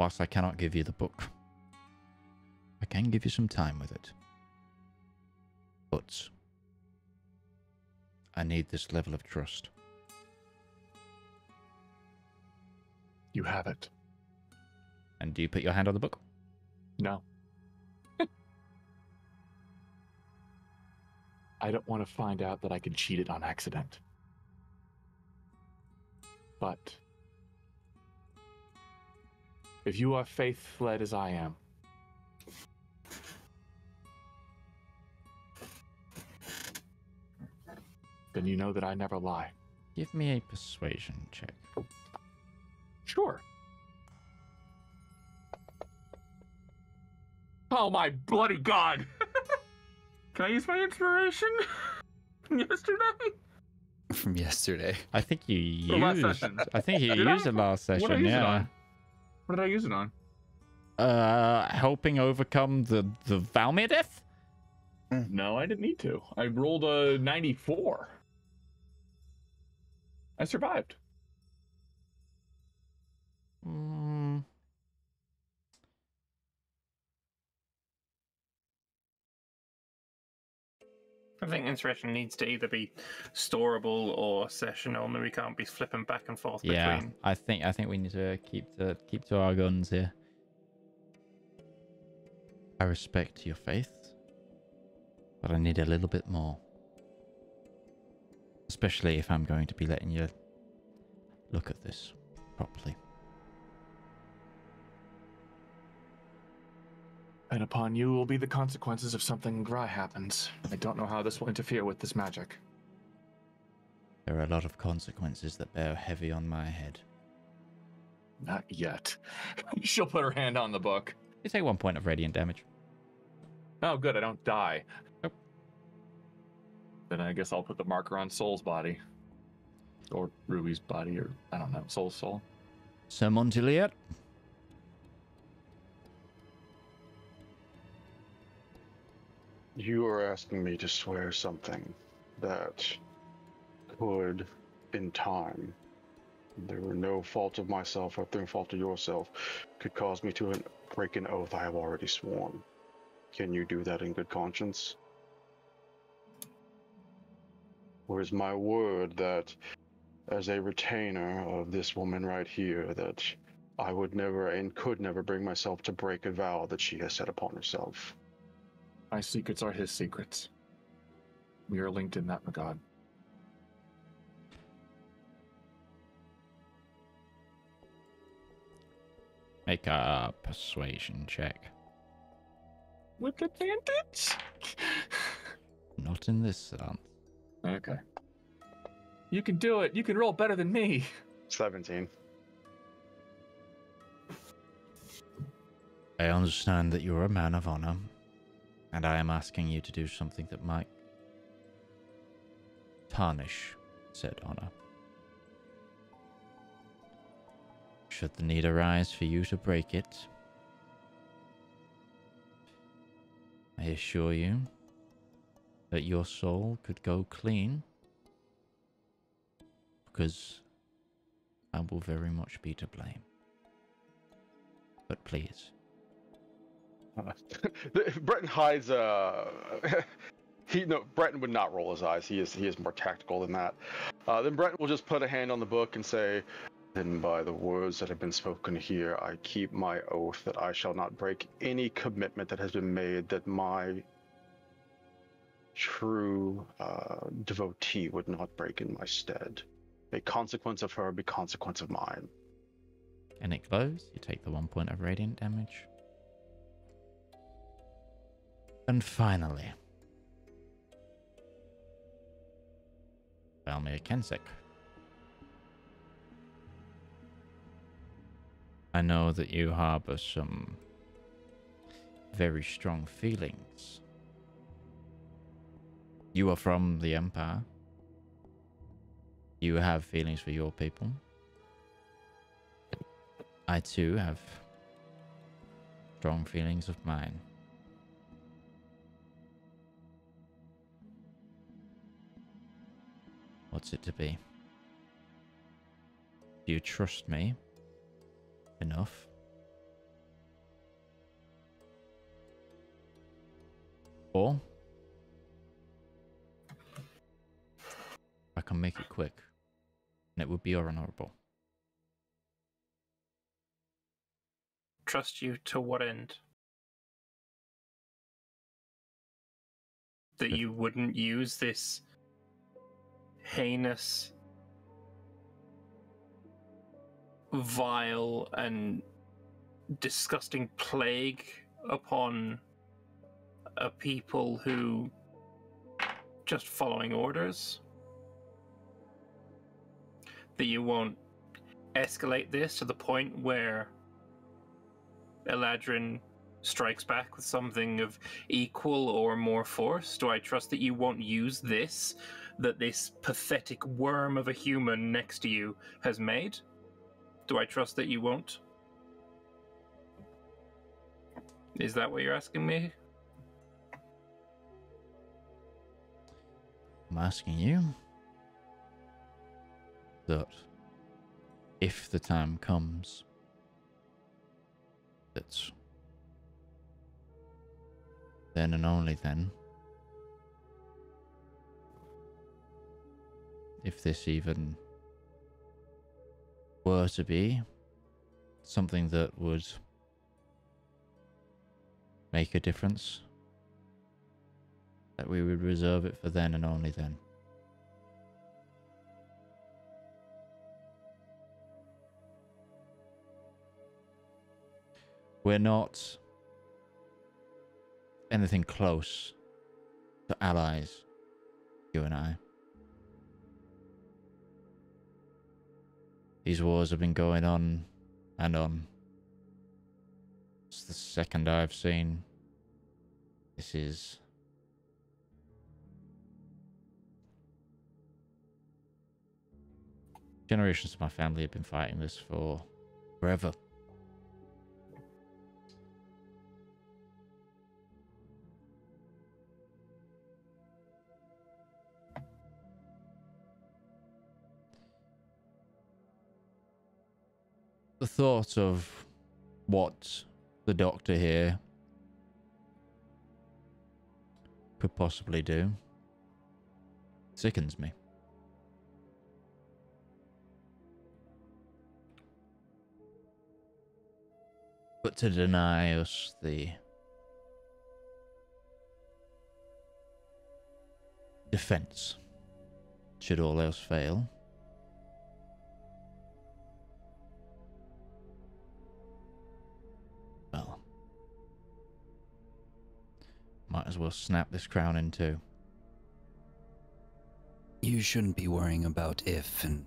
whilst I cannot give you the book, I can give you some time with it. But I need this level of trust. You have it. And do you put your hand on the book? No. I don't want to find out that I can cheat it on accident. But if you are faith-led as I am, then you know that I never lie. Give me a persuasion check. Sure. Oh my bloody god! Can I use my inspiration from yesterday? From yesterday. I think you Or last used. session. I think you Did I? used it last What did I session. use it Yeah. on? What did I use it on? Helping overcome the Valmir death. No, I didn't need to. I rolled a 94. I survived. Mm. I think inspiration needs to either be storable or session only. We can't be flipping back and forth Yeah, between. I think we need to keep to our guns here. I respect your faith, but I need a little bit more. Especially if I'm going to be letting you look at this properly. And upon you will be the consequences if something dry happens. I don't know how this will interfere with this magic. There are a lot of consequences that bear heavy on my head. Not yet. She'll put her hand on the book. You take 1 point of radiant damage. Oh, good, I don't die. Nope. Then I guess I'll put the marker on Soul's body. Or Ruby's body, or I don't know, Soul's soul. Sir Montilier. You are asking me to swear something that could, in time, there were no fault of myself or through fault of yourself, could cause me to break an oath I have already sworn. Can you do that in good conscience? Or is my word that, as a retainer of this woman right here, that I would never and could never bring myself to break a vow that she has set upon herself? My secrets are his secrets. We are linked in that regard. Make a persuasion check. With advantage? Not in this one. Okay. You can do it. You can roll better than me. 17. I understand that you're a man of honor, and I am asking you to do something that might tarnish said honor. Should the need arise for you to break it, I assure you that your soul could go clean, because I will very much be to blame. But please. Breton hides. Breton would not roll his eyes. He is more tactical than that. Then Breton will just put a hand on the book and say, "Then by the words that have been spoken here, I keep my oath that I shall not break any commitment that has been made that my true devotee would not break in my stead. A consequence of her be consequence of mine." And it glows. You take the 1 point of radiant damage. And finally, Valmir Kensek. I know that you harbor some very strong feelings. You are from the Empire. You have feelings for your people. I too have strong feelings of mine. What's it to be? Do you trust me enough Or I can make it quick, and it would be honorable. Trust you to what end? That you wouldn't use this heinous, vile, and disgusting plague upon a people who just following orders? That you won't escalate this to the point where Eladrin strikes back with something of equal or more force? Do I trust that you won't use this, that this pathetic worm of a human next to you has made? Do I trust that you won't? Is that what you're asking me? I'm asking you that if the time comes that then and only then, if this even were to be something that would make a difference, that we would reserve it for then and only then. We're not anything close to allies, you and I. These wars have been going on and on. It's the second I've seen. This is generations of my family have been fighting this for forever. The thought of what the doctor here could possibly do sickens me. But to deny us the defense, should all else fail, well, might as well snap this crown in two. You shouldn't be worrying about if and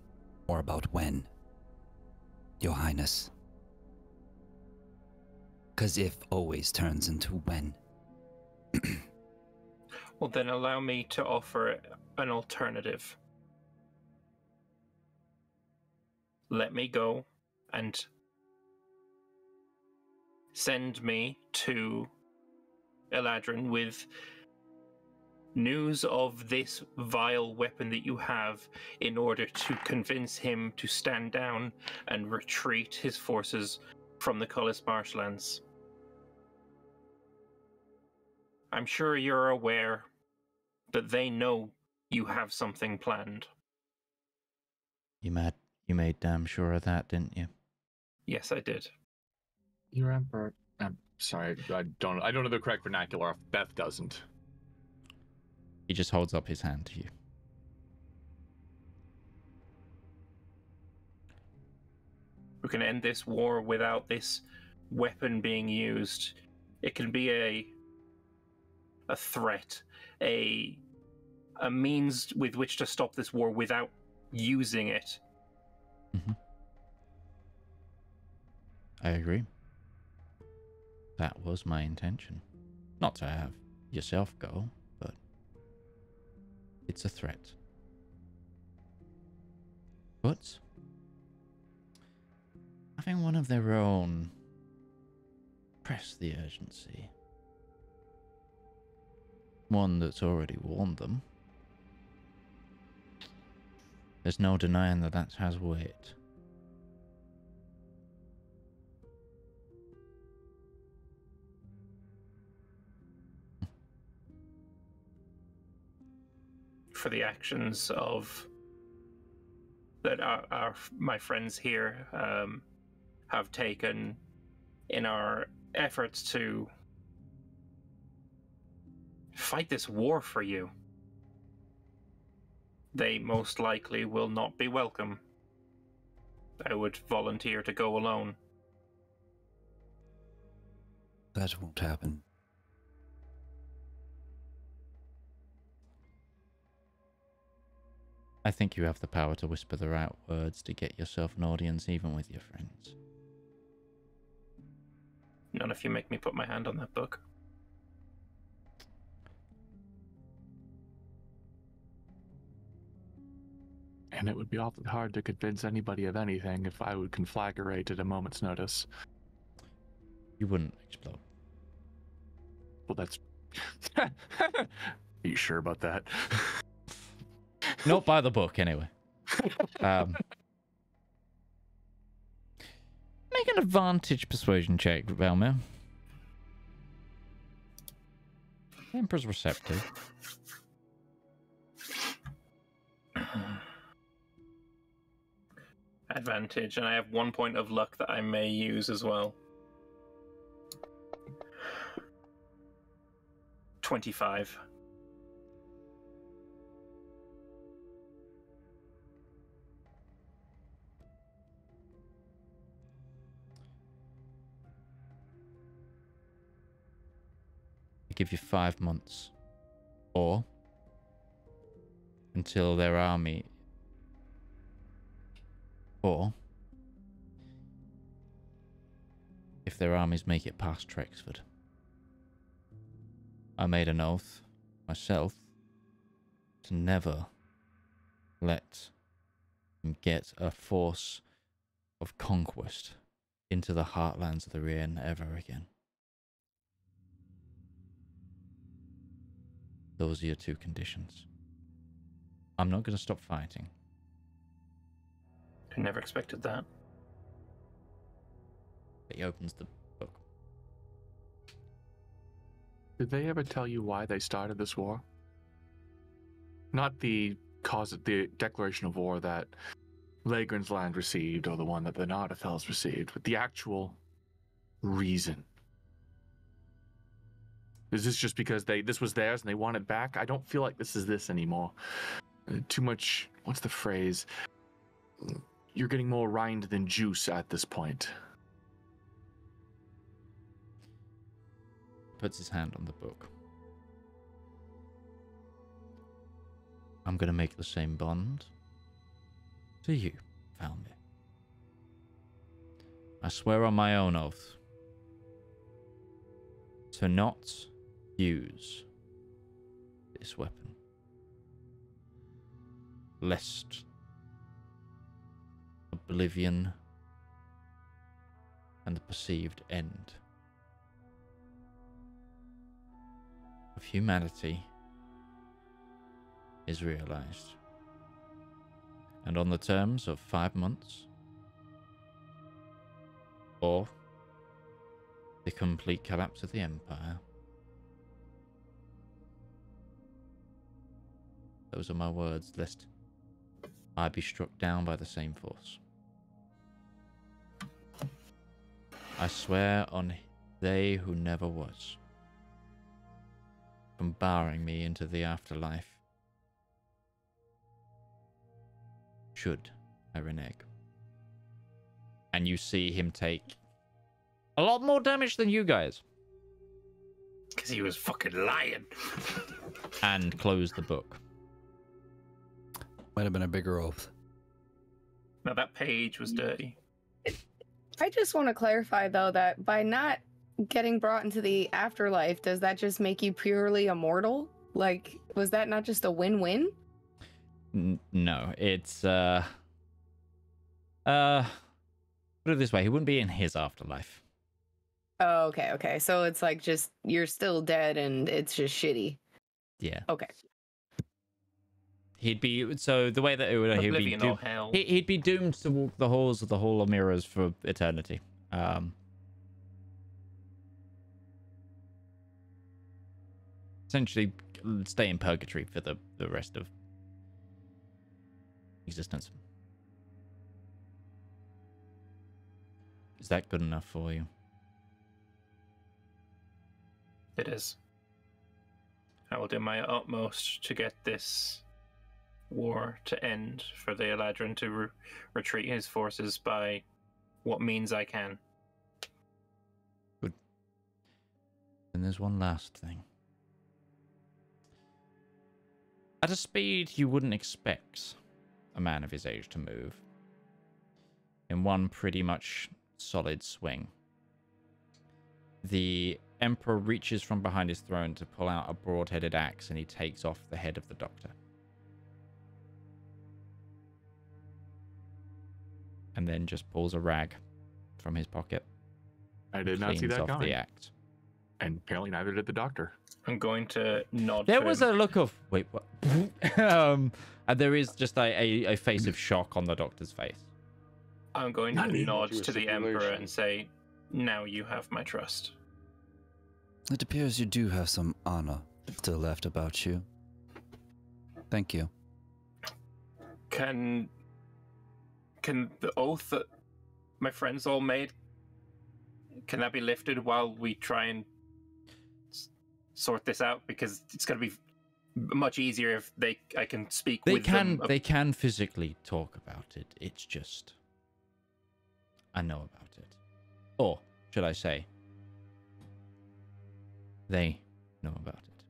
or about when, Your Highness. 'Cause if always turns into when. Well, then allow me to offer an alternative. Let me go and send me to Eladrin with news of this vile weapon that you have in order to convince him to stand down and retreat his forces from the Cullis marshlands. I'm sure you're aware that they know you have something planned. You made damn sure of that, didn't you? Yes, I did. Your Emperor. I'm sorry, I don't know the correct vernacular if Beth doesn't. He just holds up his hand to you. We can end this war without this weapon being used. It can be a threat, a means with which to stop this war without using it. Mm-hmm. I agree. That was my intention. Not to have yourself go, but it's a threat. But having one of their own press the urgency. One that's already warned them. There's no denying that has weight. for the actions of that my friends here have taken in our efforts to fight this war for you. They most likely will not be welcome. I would volunteer to go alone. That won't happen. I think you have the power to whisper the right words to get yourself an audience, even with your friends. None if you make me put my hand on that book. And it would be awfully hard to convince anybody of anything if I would conflagrate at a moment's notice. You wouldn't explode. Well, that's... Are you sure about that? Not by the book, anyway. Make an advantage persuasion check, Velmir. Emperor's receptive. Advantage, and I have 1 point of luck that I may use as well. 25. I give you 5 months, or until their army, or if their armies make it past Trexford. I made an oath myself to never let them get a force of conquest into the heartlands of the Rien ever again. Those are your 2 conditions. I'm not going to stop fighting. I never expected that. He opens the book. Did they ever tell you why they started this war? Not the the declaration of war that Lagran's land received or the one that the Nautafels received, but the actual reason. Is this just because this was theirs and they want it back? I don't feel like this is this anymore. Too much, what's the phrase? You're getting more rind than juice at this point. Puts his hand on the book. I'm going to make the same bond to you, Valmir. I swear on my own oath to not use this weapon, lest oblivion and the perceived end of humanity is realized, and on the terms of 5 months or the complete collapse of the Empire. Those are my words, lest I be struck down by the same force. I swear on they who never was, from barring me into the afterlife, should I renege. And you see him take a lot more damage than you guys. Because he was fucking lying. And close the book. Might have been a bigger oath. Now that page was dirty. I just want to clarify, though, that by not getting brought into the afterlife, does that just make you purely immortal? Like, was that not just a win-win? No, it's, put it this way, he wouldn't be in his afterlife. Oh, okay. So it's like just, you're still dead and it's just shitty. Yeah. Okay. He'd be, so the way that it would, he'd be doomed to walk the halls of the Hall of Mirrors for eternity. Essentially stay in purgatory for the rest of existence. Is that good enough for you? It is. I will do my utmost to get this war to end, for the Eladrin to retreat his forces by what means I can. Good. And there's one last thing. At a speed you wouldn't expect a man of his age to move, in one pretty much solid swing, the Emperor reaches from behind his throne to pull out a broad-headed axe, and he takes off the head of the Doctor. And then just pulls a rag from his pocket. I did not see cleans that off coming. the axe. And apparently neither did the doctor. I'm going to nod. There to was him. a look of wait, what? And there is just a face of shock on the Doctor's face. I'm going Not to even nod to a to the Emperor stipulation. and say, now you have my trust. It appears you do have some honor still left about you. Thank you. Can the oath that my friends all made, can that be lifted while we try and sort this out? Because it's going to be much easier if I can speak with them. They can physically talk about it. It's just I know about it. Or should I say they know about it.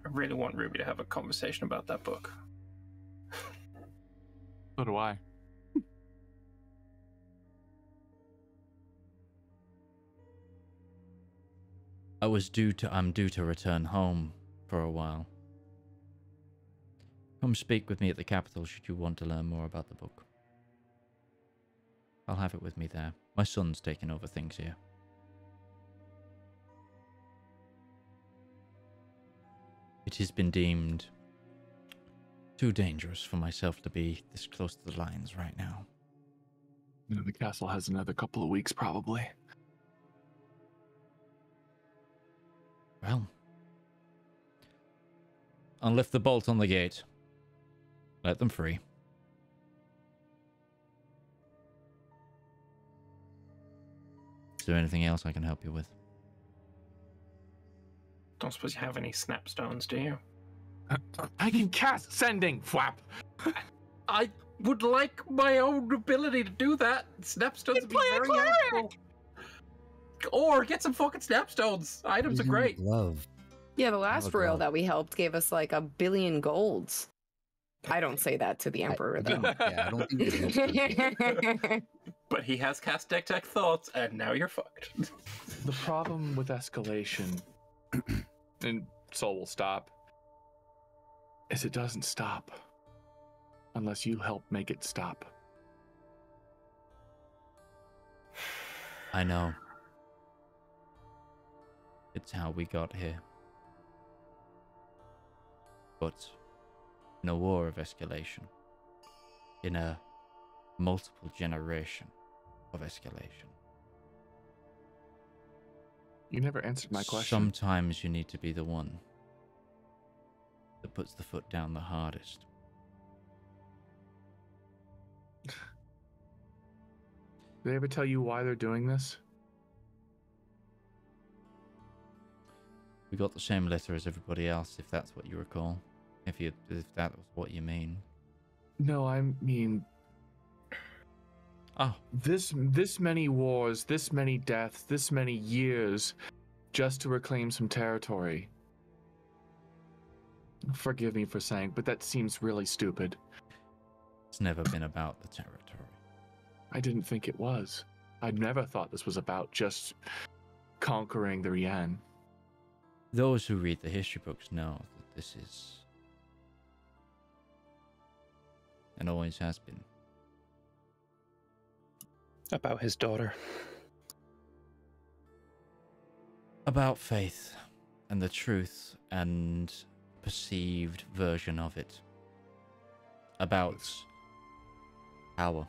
I really want Ruby to have a conversation about that book. So do I. I'm due to return home for a while. Come speak with me at the capital should you want to learn more about the book. I'll have it with me there. My son's taking over things here. It has been deemed too dangerous for myself to be this close to the lines right now. You know, the castle has another couple of weeks, probably. Well, I'll lift the bolt on the gate. Let them free. Is there anything else I can help you with? Don't suppose you have any snapstones, do you? I can cast sending, Flap. I would like my own ability to do that. Snapstones would be very helpful. Or get some fucking snapstones. Items are great. Love. Yeah, the last glove. royal that we helped gave us like 1 billion golds. I don't say that to the Emperor, though. Yeah, I don't think But he has cast Detect Thoughts, and now you're fucked. The problem with escalation, and Soul will stop, is it doesn't stop unless you help make it stop. I know. It's how we got here. But in a war of escalation, in a multiple generation of escalation, You never answered my question. sometimes you need to be the one that puts the foot down the hardest. Did they ever tell you why they're doing this? We got the same letter as everybody else, if that's what you recall. If that was what you mean. No, I mean, Oh, this many wars, this many deaths, this many years, just to reclaim some territory. Forgive me for saying, but that seems really stupid. it's never been about the territory. I didn't think it was. I never thought this was about just conquering the Rian. Those who read the history books know that this is, and always has been, About his daughter. about faith and the truth and perceived version of it. About power.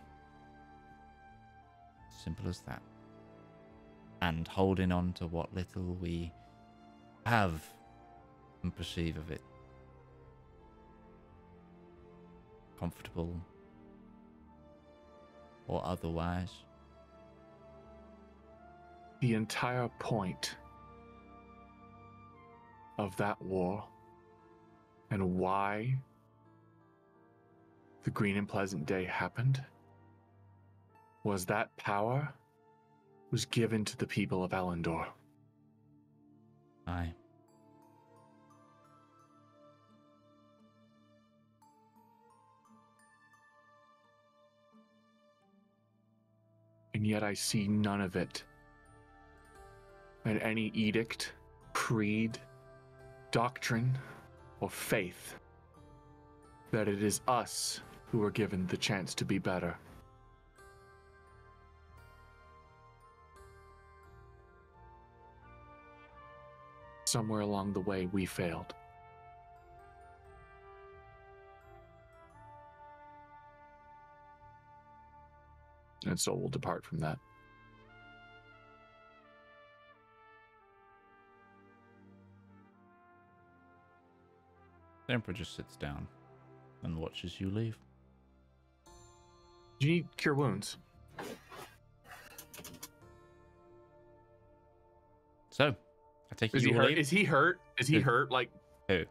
Simple as that. And holding on to what little we have and perceive of it. comfortable or otherwise. The entire point of that war and why the Green and Pleasant Day happened was that power was given to the people of Elendor. Aye. And yet I see none of it in any edict, creed, doctrine, or faith that it is us who are given the chance to be better. Somewhere along the way, we failed. And so we'll depart from that. The Emperor just sits down and watches you leave. Do you need cure wounds? So, I take Is you he will hurt? leave? Is he hurt? Is he Who? hurt? Like Who?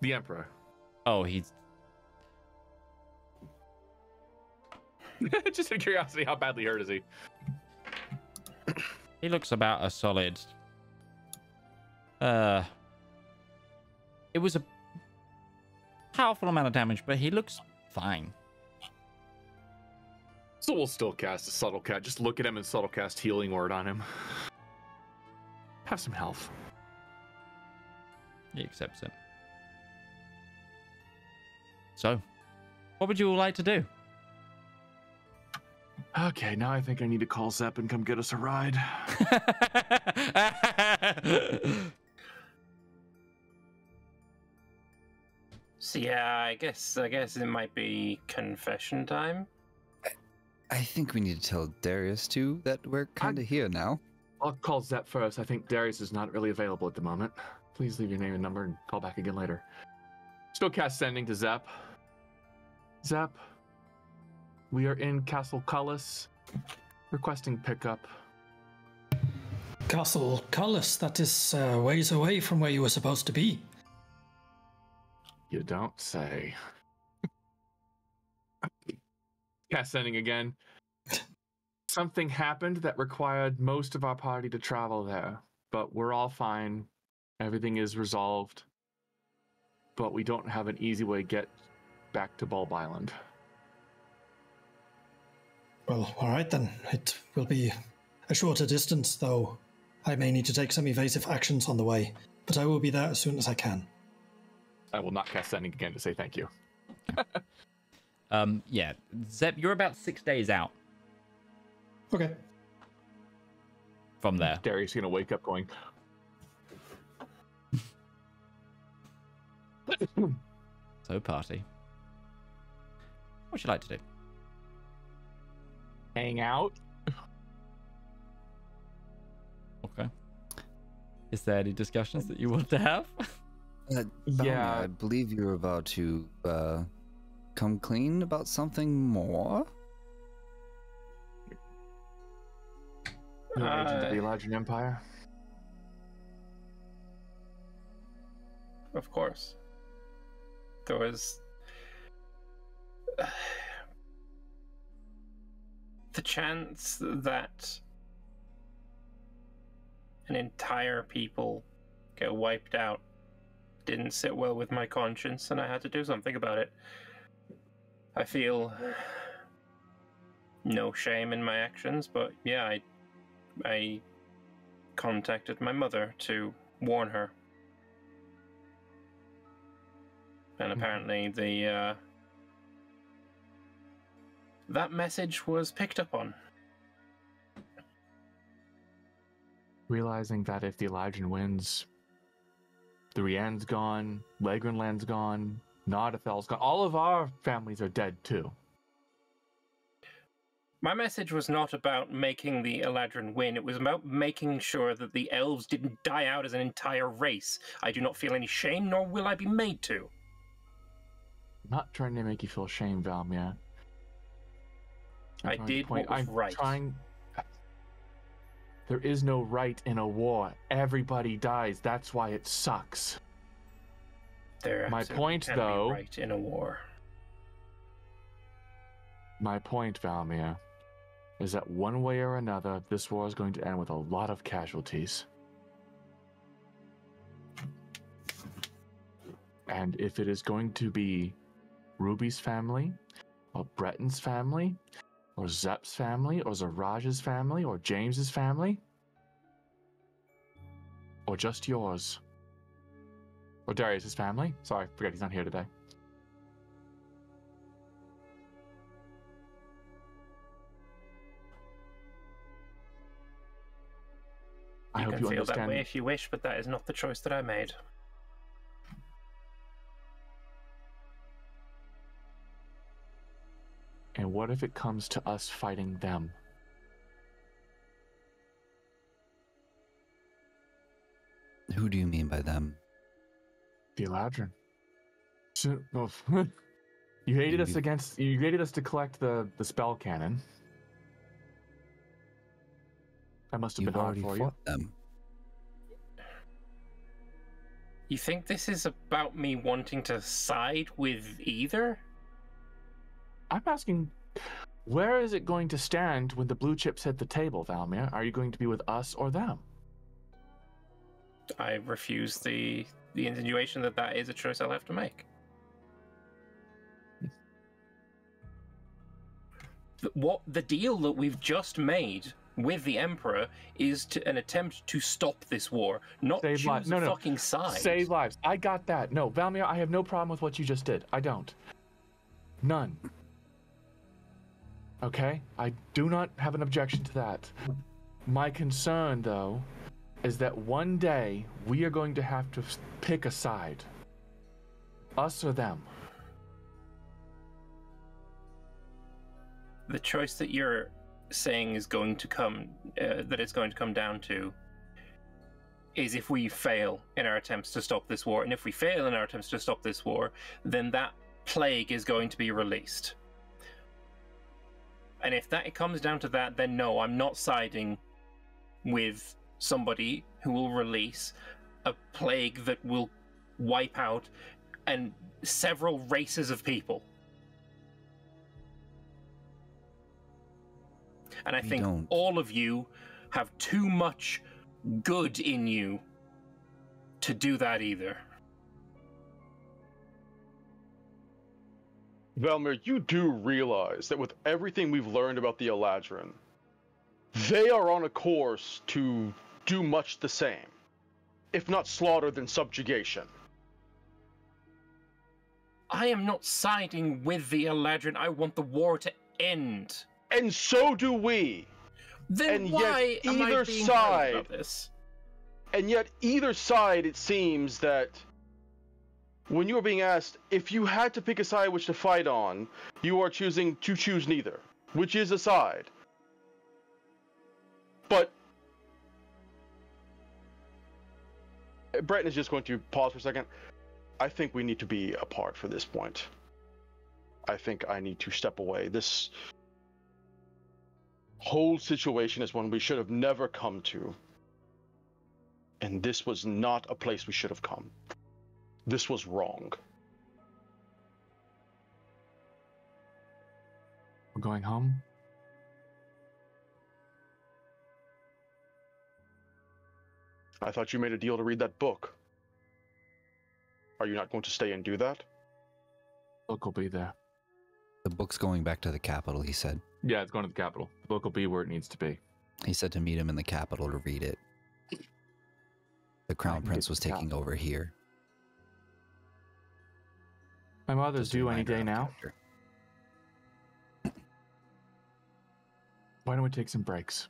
the Emperor. Oh, he's... Just out of curiosity, how badly hurt is he? He looks about a solid... It was a powerful amount of damage, but he looks fine. So we'll still cast a subtle cast. Just look at him and subtle cast healing word on him. Have some health. He accepts it. So, what would you all like to do? Okay, now I think I need to call Zep and come get us a ride. So yeah, I guess it might be confession time. I think we need to tell Darius too that we're kind of here now. I'll call Zep first. I think Darius is not really available at the moment. Please leave your name and number and call back again later. Still cast sending to Zep. Zep, we are in Castle Cullis, requesting pickup. Castle Cullis, that is ways away from where you were supposed to be. You don't say. Cast sending again. Something happened that required most of our party to travel there, but we're all fine. Everything is resolved. But we don't have an easy way to get back to Bulb Island. Well, all right then. It will be a shorter distance, though. I may need to take some evasive actions on the way, but I will be there as soon as I can. I will not cast sending again to say thank you. Yeah, Zep, you're about 6 days out Okay. from there. Darius gonna wake up going. So, party. What would you like to do? Hang out. Okay. Is there any discussions that you want to have? Yeah. I believe you're about to come clean about something more. You're an agent of the Elijah Empire. Of course. There was the chance that an entire people get wiped out didn't sit well with my conscience, and I had to do something about it. I feel no shame in my actions, but yeah, I contacted my mother to warn her. And apparently that message was picked up on. Realizing that if the Elijah wins, the Rian's gone, Legrenland's gone, Naudathel's gone. All of our families are dead too. My message was not about making the Eladrin win. It was about making sure that the elves didn't die out as an entire race. I do not feel any shame, nor will I be made to. I'm not trying to make you feel shame, Valmir. I did what was right. There is no right in a war. Everybody dies. That's why it sucks. My point, though, right in a war. My point, Valmir, is that one way or another, this war is going to end with a lot of casualties. And if it is going to be Ruby's family, or Breton's family, or Zep's family, or Zaraj's family, or James's family, or just yours, or Darius's family. Sorry, I forget he's not here today. I hope you feel understand. That way if you wish, but that is not the choice that I made. And what if it comes to us fighting them? Who do you mean by them? The Eladrin. So, well, you hated us against. You hated us to collect the spell cannon. That must have been hard for you. Them. You think this is about me wanting to side with either? I'm asking, where is it going to stand when the blue chips hit the table, Valmir? Are you going to be with us or them? I refuse the insinuation that is a choice I'll have to make. The deal that we've just made with the Emperor is an attempt to stop this war, not Save choose lives. a fucking side. Save lives. I got that. No, Valmir, I have no problem with what you just did. I don't. None. Okay? I do not have an objection to that. My concern, though, is that one day we are going to have to pick a side. Us or them. The choice that you're saying is going to come, that it's going to come down to, is if we fail in our attempts to stop this war. And if we fail in our attempts to stop this war, then that plague is going to be released. And if it comes down to that, then no, I'm not siding with somebody who will release a plague that will wipe out and several races of people. And I think all of you have too much good in you to do that either. Valmir, you do realize that with everything we've learned about the Eladrin, they are on a course to do much the same, if not slaughter then subjugation. I am not siding with the Eladrin. I want the war to end. And so do we. Then and why yet am I either being side about this? And yet either side, it seems that when you are being asked if you had to pick a side which to fight on, you are choosing to choose neither, which is a side. But Breton is just going to pause for a second. I think we need to be apart for this point. I think I need to step away. This whole situation is one we should have never come to. And this was not a place we should have come. This was wrong. We're going home? I thought you made a deal to read that book. Are you not going to stay and do that? The book will be there. The book's going back to the capital, he said. Yeah, it's going to the capital. The book will be where it needs to be. He said to meet him in the capital to read it. The Crown Prince was taking over here. My mother's due any day now. Why don't we take some breaks?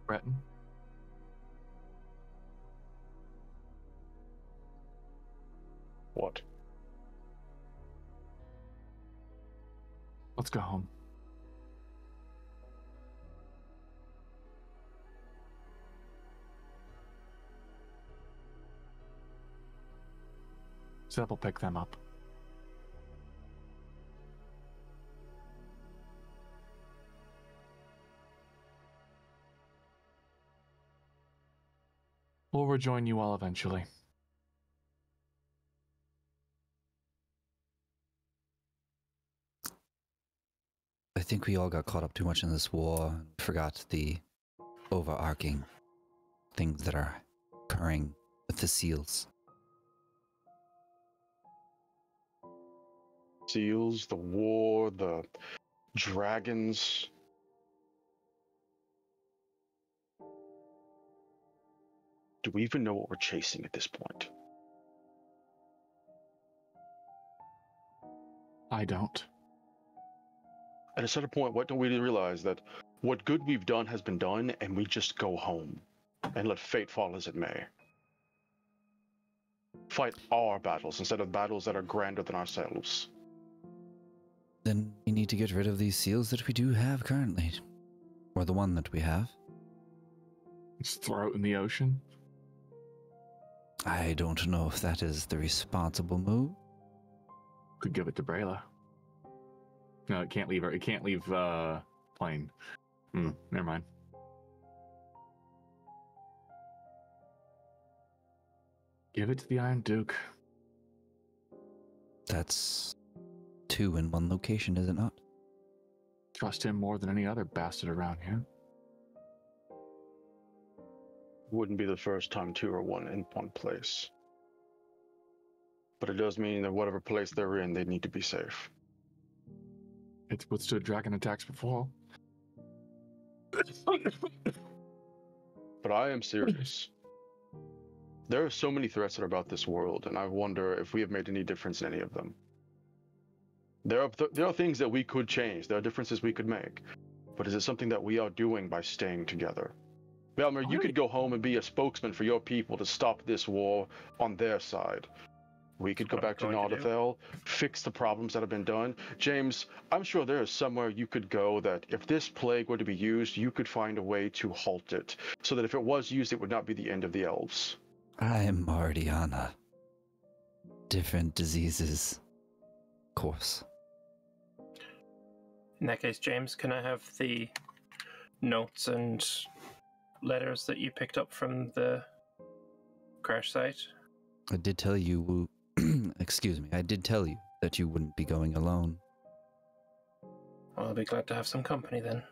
Breton? What? Let's go home. Zeb will pick them up. We'll rejoin you all eventually. I think we all got caught up too much in this war and forgot the overarching things that are occurring with the seals. Seals, the war, the dragons. Do we even know what we're chasing at this point? I don't. At a certain point, what don't we realize that what good we've done has been done, and we just go home and let fate fall as it may? Fight our battles instead of battles that are grander than ourselves. Then we need to get rid of these seals that we do have currently. Or the one that we have. Just throw it in the ocean? I don't know if that is the responsible move. Could give it to Brayla. No, it can't leave her. It can't leave plane. Never mind. Give it to the Iron Duke. That's 2 in 1 location, is it not? Trust him more than any other bastard around here. Wouldn't be the first time 2 are in one place. But it does mean that whatever place they're in, they need to be safe. It's withstood dragon attacks before. But I am serious. There are so many threats that are about this world, and I wonder if we have made any difference in any of them. There are things that we could change. There are differences we could make. But is it something that we are doing by staying together? Velmer, you could go home and be a spokesman for your people to stop this war on their side. We could go back to Nardathel, fix the problems that have been done. James, I'm sure there is somewhere you could go that if this plague were to be used, you could find a way to halt it, so that if it was used, it would not be the end of the elves. I'm already on a different diseases course. In that case, James, can I have the notes and letters that you picked up from the crash site? I did tell you, excuse me, I did tell you that you wouldn't be going alone. Well, I'll be glad to have some company then.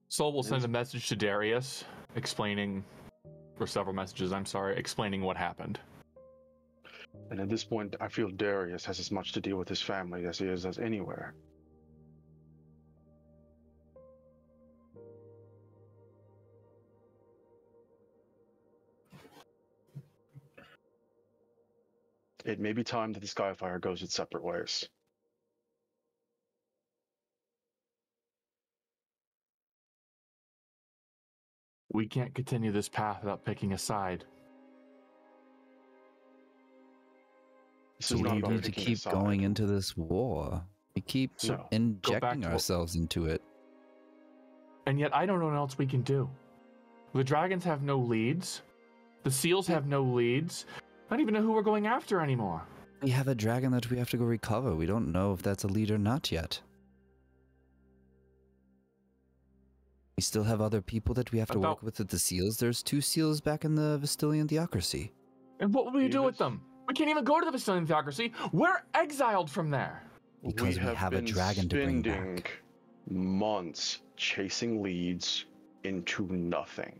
Sol will send a message to Darius explaining, or several messages, I'm sorry, explaining what happened. And at this point, I feel Darius has as much to deal with his family as he is as anywhere. It may be time that the Skyfire goes its separate ways. We can't continue this path without picking a side. This So is not we about need to picking a keep side. going into this war. We keep No. injecting ourselves into it. And yet I don't know what else we can do. The dragons have no leads. The seals have no leads. I don't even know who we're going after anymore. We have a dragon that we have to go recover. We don't know if that's a lead or not yet. We still have other people that we have to work with at the seals. There's 2 seals back in the Vestilian Theocracy. And what will we do with them? We can't even go to the Vestilian Theocracy. We're exiled from there. Because we have a dragon to bring back. Spending months chasing leads into nothing.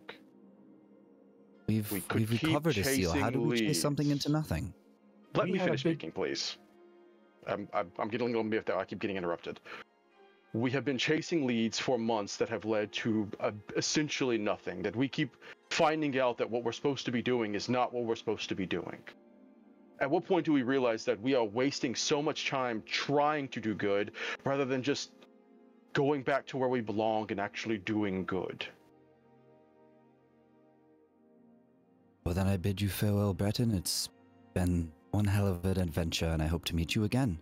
We've recovered a seal. How do we chase something into nothing? Let me finish speaking, please. I'm getting a little bit there. I keep getting interrupted. We have been chasing leads for months that have led to essentially nothing. That we keep finding out that what we're supposed to be doing is not what we're supposed to be doing. At what point do we realize that we are wasting so much time trying to do good rather than just going back to where we belong and actually doing good? Well, then I bid you farewell, Breton. It's been one hell of an adventure, and I hope to meet you again.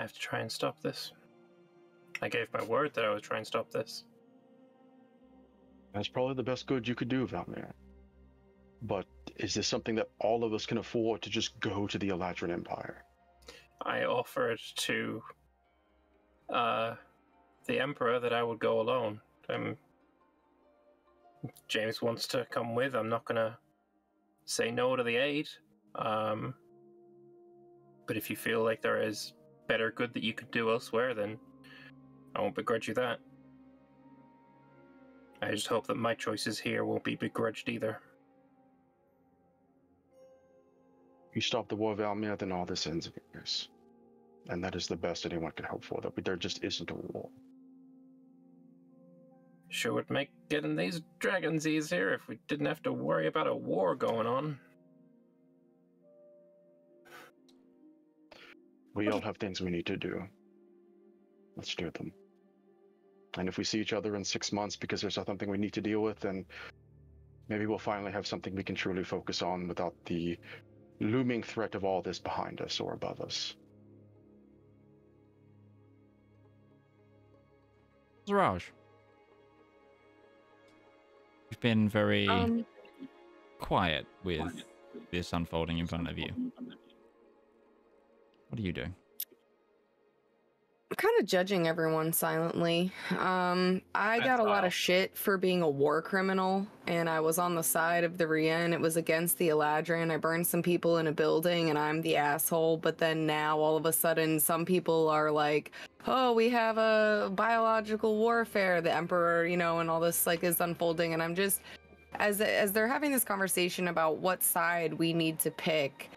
have to try and stop this. I gave my word that I would try and stop this. That's probably the best good you could do, Valmir. But is this something that all of us can afford to just go to the Eladrin Empire? I offered to the Emperor that I would go alone. James wants to come with. I'm not going to say no to the aid. But if you feel like there is better good that you could do elsewhere, then I won't begrudge you that. I just hope that my choices here won't be begrudged either. You stop the war, Valmir, then all this ends in years. And that is the best anyone can hope for, that there just isn't a war. Sure would make getting these dragons easier if we didn't have to worry about a war going on. We all have things we need to do. Let's do them. And if we see each other in 6 months because there's something we need to deal with, then maybe we'll finally have something we can truly focus on without the looming threat of all this behind us or above us. Ziraj, you've been very quiet with this unfolding in front of you. What are you doing? I'm kind of judging everyone silently. I got a lot of shit for being a war criminal, and I was on the side of the Rien. It was against the Eladrin. I burned some people in a building, and I'm the asshole. But then now, all of a sudden, some people are like, oh, we have a biological warfare, the Emperor, you know, and all this, like, is unfolding. And I'm just, as they're having this conversation about what side we need to pick,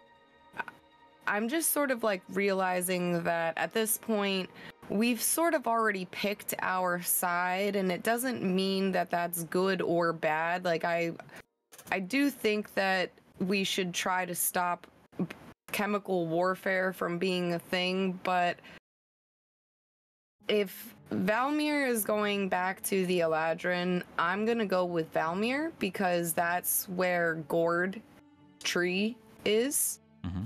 I'm just sort of like realizing that at this point, we've sort of already picked our side, and it doesn't mean that that's good or bad. Like, I do think that we should try to stop chemical warfare from being a thing, but if Valmir is going back to the Eladrin, I'm gonna go with Valmir because that's where Gourd tree is.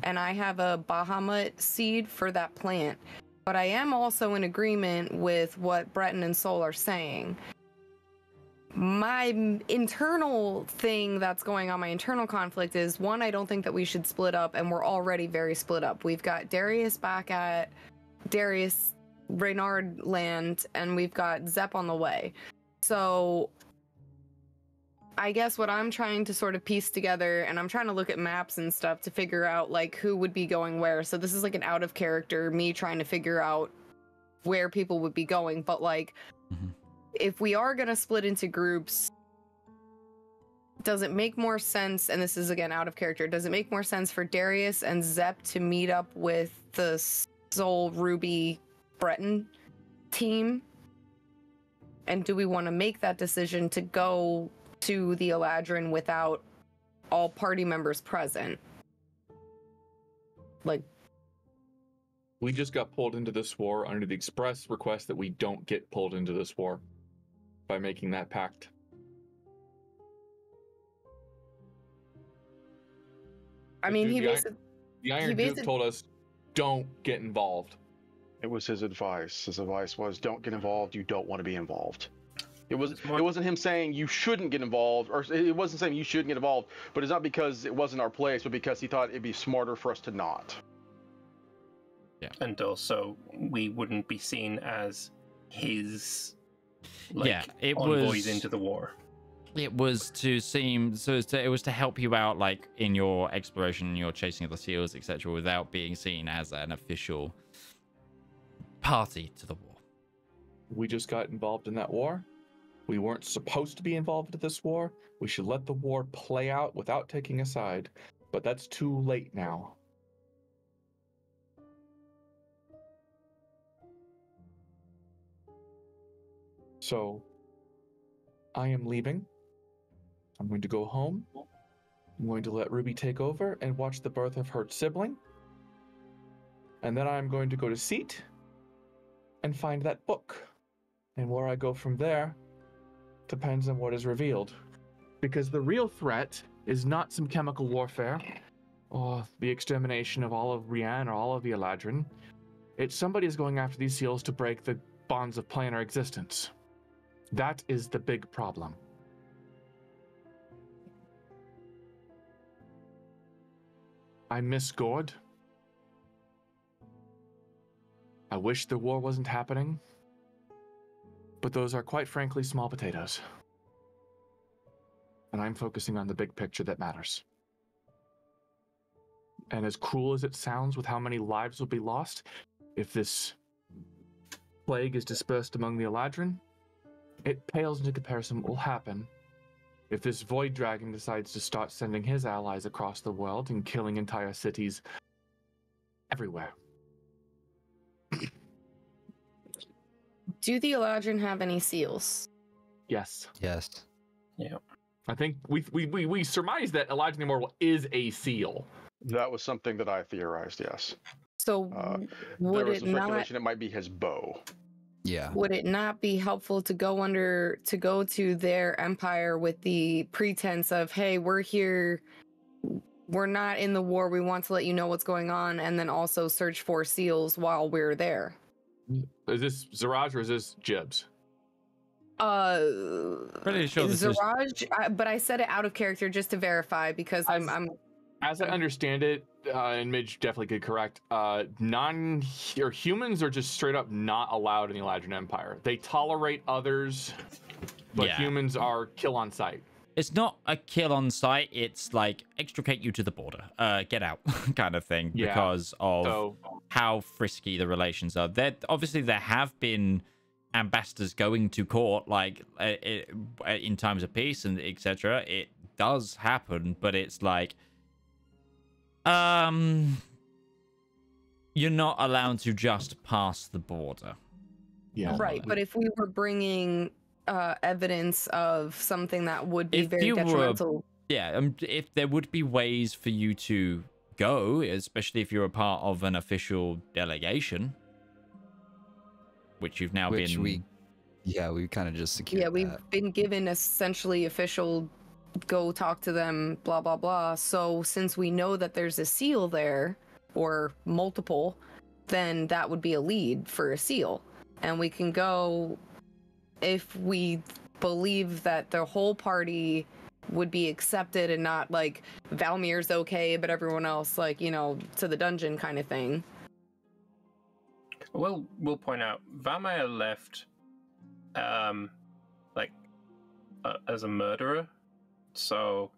And I have a Bahamut seed for that plant. But I am also in agreement with what Breton and Sol are saying. My internal thing that's going on, my internal conflict is, one, I don't think that we should split up, and we're already very split up. We've got Darius back at Darius Reynard land, and we've got Zep on the way. So I guess what I'm trying to sort of piece together, and I'm trying to look at maps and stuff to figure out, like, who would be going where. So this is like an out of character, me trying to figure out where people would be going. But, like, if we are going to split into groups, does it make more sense, and this is, again, out of character, does it make more sense for Darius and Zep to meet up with the Sol Ruby Breton team? And do we want to make that decision to go to the Eladrin without all party members present? Like, we just got pulled into this war under the express request that we don't get pulled into this war by making that pact. I mean, the Iron Duke told us, don't get involved. It was his advice. His advice was, don't get involved. You don't want to be involved. It wasn't him saying you shouldn't get involved, or it wasn't saying you shouldn't get involved, but it's not because it wasn't our place, but because he thought it'd be smarter for us to not. Yeah. And also, we wouldn't be seen as his, like, envoys into the war. It was to seem, it was to help you out, like, in your exploration and your chasing of the seals, etc., without being seen as an official party to the war. We just got involved in that war. We weren't supposed to be involved in this war. We should let the war play out without taking a side. But that's too late now. So, I am leaving. I'm going to go home. I'm going to let Ruby take over and watch the birth of her sibling. And then I'm going to go to Seat and find that book. And where I go from there depends on what is revealed. Because the real threat is not some chemical warfare or the extermination of all of Rien or all of the Eladrin. Somebody is going after these seals to break the bonds of planar existence. That is the big problem. I miss Gord. I wish the war wasn't happening, but those are quite frankly small potatoes. And I'm focusing on the big picture that matters. And as cruel as it sounds with how many lives will be lost, if this plague is dispersed among the Eladrin, it pales into comparison what will happen if this Void Dragon decides to start sending his allies across the world and killing entire cities everywhere. Do the Eladrin have any seals? Yes. Yes. Yeah. I think we surmised that Eladrin the Immortal is a seal. That was something that I theorized, yes. So There would was it some not? speculation it might be his bow. Yeah. Would it not be helpful to go to their empire with the pretense of, hey, we're here, we're not in the war, we want to let you know what's going on, and then also search for seals while we're there? Is this Zeraj or is this Jibs? Pretty sure this is... Zeraj, but I said it out of character just to verify because I'm As I understand it, and Midge definitely could correct, humans are just straight up not allowed in the Eladrin Empire. They tolerate others, but Yeah. humans are kill on sight. It's not a kill on sight. It's like extricate you to the border, get out kind of thing, Yeah. because of how frisky the relations are. Obviously, there have been ambassadors going to court, like in times of peace and etc. It does happen, but it's like, you're not allowed to just pass the border. Yeah. right. But if we were bringing evidence of something that would be very detrimental. If there would be ways for you to go, especially if you're a part of an official delegation, which you've now been. We kind of just secured. Yeah, we've been given essentially official go talk to them, blah blah blah. So since we know that there's a seal there or multiple, then that would be a lead for a seal, and we can go if we believe that the whole party would be accepted and not like Valmir's okay, but everyone else like, to the dungeon kind of thing. We'll point out Valmir left as a murderer, so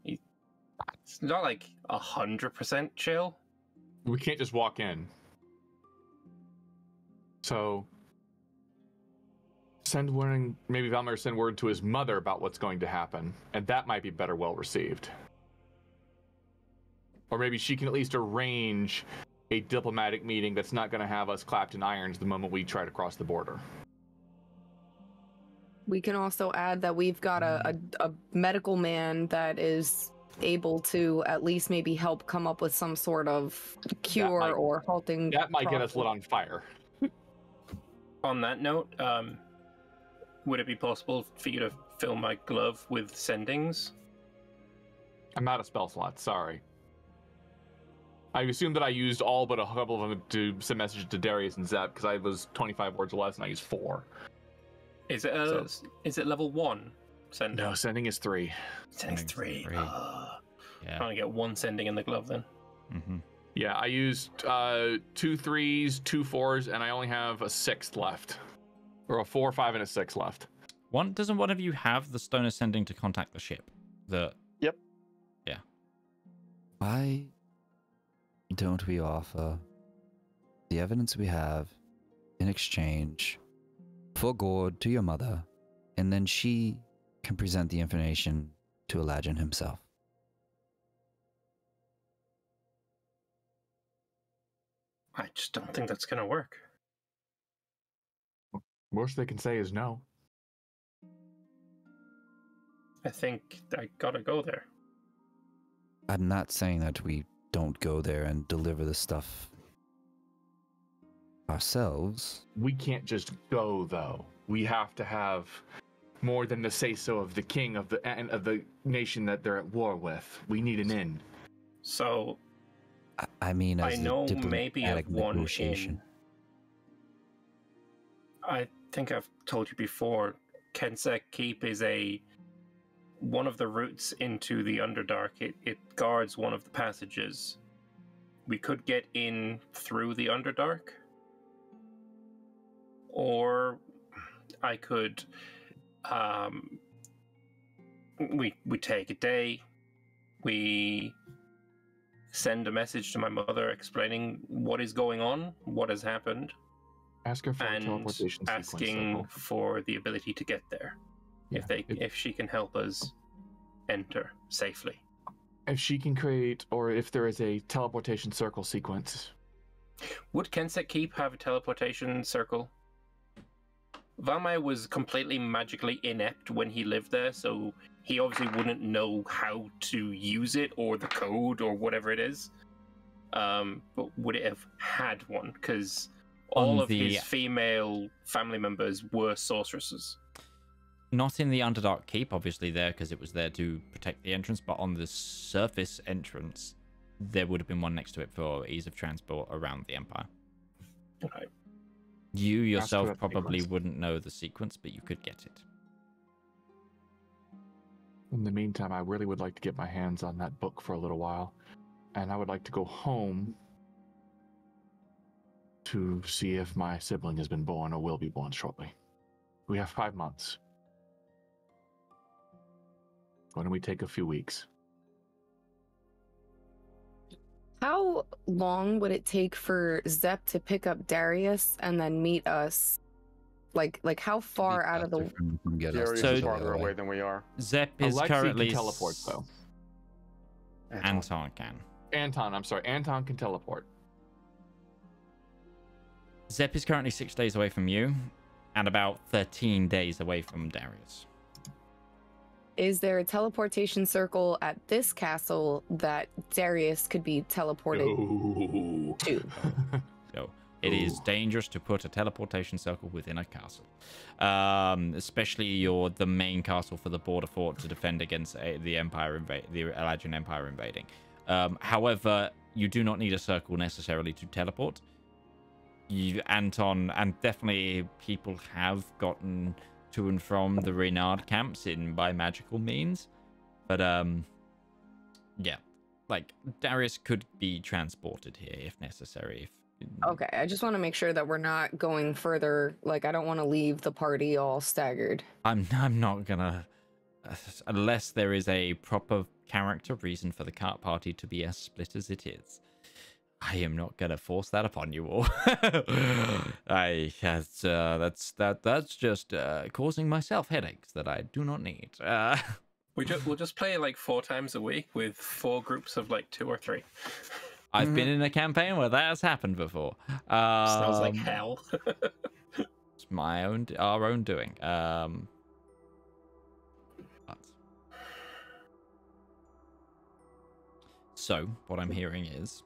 it's not like 100% chill. We can't just walk in. So send word, maybe Valmir send word to his mother about what's going to happen, and that might be better well received. Or maybe she can at least arrange a diplomatic meeting that's not going to have us clapped in irons the moment we try to cross the border. We can also add that we've got a medical man that is able to at least maybe help come up with some sort of cure or halting. That might get us lit on fire. On that note, would it be possible for you to fill my glove with sendings? I'm out of spell slots, sorry. I assume that I used all but a couple of them to send messages to Darius and Zeb, because I was 25 words or less and I used 4. Is it level 1 sending? No, sending is 3. Sending's 3. Yeah. I'm trying to get 1 sending in the glove then. Mm-hmm. Yeah, I used 2 3s, 2 4s, and I only have a 6th left. Or a 4, 5, and a 6 left. Doesn't one of you have the stone ascending to contact the ship? Yep. Yeah. Why don't we offer the evidence we have in exchange for Gord to your mother, and then she can present the information to Eladrin himself? I just don't think that's going to work. Worst they can say is no. I think I gotta go there. I'm not saying that we don't go there and deliver the stuff ourselves. We can't just go, though. We have to have more than the say-so of the king of the nation that they're at war with. We need an in. So, I mean, I as know a maybe of diplomatic one negotiation. I think I've told you before, Kensek Keep is one of the routes into the Underdark. It guards one of the passages. We could get in through the Underdark, or I could we take a day, we send a message to my mother explaining what is going on, what has happened, Ask her for a and teleportation sequence asking circle. for the ability to get there. Yeah, If she can help us enter safely. If she can create, or if there is a teleportation circle sequence. Would Kensek Keep have a teleportation circle? Valmai was completely magically inept when he lived there, so he obviously wouldn't know how to use it or the code or whatever it is. But would it have had one? Because all of his female family members were sorceresses. Not in the Underdark Keep, obviously there, because it was there to protect the entrance, but on the surface entrance, there would have been one next to it for ease of transport around the Empire. Okay. You yourself that probably sequence. wouldn't know the sequence, but you could get it. In the meantime, I really would like to get my hands on that book for a little while. And I would like to go home to see if my sibling has been born or will be born shortly. We have 5 months. Why don't we take a few weeks? How long would it take for Zep to pick up Darius and then meet us? Like how far out of the... Darius So- is farther away than we are. Zep is Alexei currently... can teleport, though. Anton can. Anton can teleport. Zep is currently 6 days away from you, and about 13 days away from Darius. Is there a teleportation circle at this castle that Darius could be teleported to? So it is dangerous to put a teleportation circle within a castle, especially the main castle for the border fort to defend against the Eladrin Empire invading. However, you do not need a circle necessarily to teleport. Anton, and definitely people have gotten to and from the Reynard camps by magical means, but yeah, like Darius could be transported here if necessary. Okay, I just want to make sure that we're not going further. Like, I don't want to leave the party all staggered. I'm not gonna, unless there is a proper character reason for the cart party to be as split as it is. I am not gonna force that upon you all. That's just causing myself headaches that I do not need. We'll just play like 4 times a week with 4 groups of like 2 or 3. I've been in a campaign where that has happened before. Sounds like hell. It's our own doing. So what I'm hearing is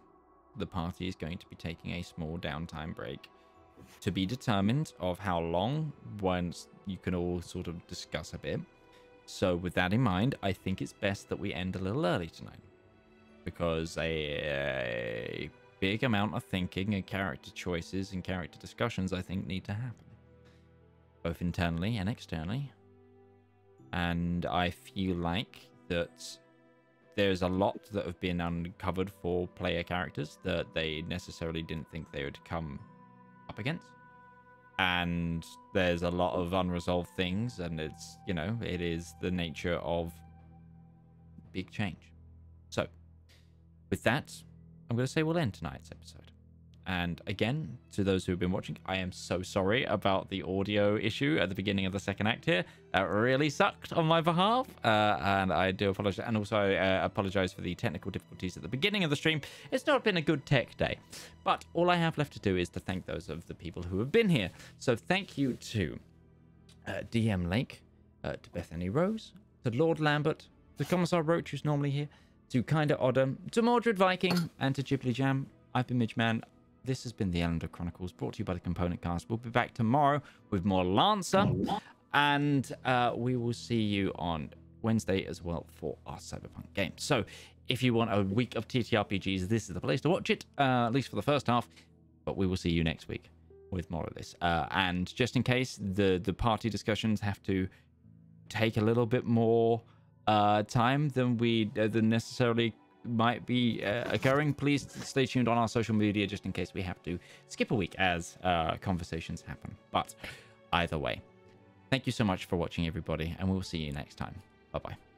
the party is going to be taking a small downtime break to be determined of how long, once you can all sort of discuss a bit. So with that in mind, I think it's best that we end a little early tonight, because a big amount of thinking and character choices and character discussions, I think, need to happen, both internally and externally. And I feel like that there's a lot that have been uncovered for player characters that they necessarily didn't think they would come up against. And there's a lot of unresolved things, and it's, it is the nature of big change. So, with that, I'm going to say we'll end tonight's episode. And again, to those who have been watching, I am so sorry about the audio issue at the beginning of the second act here. That really sucked on my behalf, and I do apologize. And also, I apologize for the technical difficulties at the beginning of the stream. It's not been a good tech day, but all I have left to do is to thank those of the people who have been here. So thank you to DM Lake, to Bethany Rose, to Lord Lambert, to Commissar Roach, who's normally here, to Kinda Oddum, to Mordred Viking, and to Ghibli Jam. I've been Midgeman. This has been the Elendor Chronicles, brought to you by the Component Cast. We'll be back tomorrow with more Lancer, and we will see you on Wednesday as well for our Cyberpunk game. So if you want a week of TTRPGs, this is the place to watch it, at least for the first half. But we will see you next week with more of this. And just in case, the party discussions have to take a little bit more time than than necessarily might be occurring, please stay tuned on our social media just in case we have to skip a week as conversations happen. But either way, thank you so much for watching, everybody, and we'll see you next time. Bye-bye.